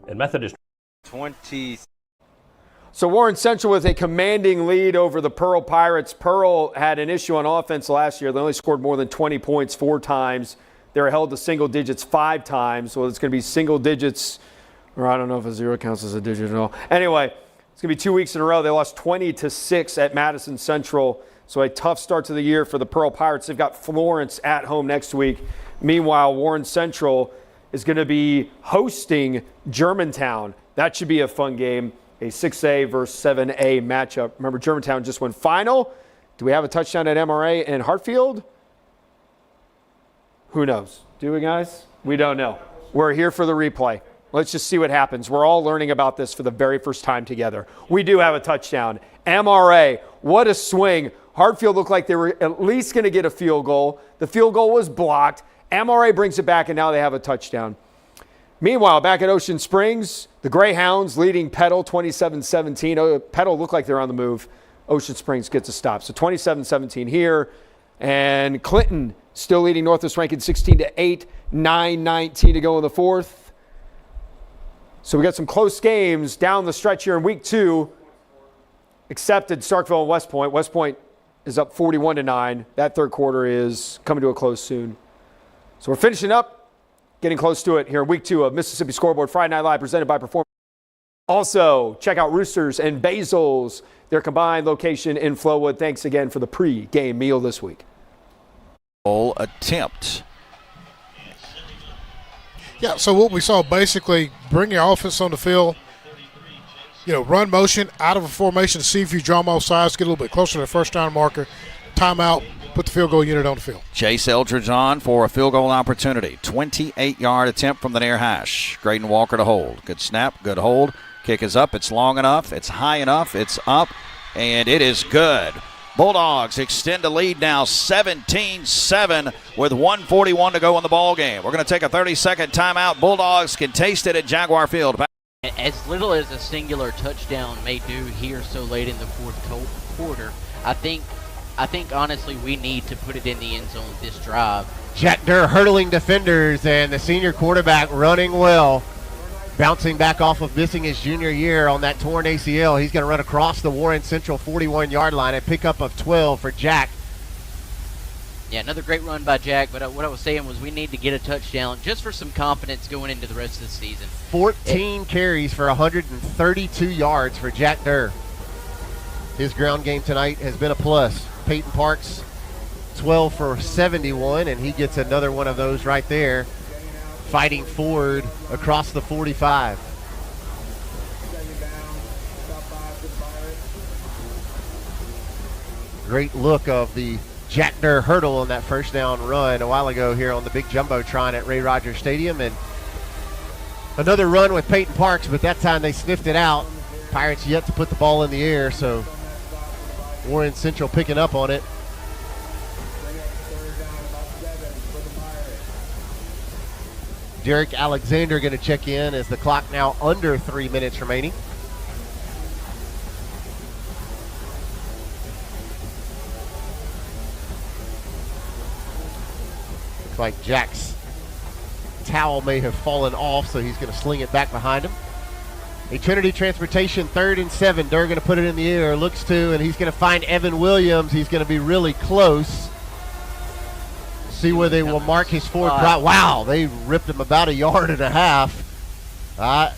And Methodist 20. So Warren Central with a commanding lead over the Pearl Pirates. Pearl had an issue on offense last year. They only scored more than 20 points 4 times. They were held to single digits 5 times. Well, it's going to be single digits, or I don't know if a 0 counts as a digit at all. Anyway, it's going to be 2 weeks in a row. They lost 20-6 at Madison Central. So a tough start to the year for the Pearl Pirates. They've got Florence at home next week. Meanwhile, Warren Central is going to be hosting Germantown. That should be a fun game, a 6A versus 7A matchup. Remember, Germantown just went final. Do we have a touchdown at MRA and Hartfield? Who knows? Do we, guys? We don't know. We're here for the replay. Let's just see what happens. We're all learning about this for the very first time together. We do have a touchdown. MRA, what a swing. Hartfield looked like they were at least going to get a field goal. The field goal was blocked. MRA brings it back, and now they have a touchdown. Meanwhile, back at Ocean Springs, the Greyhounds leading Petal 27-17. Petal looked like they're on the move. Ocean Springs gets a stop. So 27-17 here. And Clinton still leading Northwest Rankin 16-8, 9:19 to go in the 4th. So we got some close games down the stretch here in week 2. Accepted Starkville and West Point. West Point is up 41-9. That third quarter is coming to a close soon. So we're finishing up, getting close to it here in week 2 of Mississippi Scoreboard Friday Night Live presented by Performance. Also, check out Roosters and Basil's, their combined location in Flowood. Thanks again for the pre-game meal this week. Attempt. Yeah, so what we saw basically, bring your offense on the field, run motion out of a formation to see if you draw them off sides, get a little bit closer to the first down marker, timeout, put the field goal unit on the field. Chase Eldridge on for a field goal opportunity. 28-yard attempt from the near hash. Graydon Walker to hold. Good snap, good hold. Kick is up. It's long enough. It's high enough. It's up, and it is good. Bulldogs extend a lead now 17-7 with 1:41 to go in the ball game. We're going to take a 30-second timeout. Bulldogs can taste it at Jaguar Field. As little as a singular touchdown may do here so late in the fourth quarter, I think honestly we need to put it in the end zone this drive. Jack Durr hurdling defenders, and the senior quarterback running well. Bouncing back off of missing his junior year on that torn ACL. He's going to run across the Warren Central 41-yard line. A pickup of 12 for Jack. Yeah, another great run by Jack, but what I was saying was we need to get a touchdown just for some confidence going into the rest of the season. 14 carries for 132 yards for Jack Durr. His ground game tonight has been a plus. Peyton Parks, 12 for 71, and he gets another one of those right there, fighting forward across the 45. Great look of the Jack Durr hurdle on that first down run a while ago here on the big Jumbotron at Ray Rogers Stadium. And another run with Peyton Parks, but that time they sniffed it out. Pirates yet to put the ball in the air, so Warren Central picking up on it. Derek Alexander going to check in as the clock now under 3 minutes remaining. Looks like Jack's towel may have fallen off, so he's going to sling it back behind him. A Trinity Transportation 3rd and 7. Durr going to put it in the air, looks to, and he's going to find Evan Williams. He's going to be really close. See where they will mark his forward drop. Wow, they ripped him about 1.5 yards. I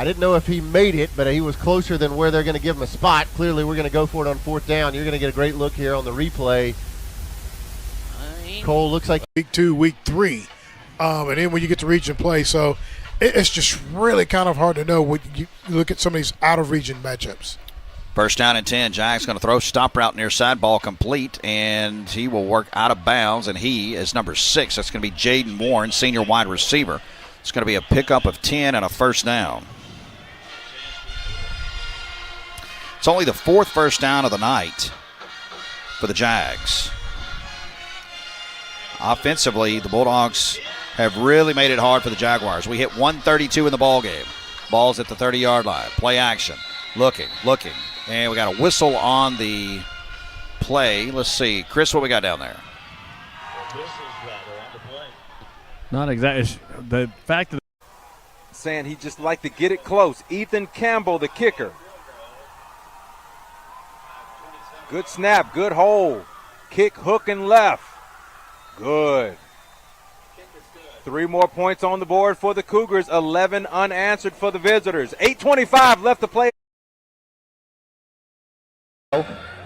didn't know if he made it, but he was closer than where they're going to give him a spot. Clearly, we're going to go for it on 4th down. You're going to get a great look here on the replay. Cole, looks like week 2, week 3, and then when you get to region play, so it's just really kind of hard to know when you look at some of these out-of-region matchups. First down and 10. Jack's going to throw stop route near side, ball complete, and he will work out of bounds, and he is number 6. That's going to be Jaden Warren, senior wide receiver. It's going to be a pickup of 10 and a first down. It's only the 4th first down of the night for the Jags. Offensively, the Bulldogs have really made it hard for the Jaguars. We hit 132 in the ball game. Ball's at the 30-yard line. Play action. Looking. And we got a whistle on the play. Let's see. Chris, what we got down there? Not exactly. The fact that saying he just like to get it close. Ethan Campbell, the kicker. Good snap, good hold. Kick, hook, and left. Good. 3 more points on the board for the Cougars. 11 unanswered for the visitors. 8:25 left to play.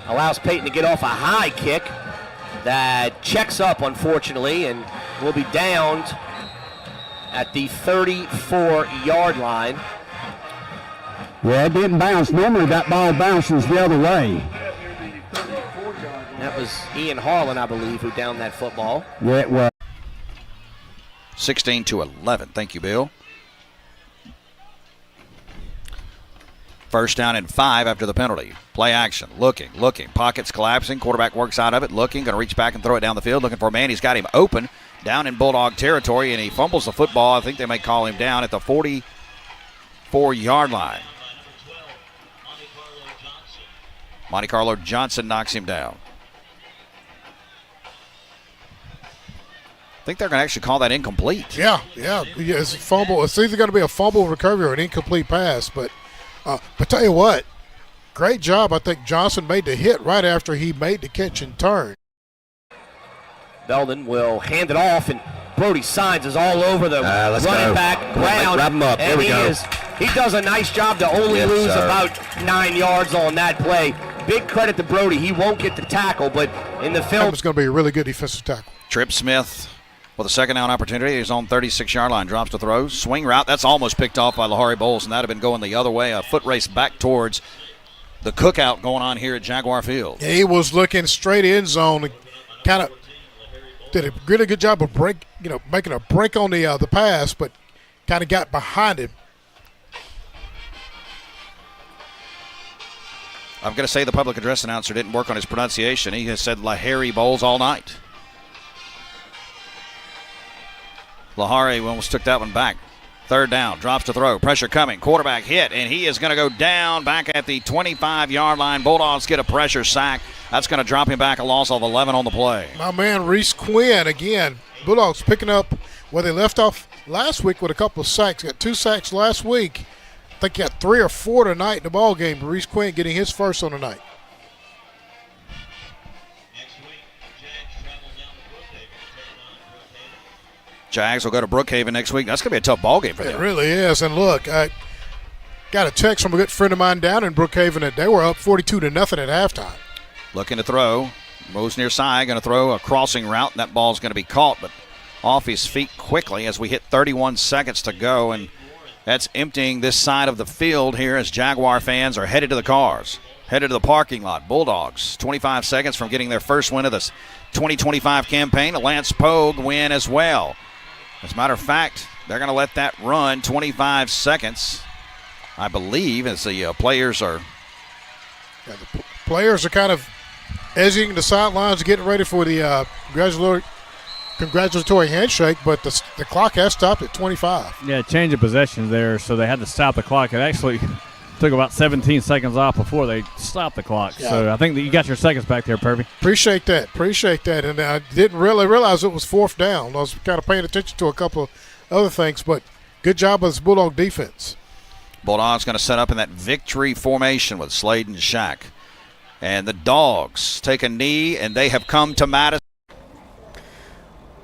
Allows Peyton to get off a high kick that checks up, unfortunately, and will be downed at the 34-yard line. Yeah, it didn't bounce. Normally that ball bounces the other way. That was Ian Harlan, I believe, who downed that football. Yeah, it was. 16-11. Thank you, Bill. First down and 5 after the penalty. Play action. Looking. Pockets collapsing. Quarterback works out of it. Looking. Going to reach back and throw it down the field. Looking for a man. He's got him open down in Bulldog territory, and he fumbles the football. I think they may call him down at the 44-yard line. Monte Carlo Johnson knocks him down. I think they're going to actually call that incomplete. Yeah, it's a fumble. It's either going to be a fumble recovery or an incomplete pass. But tell you what, great job. I think Johnson made the hit right after he made the catch and turn. Belden will hand it off, and Brody Signs is all over the running back ground. Grab him up. There we go. He does a nice job to only lose about 9 yards on that play. Big credit to Brody. He won't get the tackle, but in the film, it's going to be a really good defensive tackle. Trip Smith with a second down opportunity. He's on 36-yard line. Drops to throw. Swing route. That's almost picked off by Lahari Bowles, and that had been going the other way. A foot race back towards the cookout going on here at Jaguar Field. Yeah, he was looking straight end zone and kind of did a really good job of making a break on the pass, but kind of got behind him. I'm going to say the public address announcer didn't work on his pronunciation. He has said Lahari Bowles all night. Lahari almost took that one back. Third down, drops to throw, pressure coming, quarterback hit, and he is going to go down back at the 25-yard line. Bulldogs get a pressure sack. That's going to drop him back, a loss of 11 on the play. My man Reese Quinn, again, Bulldogs picking up where they left off last week with a couple of sacks. Got 2 sacks last week. I think he got 3 or 4 tonight in the ball game. Reese Quinn getting his first on the night. Jags will go to Brookhaven next week. That's going to be a tough ball game for them. It really is. And look, I got a text from a good friend of mine down in Brookhaven that they were up 42-0 at halftime. Looking to throw. Moves near side. Going to throw a crossing route. And that ball's going to be caught, but off his feet quickly as we hit 31 seconds to go. And that's emptying this side of the field here as Jaguar fans are headed to the cars. headed to the parking lot. Bulldogs, 25 seconds from getting their first win of this 2025 campaign. A Lance Pogue win as well. As a matter of fact, they're going to let that run 25 seconds, I believe, as the players are. Yeah, the players are kind of edging the sidelines, getting ready for the congratulatory handshake, but the clock has stopped at 25. Yeah, change of possession there, so they had to stop the clock. It actually took about 17 seconds off before they stopped the clock. Yeah. So I think that you got your seconds back there, Purvey. Appreciate that. And I didn't really realize it was fourth down. I was kind of paying attention to a couple of other things, but good job of this Bulldog defense. Bulldogs going to set up in that victory formation with Slade and Shack. And the Dogs take a knee, and they have come to Madison.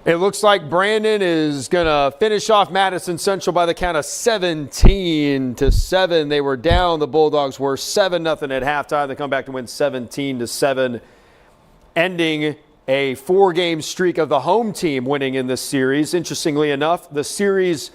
It looks like Brandon is going to finish off Madison Central by the count of 17-7. They were down. The Bulldogs were 7-0 at halftime. They come back to win 17-7, ending a 4-game streak of the home team winning in this series. Interestingly enough, the series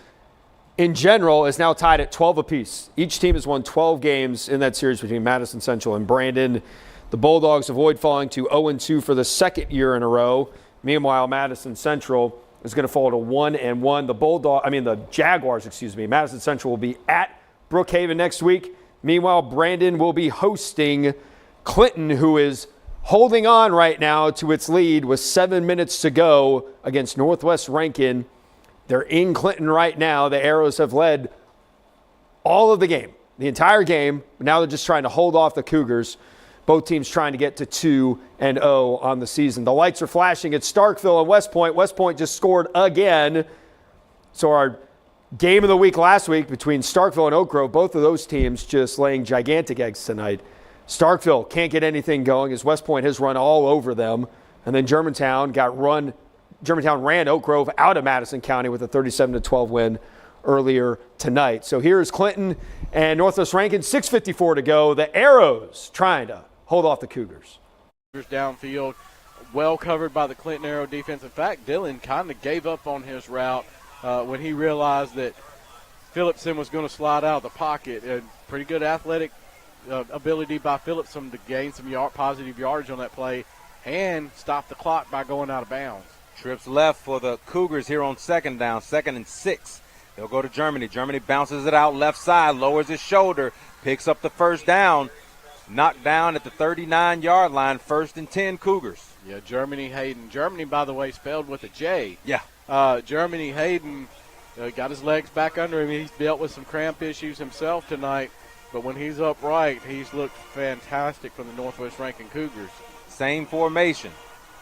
in general is now tied at 12 apiece. Each team has won 12 games in that series between Madison Central and Brandon. The Bulldogs avoid falling to 0-2 for the second year in a row. Meanwhile, Madison Central is going to fall to 1-1. The Jaguars, Madison Central will be at Brookhaven next week. Meanwhile, Brandon will be hosting Clinton, who is holding on right now to its lead with 7 minutes to go against Northwest Rankin. They're in Clinton right now. The Arrows have led all of the game, the entire game. Now they're just trying to hold off the Cougars. Both teams trying to get to 2-0 on the season. The lights are flashing at Starkville and West Point. West Point just scored again. So our game of the week last week between Starkville and Oak Grove, both of those teams just laying gigantic eggs tonight. Starkville can't get anything going as West Point has run all over them. And then Germantown ran Oak Grove out of Madison County with a 37-12 win earlier tonight. So here's Clinton and Northwest Rankin, 6:54 to go. The Arrows trying to hold off the Cougars. Downfield, well covered by the Clinton Arrow defense. In fact, Dillon kind of gave up on his route when he realized that Phillipson was going to slide out of the pocket. And pretty good athletic ability by Phillipson to gain some positive yardage on that play and stop the clock by going out of bounds. Trips left for the Cougars here on second down, 2nd and 6. They'll go to Germany. Germany bounces it out left side, lowers his shoulder, picks up the first down. Knocked down at the 39-yard line, 1st and 10 Cougars. Yeah, Germany Hayden. Germany, by the way, spelled with a J. Yeah. Germany Hayden got his legs back under him. He's dealt with some cramp issues himself tonight, but when he's upright, he's looked fantastic for the Northwest Rankin Cougars. Same formation.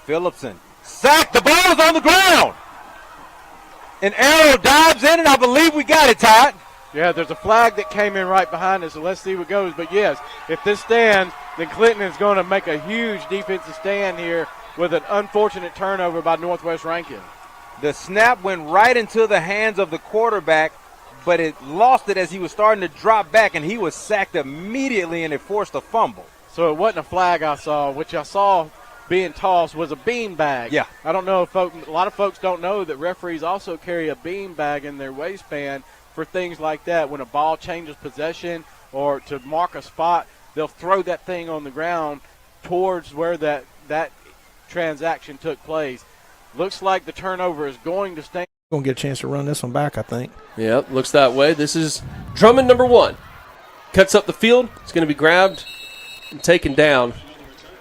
Phillipson sacked. The ball is on the ground. An Arrow dives in, and I believe we got it, Todd. Yeah, there's a flag that came in right behind us, so let's see what goes. But, yes, if this stands, then Clinton is going to make a huge defensive stand here with an unfortunate turnover by Northwest Rankin. The snap went right into the hands of the quarterback, but it lost it as he was starting to drop back, and he was sacked immediately, and it forced a fumble. So it wasn't a flag I saw. Which I saw being tossed was a bean bag. Yeah. I don't know if a lot of folks don't know that referees also carry a bean bag in their waistband for things like that. When a ball changes possession or to mark a spot, they'll throw that thing on the ground towards where that transaction took place. Looks like the turnover is going to stay. Going to get a chance to run this one back, I think. Yep, looks that way. This is Drummond number 1. Cuts up the field. It's going to be grabbed and taken down.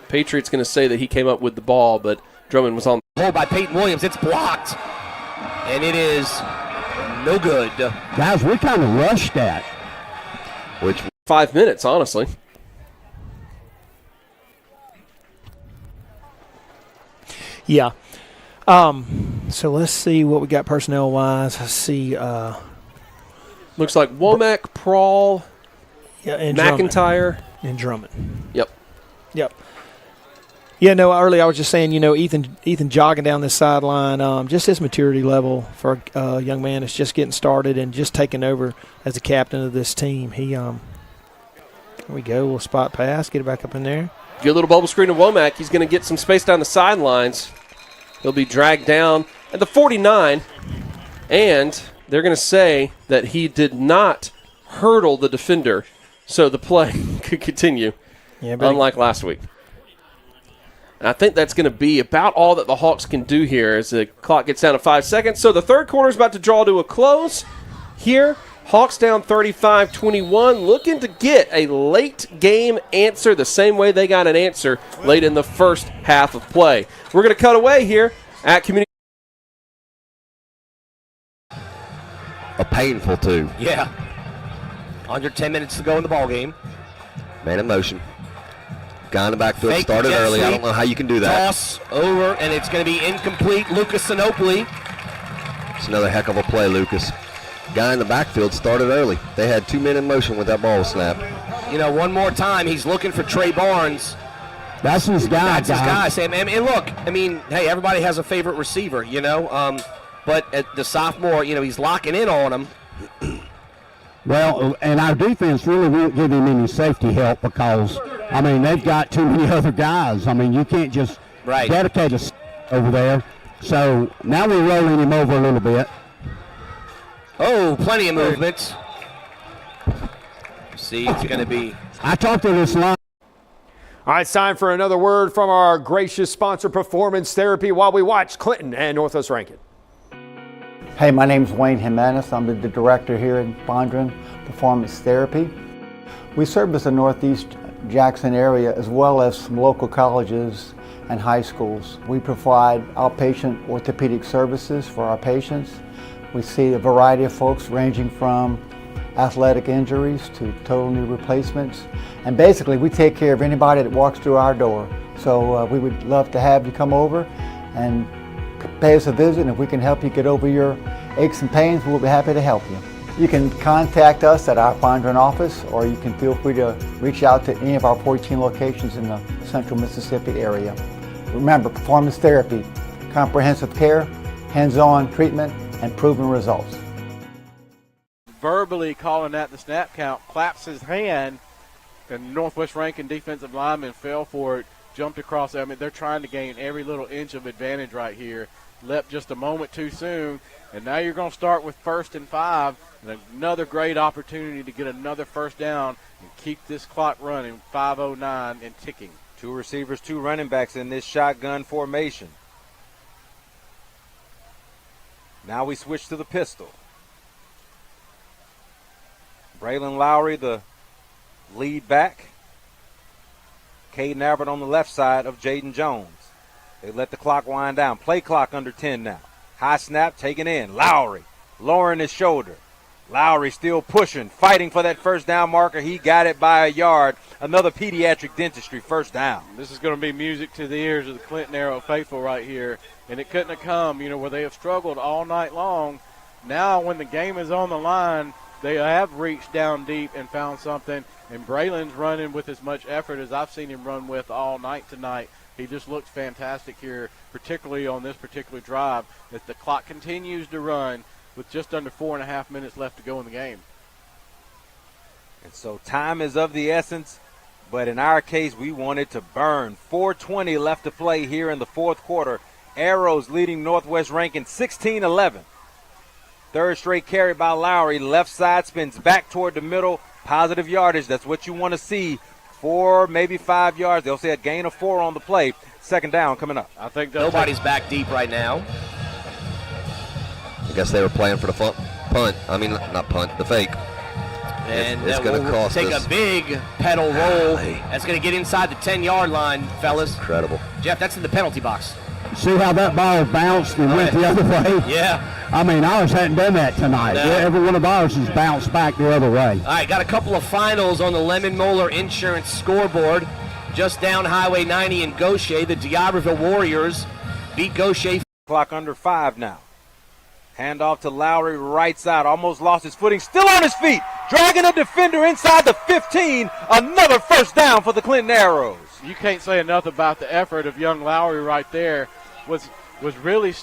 Patriots going to say that he came up with the ball, but Drummond was on. Hold by Peyton Williams. It's blocked. And it is no good. Guys, we kind of rushed that. Which 5 minutes, honestly. Yeah. So let's see what we got personnel-wise. Let's see. Looks like Womack, Prawl, and McIntyre. And Drummond. Yep. Yeah, no, earlier I was just saying, Ethan jogging down this sideline, just his maturity level for a young man that's just getting started and just taking over as the captain of this team. There we go, a little spot pass, get it back up in there. Good little bubble screen of Womack. He's going to get some space down the sidelines. He'll be dragged down at the 49, and they're going to say that he did not hurdle the defender, so the play could continue. unlike last week. And I think that's going to be about all that the Hawks can do here as the clock gets down to 5 seconds. So the third quarter is about to draw to a close here. Hawks down 35-21, looking to get a late game answer the same way they got an answer late in the first half of play. We're going to cut away here at Community. A painful two. Yeah. Under 10 minutes to go in the ball game. Man in motion. Guy in the backfield Fake started jet early. sweep. I don't know how you can do that. Toss over, and it's going to be incomplete. Lucas Sinopoli. It's another heck of a play, Lucas. Guy in the backfield started early. They had 2 men in motion with that ball snap. You know, one more time, he's looking for Trey Barnes. That's his guy. That's his guy, Sam. And look, I mean, hey, everybody has a favorite receiver, you know. But the sophomore, you know, he's locking in on him. Well, and our defense really won't give him any safety help because, I mean, they've got too many other guys. I mean, you can't just dedicate us over there. So now we're rolling him over a little bit. Oh, plenty of movements. See, it's going to be. I talked to this line. All right, it's time for another word from our gracious sponsor, Performance Therapy, while we watch Clinton and Northwest Rankin. Hey, my name's Wayne Jimenez. I'm the director here at Fondren Performance Therapy. We service the Northeast Jackson area as well as some local colleges and high schools. We provide outpatient orthopedic services for our patients. We see a variety of folks ranging from athletic injuries to total knee replacements. And basically, we take care of anybody that walks through our door. So we would love to have you come over and pay us a visit, and if we can help you get over your aches and pains, we'll be happy to help you. You can contact us at our Fondren office, or you can feel free to reach out to any of our 14 locations in the central Mississippi area. Remember, Performance Therapy, comprehensive care, hands-on treatment, and proven results. Verbally calling that the snap count, claps his hand, and Northwest Rankin defensive lineman fell for it, jumped across. I mean, they're trying to gain every little inch of advantage right here. Leapt just a moment too soon, and now you're going to start with 1st and 5, and another great opportunity to get another first down and keep this clock running, 5:09 and ticking. 2 receivers, 2 running backs in this shotgun formation. Now we switch to the pistol. Braylon Lowry, the lead back. Caden Abbott on the left side of Jaden Jones. They let the clock wind down. Play clock under 10 now. High snap taken in. Lowry lowering his shoulder. Lowry still pushing, fighting for that first down marker. He got it by a yard. Another pediatric dentistry first down. This is going to be music to the ears of the Clinton Arrow faithful right here. And it couldn't have come, you know, where they have struggled all night long. Now when the game is on the line, they have reached down deep and found something. And Braylon's running with as much effort as I've seen him run with all night tonight. He just looks fantastic here, particularly on this particular drive, as the clock continues to run with just under 4.5 minutes left to go in the game. And so time is of the essence, but in our case, we wanted to burn. 4:20 left to play here in the fourth quarter. Arrows leading Northwest Rankin 16-11. Third straight carry by Lowry. Left side spins back toward the middle. Positive yardage. That's what you want to see. 4, maybe 5 yards. They'll say a gain of 4 on the play. Second down coming up. I think nobody's back deep right now. I guess they were playing for the punt. I mean, not punt, the fake. And it's going to cost take us. A big pedal roll. That's going to get inside the 10-yard line, fellas. Incredible. Jeff, that's in the penalty box. See how that ball bounced and went the other way? Yeah. I mean, ours hadn't done that tonight. No. Every one of ours has bounced back the other way. All right, got a couple of finals on the Lemon Moeller Insurance scoreboard. Just down Highway 90 in Gaucher, the D'Iberville Warriors beat Gaucher. Clock under 5 now. Handoff to Lowry, right side. Almost lost his footing. Still on his feet. Dragging a defender inside the 15. Another first down for the Clinton Arrows. You can't say enough about the effort of young Lowry right there. Was really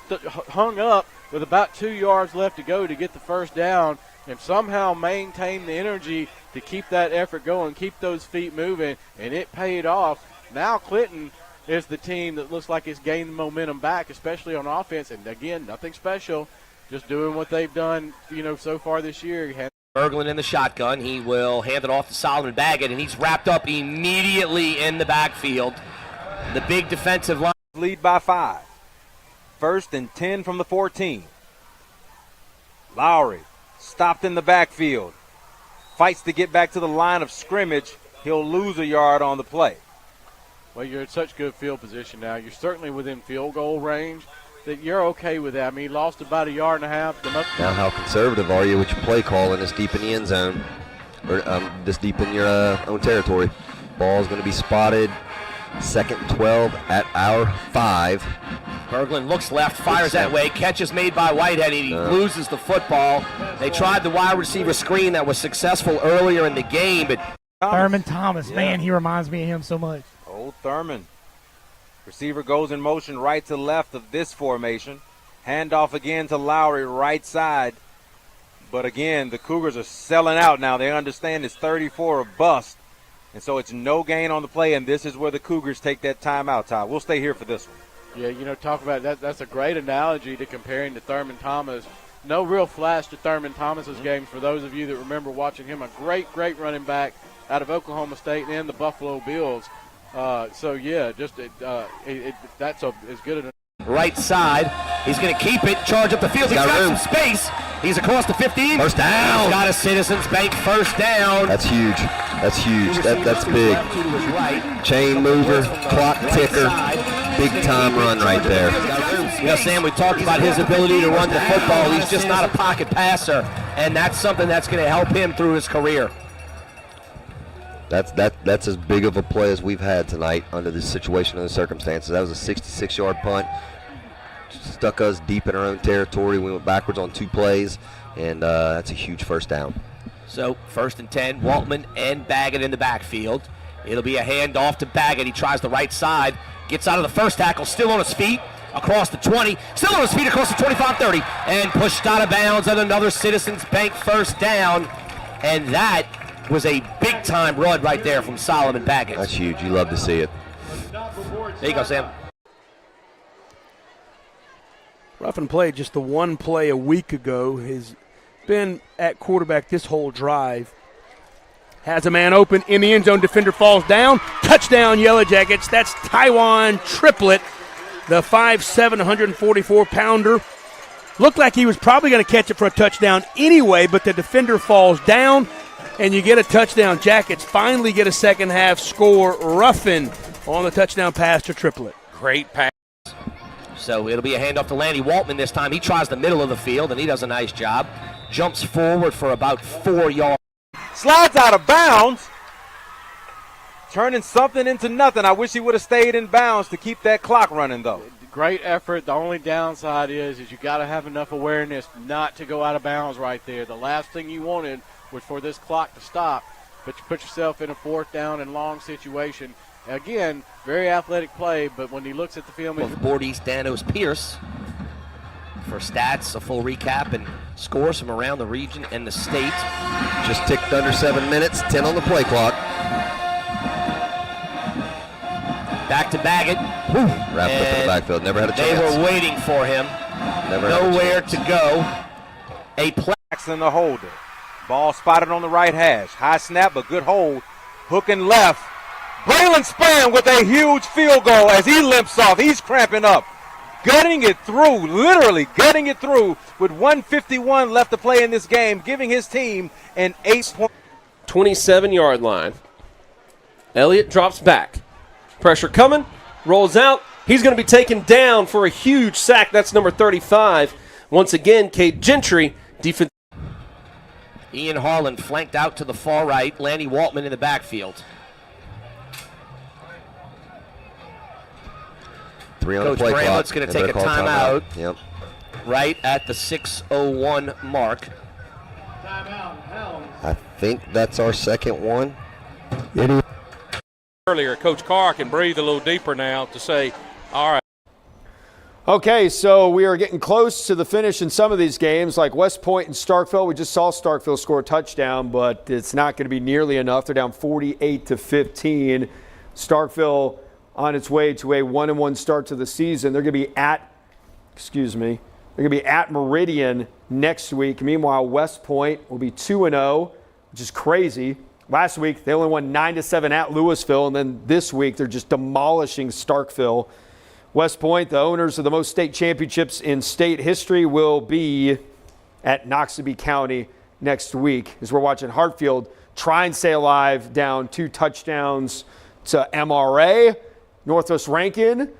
hung up with about 2 yards left to go to get the first down and somehow maintain the energy to keep that effort going, keep those feet moving, and it paid off. Now Clinton is the team that looks like it's gained momentum back, especially on offense. And, again, nothing special, just doing what they've done, you know, so far this year. Berglund in the shotgun. He will hand it off to Solomon Baggett, and he's wrapped up immediately in the backfield. The big defensive line. Lead by 5. 1st and 10 from the 14. Lowry stopped in the backfield. Fights to get back to the line of scrimmage. He'll lose a yard on the play. Well, you're in such good field position now. You're certainly within field goal range that you're okay with that. I mean, he lost about a yard and a half. Now, how conservative are you with your play calling this deep in the end zone, or this deep in your own territory? Ball's going to be spotted. 2nd and 12 at our 5. Berglund looks left, fires that way. Catch is made by Whitehead. He loses the football. They tried the wide receiver screen that was successful earlier in the game, but Thurman Thomas, man, he reminds me of him so much. Old Thurman. Receiver goes in motion right to left of this formation. Handoff again to Lowry, right side. But again, the Cougars are selling out now. They understand it's 34 or bust. And so it's no gain on the play, and this is where the Cougars take that timeout, Todd. We'll stay here for this one. Yeah, talk about that. That's a great analogy to comparing to Thurman Thomas. No real flash to Thurman Thomas's game for those of you that remember watching him. A great running back out of Oklahoma State and the Buffalo Bills. That's as good an. Right side. He's going to keep it, charge up the field. He's got some space. He's across the 15. First down. He's got a Citizens Bank first down. That's huge. That's huge. That's big. Chain mover, clock ticker, big time run right there. Sam, we talked about his ability to run the football. He's just not a pocket passer, and that's something that's going to help him through his career. That's as big of a play as we've had tonight under this situation and the circumstances. That was a 66-yard punt. Stuck us deep in our own territory. We went backwards on 2 plays, and that's a huge first down. So 1st and 10, Waltman and Baggett in the backfield. It'll be a handoff to Baggett. He tries the right side, gets out of the first tackle, still on his feet, across the 20, still on his feet across the 25-30, and pushed out of bounds on another Citizens Bank first down. And that was a big-time run right there from Solomon Baggett. That's huge. You love to see it. There you go, Sam. Ruffin played just the one play a week ago. Has been at quarterback this whole drive. Has a man open in the end zone. Defender falls down. Touchdown, Yellow Jackets. That's Taiwan Triplett, the 5'7", 144-pounder. Looked like he was probably going to catch it for a touchdown anyway, but the defender falls down, and you get a touchdown. Jackets finally get a second-half score. Ruffin on the touchdown pass to Triplett. Great pass. So it'll be a handoff to Landy Waltman this time. He tries the middle of the field, and he does a nice job. Jumps forward for about 4 yards. Slides out of bounds. Turning something into nothing. I wish he would have stayed in bounds to keep that clock running, though. Great effort. The only downside is you got to have enough awareness not to go out of bounds right there. The last thing you wanted was for this clock to stop, but you put yourself in a 4th down and long situation. Again, very athletic play, but when he looks at the film... Bordy's Danos Pierce for stats, a full recap, and scores from around the region and the state. Just ticked under 7 minutes, 10 on the play clock. Back to Baggett. Wrapped up in the backfield, never had a chance. They were waiting for him. Nowhere to go. A play. In the holder. Ball spotted on the right hash. High snap, but good hold. Hook and left. Braylon Spann with a huge field goal as he limps off. He's cramping up. Gutting it through, literally gutting it through with 1:51 left to play in this game, giving his team an 8-point. 27-yard line. Elliott drops back. Pressure coming, rolls out. He's going to be taken down for a huge sack. That's number 35. Once again, Cade Gentry, defense. Ian Harlan flanked out to the far right. Landy Waltman in the backfield. 3 on Coach the play clock. Bramlett's going to take a timeout. Yep. Right at the 6:01 mark. I think that's our second one. Earlier, Coach Carr can breathe a little deeper now to say, all right. Okay, so we are getting close to the finish in some of these games, like West Point and Starkville. We just saw Starkville score a touchdown, but it's not going to be nearly enough. They're down 48-15. Starkville on its way to a 1-1 start to the season. They're going to be at Meridian next week. Meanwhile, West Point will be 2-0, which is crazy. Last week, they only won 9-7 at Louisville, and then this week they're just demolishing Starkville. West Point, the owners of the most state championships in state history, will be at Noxubee County next week as we're watching Hartfield try and stay alive, down 2 touchdowns to MRA. Northwest Rankin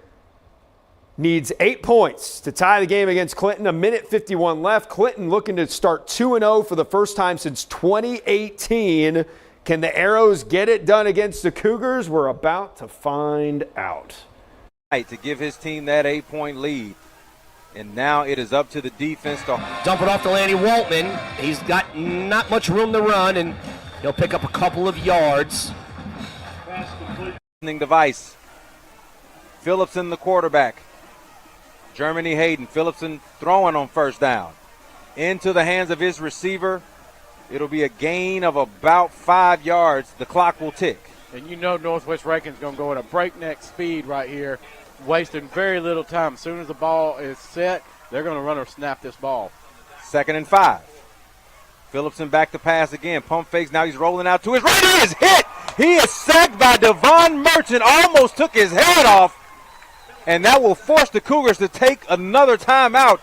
needs 8 points to tie the game against Clinton. 1:51 left. Clinton looking to start 2-0 for the first time since 2018. Can the Arrows get it done against the Cougars? We're about to find out. To give his team that 8-point lead. And now it is up to the defense to dump it off to Lanny Waltman. He's got not much room to run, and he'll pick up a couple of yards. Device. Phillipson, the quarterback. Germany Hayden. Phillipson throwing on first down. Into the hands of his receiver. It'll be a gain of about 5 yards. The clock will tick. And you know Northwest Rankin's going to go at a breakneck speed right here, wasting very little time. As soon as the ball is set, they're going to run or snap this ball. 2nd and 5. Phillipson back to pass again. Pump fakes. Now he's rolling out to his right. He is hit. He is sacked by Devon Merchant. Almost took his head off. And that will force the Cougars to take another timeout.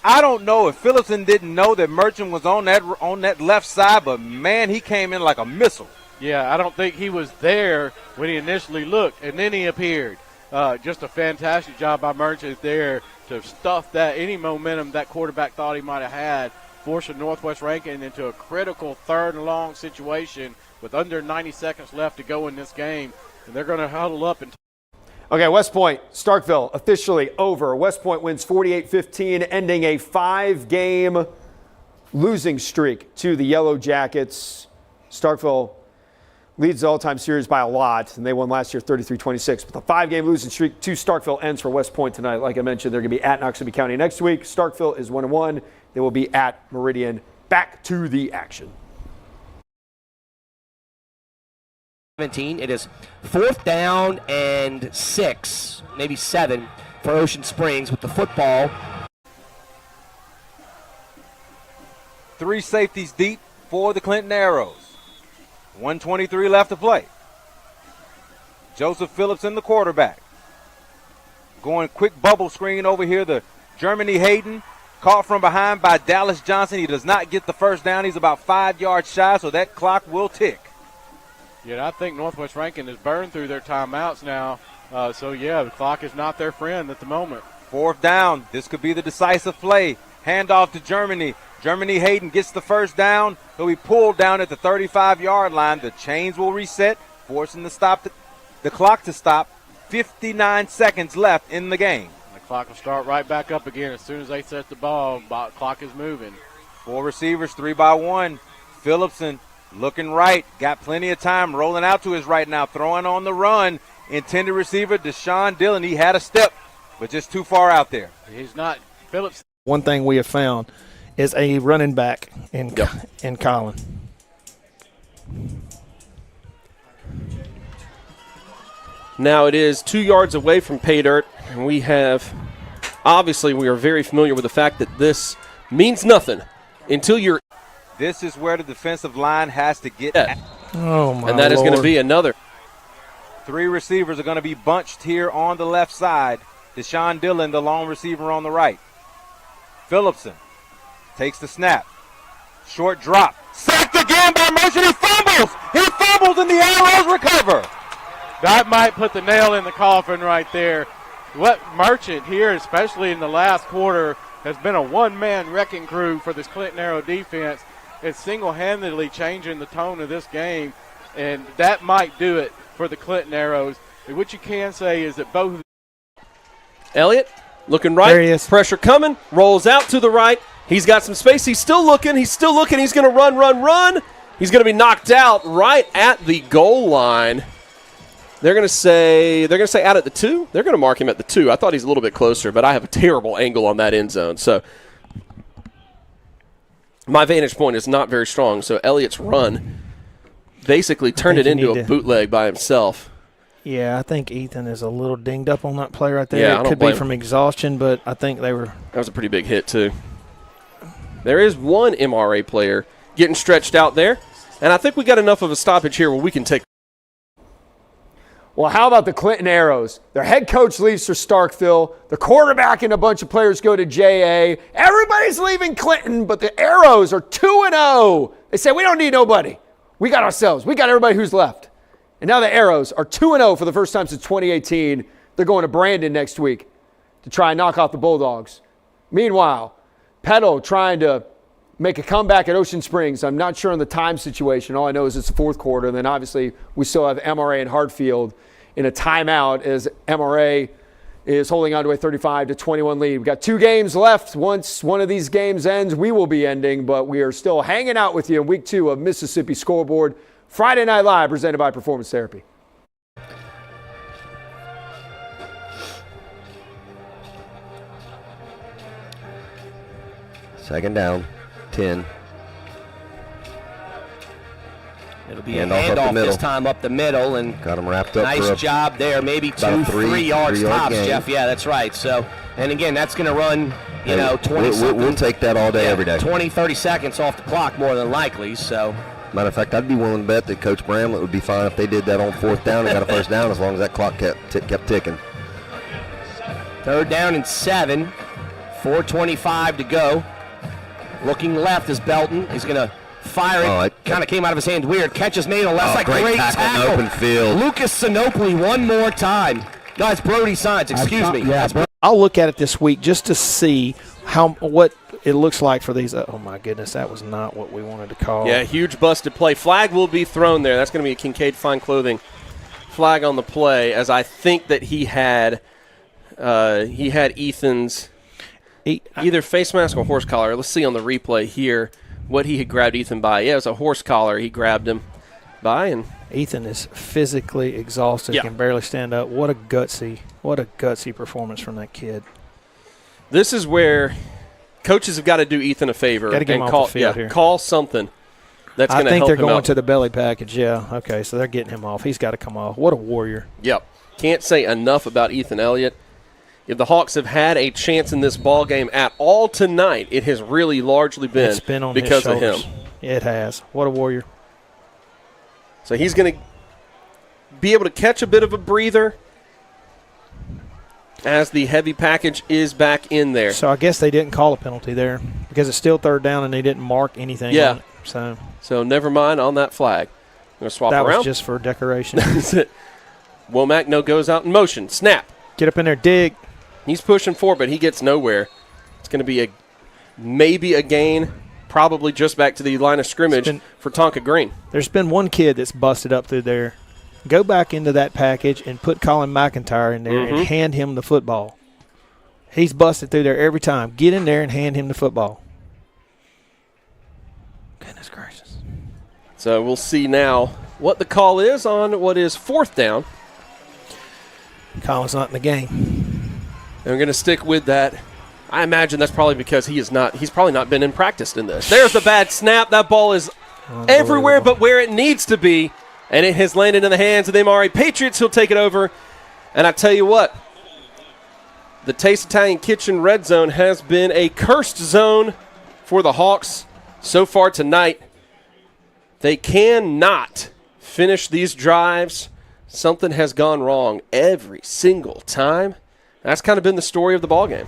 I don't know if Phillipson didn't know that Merchant was on that left side, but, man, he came in like a missile. Yeah, I don't think he was there when he initially looked, and then he appeared. Just a fantastic job by Merchant there to stuff that any momentum that quarterback thought he might have had, forcing Northwest Rankin into a critical 3rd and long situation with under 90 seconds left to go in this game, and they're going to huddle up and Okay, West Point, Starkville officially over. West Point wins 48-15, ending a 5-game losing streak to the Yellow Jackets. Starkville leads the all-time series by a lot, and they won last year 33-26. But the 5-game losing streak to Starkville ends for West Point tonight. Like I mentioned, they're going to be at Noxubee County next week. Starkville is 1-1. They will be at Meridian. Back to the action. It is 4th down and 6, maybe 7 for Ocean Springs with the football. 3 safeties deep for the Clinton Arrows. 1:23 left to play. Joseph Phillipson, the quarterback. Going quick bubble screen over here. The Germany Hayden caught from behind by Dallas Johnson. He does not get the first down. He's about 5 yards shy, so that clock will tick. Yeah, I think Northwest Rankin has burned through their timeouts now. So, yeah, the clock is not their friend at the moment. 4th down. This could be the decisive play. Handoff to Germany. Germany Hayden gets the first down. He'll be pulled down at the 35-yard line. The chains will reset, forcing the clock to stop. 59 seconds left in the game. The clock will start right back up again as soon as they set the ball. Clock is moving. 4 receivers, 3 by 1. Phillipson looking right, got plenty of time, rolling out to his right now, throwing on the run. Intended receiver, Deshaun Dillon. He had a step, but just too far out there. He's not. Phillips. One thing we have found is a running back in Colin. Now it is 2 yards away from pay dirt, and we are very familiar with the fact that this means nothing until you're. This is where the defensive line has to get. Oh, my And that is Lord. going to be another. 3 receivers are going to be bunched here on the left side. Deshaun Dillon, the long receiver on the right. Phillipson takes the snap. Short drop. Sacked again by Merchant. He fumbles. He fumbles and the Arrows recover. That might put the nail in the coffin right there. What Merchant here, especially in the last quarter, has been a one-man wrecking crew for this Clinton Arrow defense. It's single-handedly changing the tone of this game, and that might do it for the Clinton Arrows. And what you can say is that both. Elliott looking right. There he is. Pressure coming. Rolls out to the right. He's got some space. He's still looking. He's going to run. He's going to be knocked out right at the goal line. They're going to say out at the 2. They're going to mark him at the 2. I thought he's a little bit closer, but I have a terrible angle on that end zone. So my vantage point is not very strong. So Elliott's run basically turned it into a bootleg by himself. Yeah, I think Ethan is a little dinged up on that play right there. Yeah, it could be from exhaustion, but I think they were. That was a pretty big hit too. There is one MRA player getting stretched out there, and I think we got enough of a stoppage here where we can take. Well, how about the Clinton Arrows? Their head coach leaves for Starkville. The quarterback and a bunch of players go to JA. Everybody's leaving Clinton, but the Arrows are 2-0. They say, we don't need nobody. We got ourselves. We got everybody who's left. And now the Arrows are 2-0 for the first time since 2018. They're going to Brandon next week to try and knock off the Bulldogs. Meanwhile, Petal trying to make a comeback at Ocean Springs. I'm not sure on the time situation. All I know is it's the fourth quarter. And then obviously we still have MRA and Hartfield in a timeout as MRA is holding on to a 35-21 lead. We've got 2 games left. Once one of these games ends, we will be ending, but we are still hanging out with you in week 2 of Mississippi Scoreboard Friday Night Live, presented by Performance Therapy. Second down, 10. It'll be a handoff this time up the middle, and got him wrapped up. Nice job there, maybe 2-3 yards tops, Jeff. Yeah, that's right. So, and again, that's going to run, 20. We'll take that all day, every day. 20, 30 seconds off the clock, more than likely. So, matter of fact, I'd be willing to bet that Coach Bramlett would be fine if they did that on 4th down and got a first down, as long as that clock kept ticking. 3rd down and 7, 4:25 to go. Looking left is Belton. He's going to fire it. It kind of came out of his hands weird. Catch is made on left side. Great tackle. Open field. Lucas Sinopoli one more time. Guys, Brody Signs, excuse me. I'll look at it this week just to see what it looks like for these. Oh, my goodness, that was not what we wanted to call. Yeah, huge busted play. Flag will be thrown there. That's going to be a Kincaid Fine Clothing flag on the play, as I think that he had Ethan's either face mask or horse collar. Let's see on the replay here what he had grabbed Ethan by. Yeah, it was a horse collar he grabbed him by. And Ethan is physically exhausted, can barely stand up. What a gutsy performance from that kid. This is where coaches have got to do Ethan a favor. Got to get him off the field here. Call something that's going to help him out. I think they're going to the belly package, yeah. Okay, so they're getting him off. He's got to come off. What a warrior. Yep. Can't say enough about Ethan Elliott. If the Hawks have had a chance in this ball game at all tonight, it has really largely been on because his of him. It has. What a warrior. So he's going to be able to catch a bit of a breather as the heavy package is back in there. So I guess they didn't call a penalty there because it's still 3rd down and they didn't mark anything on it. So never mind on that flag. I'm going to swap around. That was just for decoration. Womack goes out in motion. Snap. Get up in there, dig. He's pushing forward, but he gets nowhere. It's going to be maybe a gain, probably just back to the line of scrimmage for Tonka Green. There's been one kid that's busted up through there. Go back into that package and put Colin McIntyre in there and hand him the football. He's busted through there every time. Get in there and hand him the football. Goodness gracious. So we'll see now what the call is on what is 4th down. Colin's not in the game. And we're going to stick with that. I imagine that's probably because he's probably not been in practice in this. There's the bad snap. That ball is everywhere but where it needs to be. And it has landed in the hands of the MRA Patriots. He'll take it over. And I tell you what, the Taste Italian Kitchen red zone has been a cursed zone for the Hawks so far tonight. They cannot finish these drives. Something has gone wrong every single time. That's kind of been the story of the ballgame.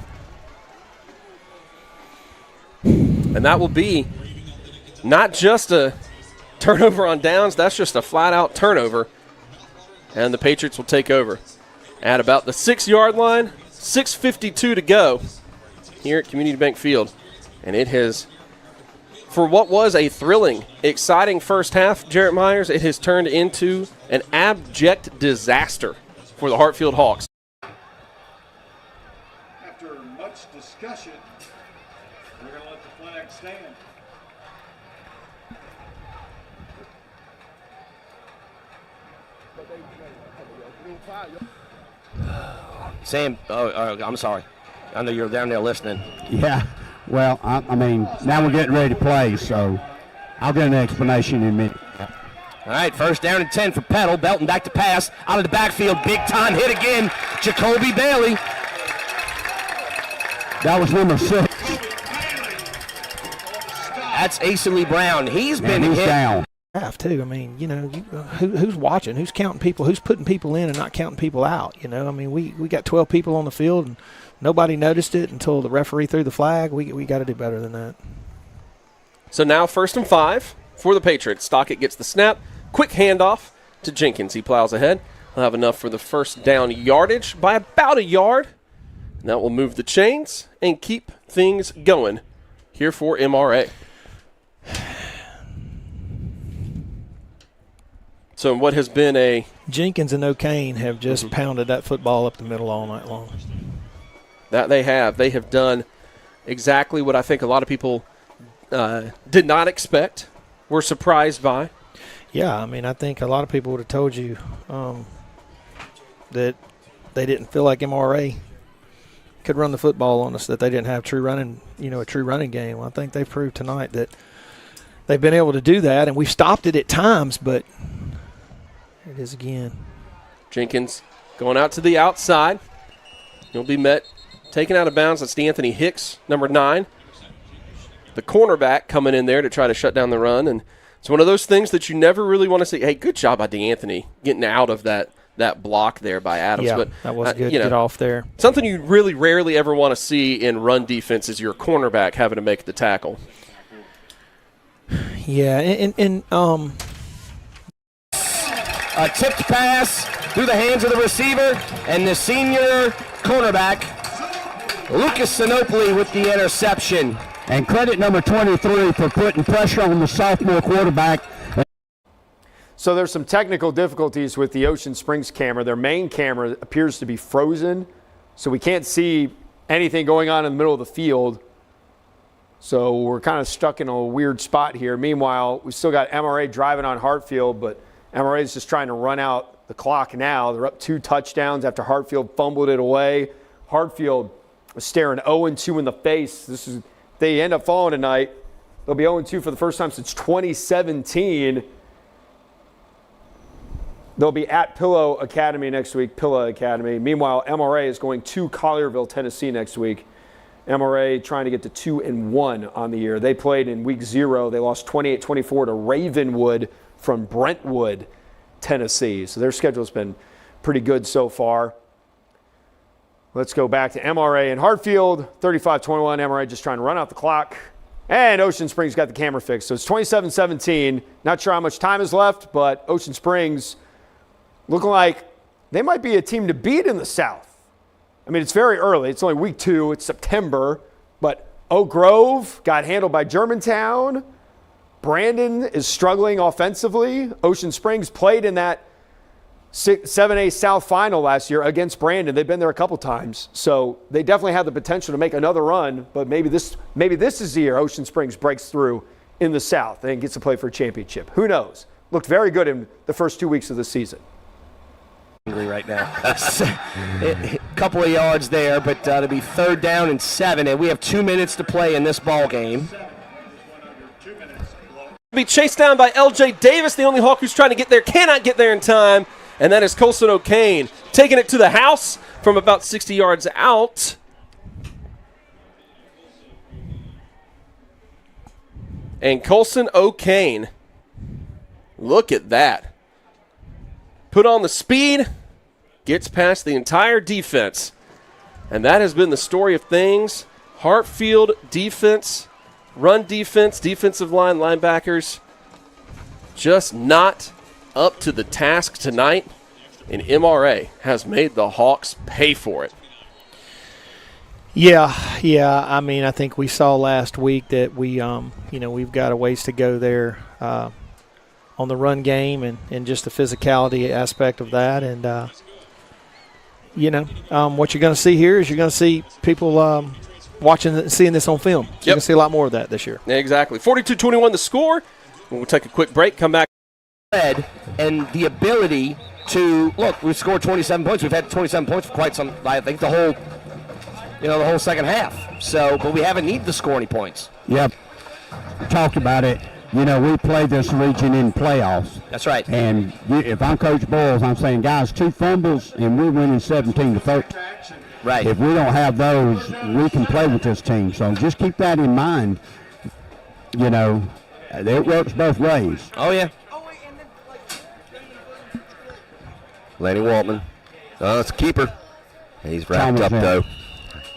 And that will be not just a turnover on downs, that's just a flat-out turnover. And the Patriots will take over at about the 6-yard line. 6:52 to go here at Community Bank Field. And it has, for what was a thrilling, exciting first half, Jarrett Myers, it has turned into an abject disaster for the Hartfield Hawks. After much discussion, we're going to let the flag stand. Sam, I'm sorry. I know you're down there listening. Yeah, well, I mean, now we're getting ready to play, so I'll get an explanation in a minute. All right, 1st down and 10 for Petal. Belton back to pass. Out of the backfield, big time hit again. Jacoby Bailey. That was number 6. That's Asa Lee Brown. He's been hit. Down. Have too. I mean, who's watching? Who's counting people? Who's putting people in and not counting people out? I mean, we got 12 people on the field and nobody noticed it until the referee threw the flag. We got to do better than that. So now 1st and 5 for the Patriots. Stockett gets the snap. Quick handoff to Jenkins. He plows ahead. He'll have enough for the first down yardage by about a yard. And that will move the chains and keep things going here for MRA. So what has been a... Jenkins and O'Kane have just pounded that football up the middle all night long. That they have. They have done exactly what I think a lot of people did not expect, were surprised by. Yeah, I mean, I think a lot of people would have told you that they didn't feel like MRA could run the football on us, that they didn't have a true running game. Well, I think they've proved tonight that they've been able to do that, and we've stopped it at times, but it is again. Jenkins going out to the outside. He'll be met, taken out of bounds. That's D'Anthony Hicks, number 9. The cornerback coming in there to try to shut down the run, and it's one of those things that you never really want to see. Hey, good job by D'Anthony getting out of that block there by Adams. Yeah, but that was good to get off there. Something you really rarely ever want to see in run defense is your cornerback having to make the tackle. Yeah, and A tipped pass through the hands of the receiver, and the senior cornerback, Lucas Sinopoli, with the interception. And credit number 23 for putting pressure on the sophomore quarterback. So there's some technical difficulties with the Ocean Springs camera. Their main camera appears to be frozen, so we can't see anything going on in the middle of the field. So we're kind of stuck in a weird spot here. Meanwhile, we still got MRA driving on Hartfield, but MRA is just trying to run out the clock now. They're up 2 touchdowns after Hartfield fumbled it away. Hartfield was staring 0-2 in the face. They end up falling tonight. They'll be 0-2 for the first time since 2017. They'll be at Pillow Academy next week, Pillow Academy. Meanwhile, MRA is going to Collierville, Tennessee next week. MRA trying to get to 2-1 on the year. They played in week 0. They lost 28-24 to Ravenwood from Brentwood, Tennessee. So their schedule's been pretty good so far. Let's go back to MRA and Hartfield, 35-21. MRA just trying to run out the clock. And Ocean Springs got the camera fixed. So it's 27-17. Not sure how much time is left, but Ocean Springs looking like they might be a team to beat in the South. I mean, it's very early. It's only week 2. It's September. But Oak Grove got handled by Germantown. Brandon is struggling offensively. Ocean Springs played in that 7A South final last year against Brandon. They've been there a couple times. So they definitely have the potential to make another run, but maybe this is the year Ocean Springs breaks through in the South and gets to play for a championship. Who knows? Looked very good in the first 2 weeks of the season. Right now. A couple of yards there, but it'll be 3rd down and 7, and we have 2 minutes to play in this ball game. Be chased down by L.J. Davis, the only Hawk who's trying to get there, cannot get there in time. And that is Colson O'Kane taking it to the house from about 60 yards out. And Colson O'Kane, look at that. Put on the speed, gets past the entire defense. And that has been the story of things. Hartfield defense, run defense, defensive line, linebackers, just not up to the task tonight, and MRA has made the Hawks pay for it. Yeah. I mean, I think we saw last week that we've got a ways to go there on the run game and just the physicality aspect of that. And, what you're going to see here is you're going to see people watching and seeing this on film. So you're going to see a lot more of that this year. Exactly. 42-21 the score. We'll take a quick break, come back. And the ability to look, we scored 27 points. We've had 27 points for quite some. I think the whole second half. So, but we haven't needed to score any points. Yep, we talked about it. We played this region in playoffs. That's right. And if I'm Coach Boyles, I'm saying, guys, 2 fumbles and we're winning 17-13. Right. If we don't have those, we can play with this team. So just keep that in mind. you know, it works both ways. Oh, yeah. Lanny Waltman. Oh, it's a keeper. He's wrapped up, though.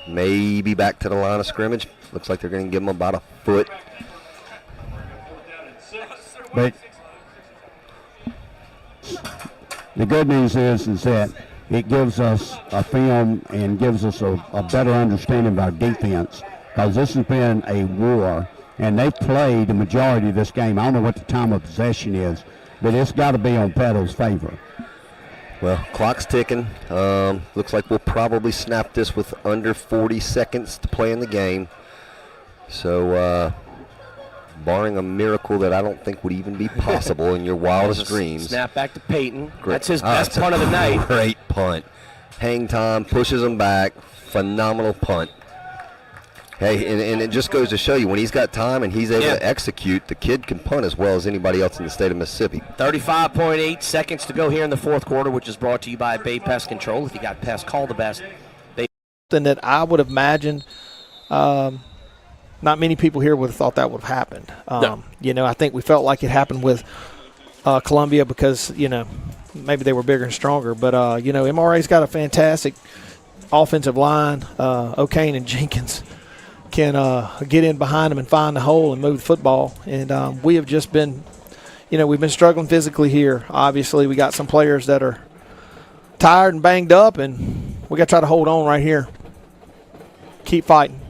Maybe back to the line of scrimmage. Looks like they're going to give him about a foot. But the good news is that it gives us a film and gives us a better understanding of our defense, because this has been a war, and they've played the majority of this game. I don't know what the time of possession is, but it's got to be on Petal's favor. Well, clock's ticking. Looks like we'll probably snap this with under 40 seconds to play in the game. So, barring a miracle that I don't think would even be possible in your wildest dreams. Snap back to Peyton. Great. That's his best punt of the night. Great punt. Hang time, pushes him back. Phenomenal punt. Hey, and it just goes to show you, when he's got time and he's able to execute, the kid can punt as well as anybody else in the state of Mississippi. 35.8 seconds to go here in the fourth quarter, which is brought to you by Bay Pest Control. If you got pests, call the best. Something that I would have imagined not many people here would have thought that would have happened. No. You know, I think we felt like it happened with Columbia because, you know, maybe they were bigger and stronger. But, you know, MRA's got a fantastic offensive line. O'Kane and Jenkins can get in behind them and find the hole and move the football. And we have just been, you know, we've been struggling physically here. Obviously, we got some players that are tired and banged up, and we got to try to hold on right here. Keep fighting.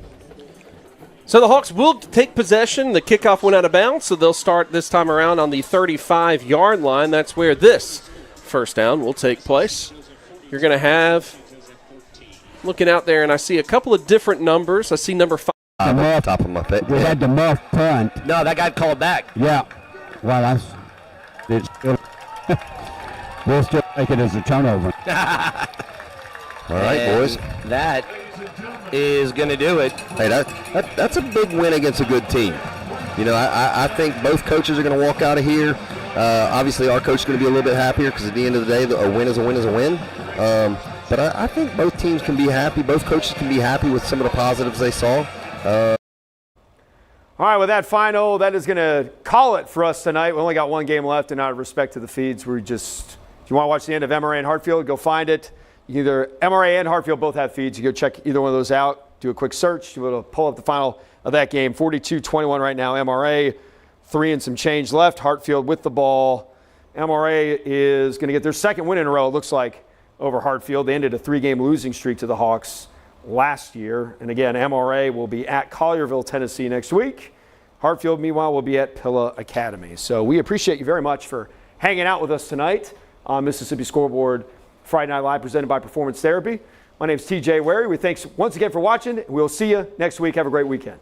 So the Hawks will take possession. The kickoff went out of bounds, so they'll start this time around on the 35-yard line. That's where this first down will take place. You're going to have, looking out there, and I see a couple of different numbers. I see number 5. Top of my pit. We had the muff punt. No, that got called back. Yeah. Well, we'll still take it as a turnover. All right, boys. That is going to do it. Hey, that's a big win against a good team. You know, I think both coaches are going to walk out of here. Obviously, our coach is going to be a little bit happier because at the end of the day, a win is a win is a win. But I think both teams can be happy. Both coaches can be happy with some of the positives they saw. All right, with that final, that is going to call it for us tonight. We only got one game left, and out of respect to the feeds, if you want to watch the end of MRA and Hartfield, go find it. Either MRA and Hartfield both have feeds. You go check either one of those out. Do a quick search. You'll be able to pull up the final of that game. 42-21 right now. MRA, 3 and some change left. Hartfield with the ball. MRA is going to get their second win in a row, it looks like, over Hartfield. They ended a 3-game losing streak to the Hawks last year. And again, MRA will be at Collierville, Tennessee next week. Hartfield, meanwhile, will be at Pilla Academy. So we appreciate you very much for hanging out with us tonight on Mississippi Scoreboard Friday Night Live, presented by Performance Therapy. My name is TJ Werre. We thanks once again for watching. We'll see you next week. Have a great weekend.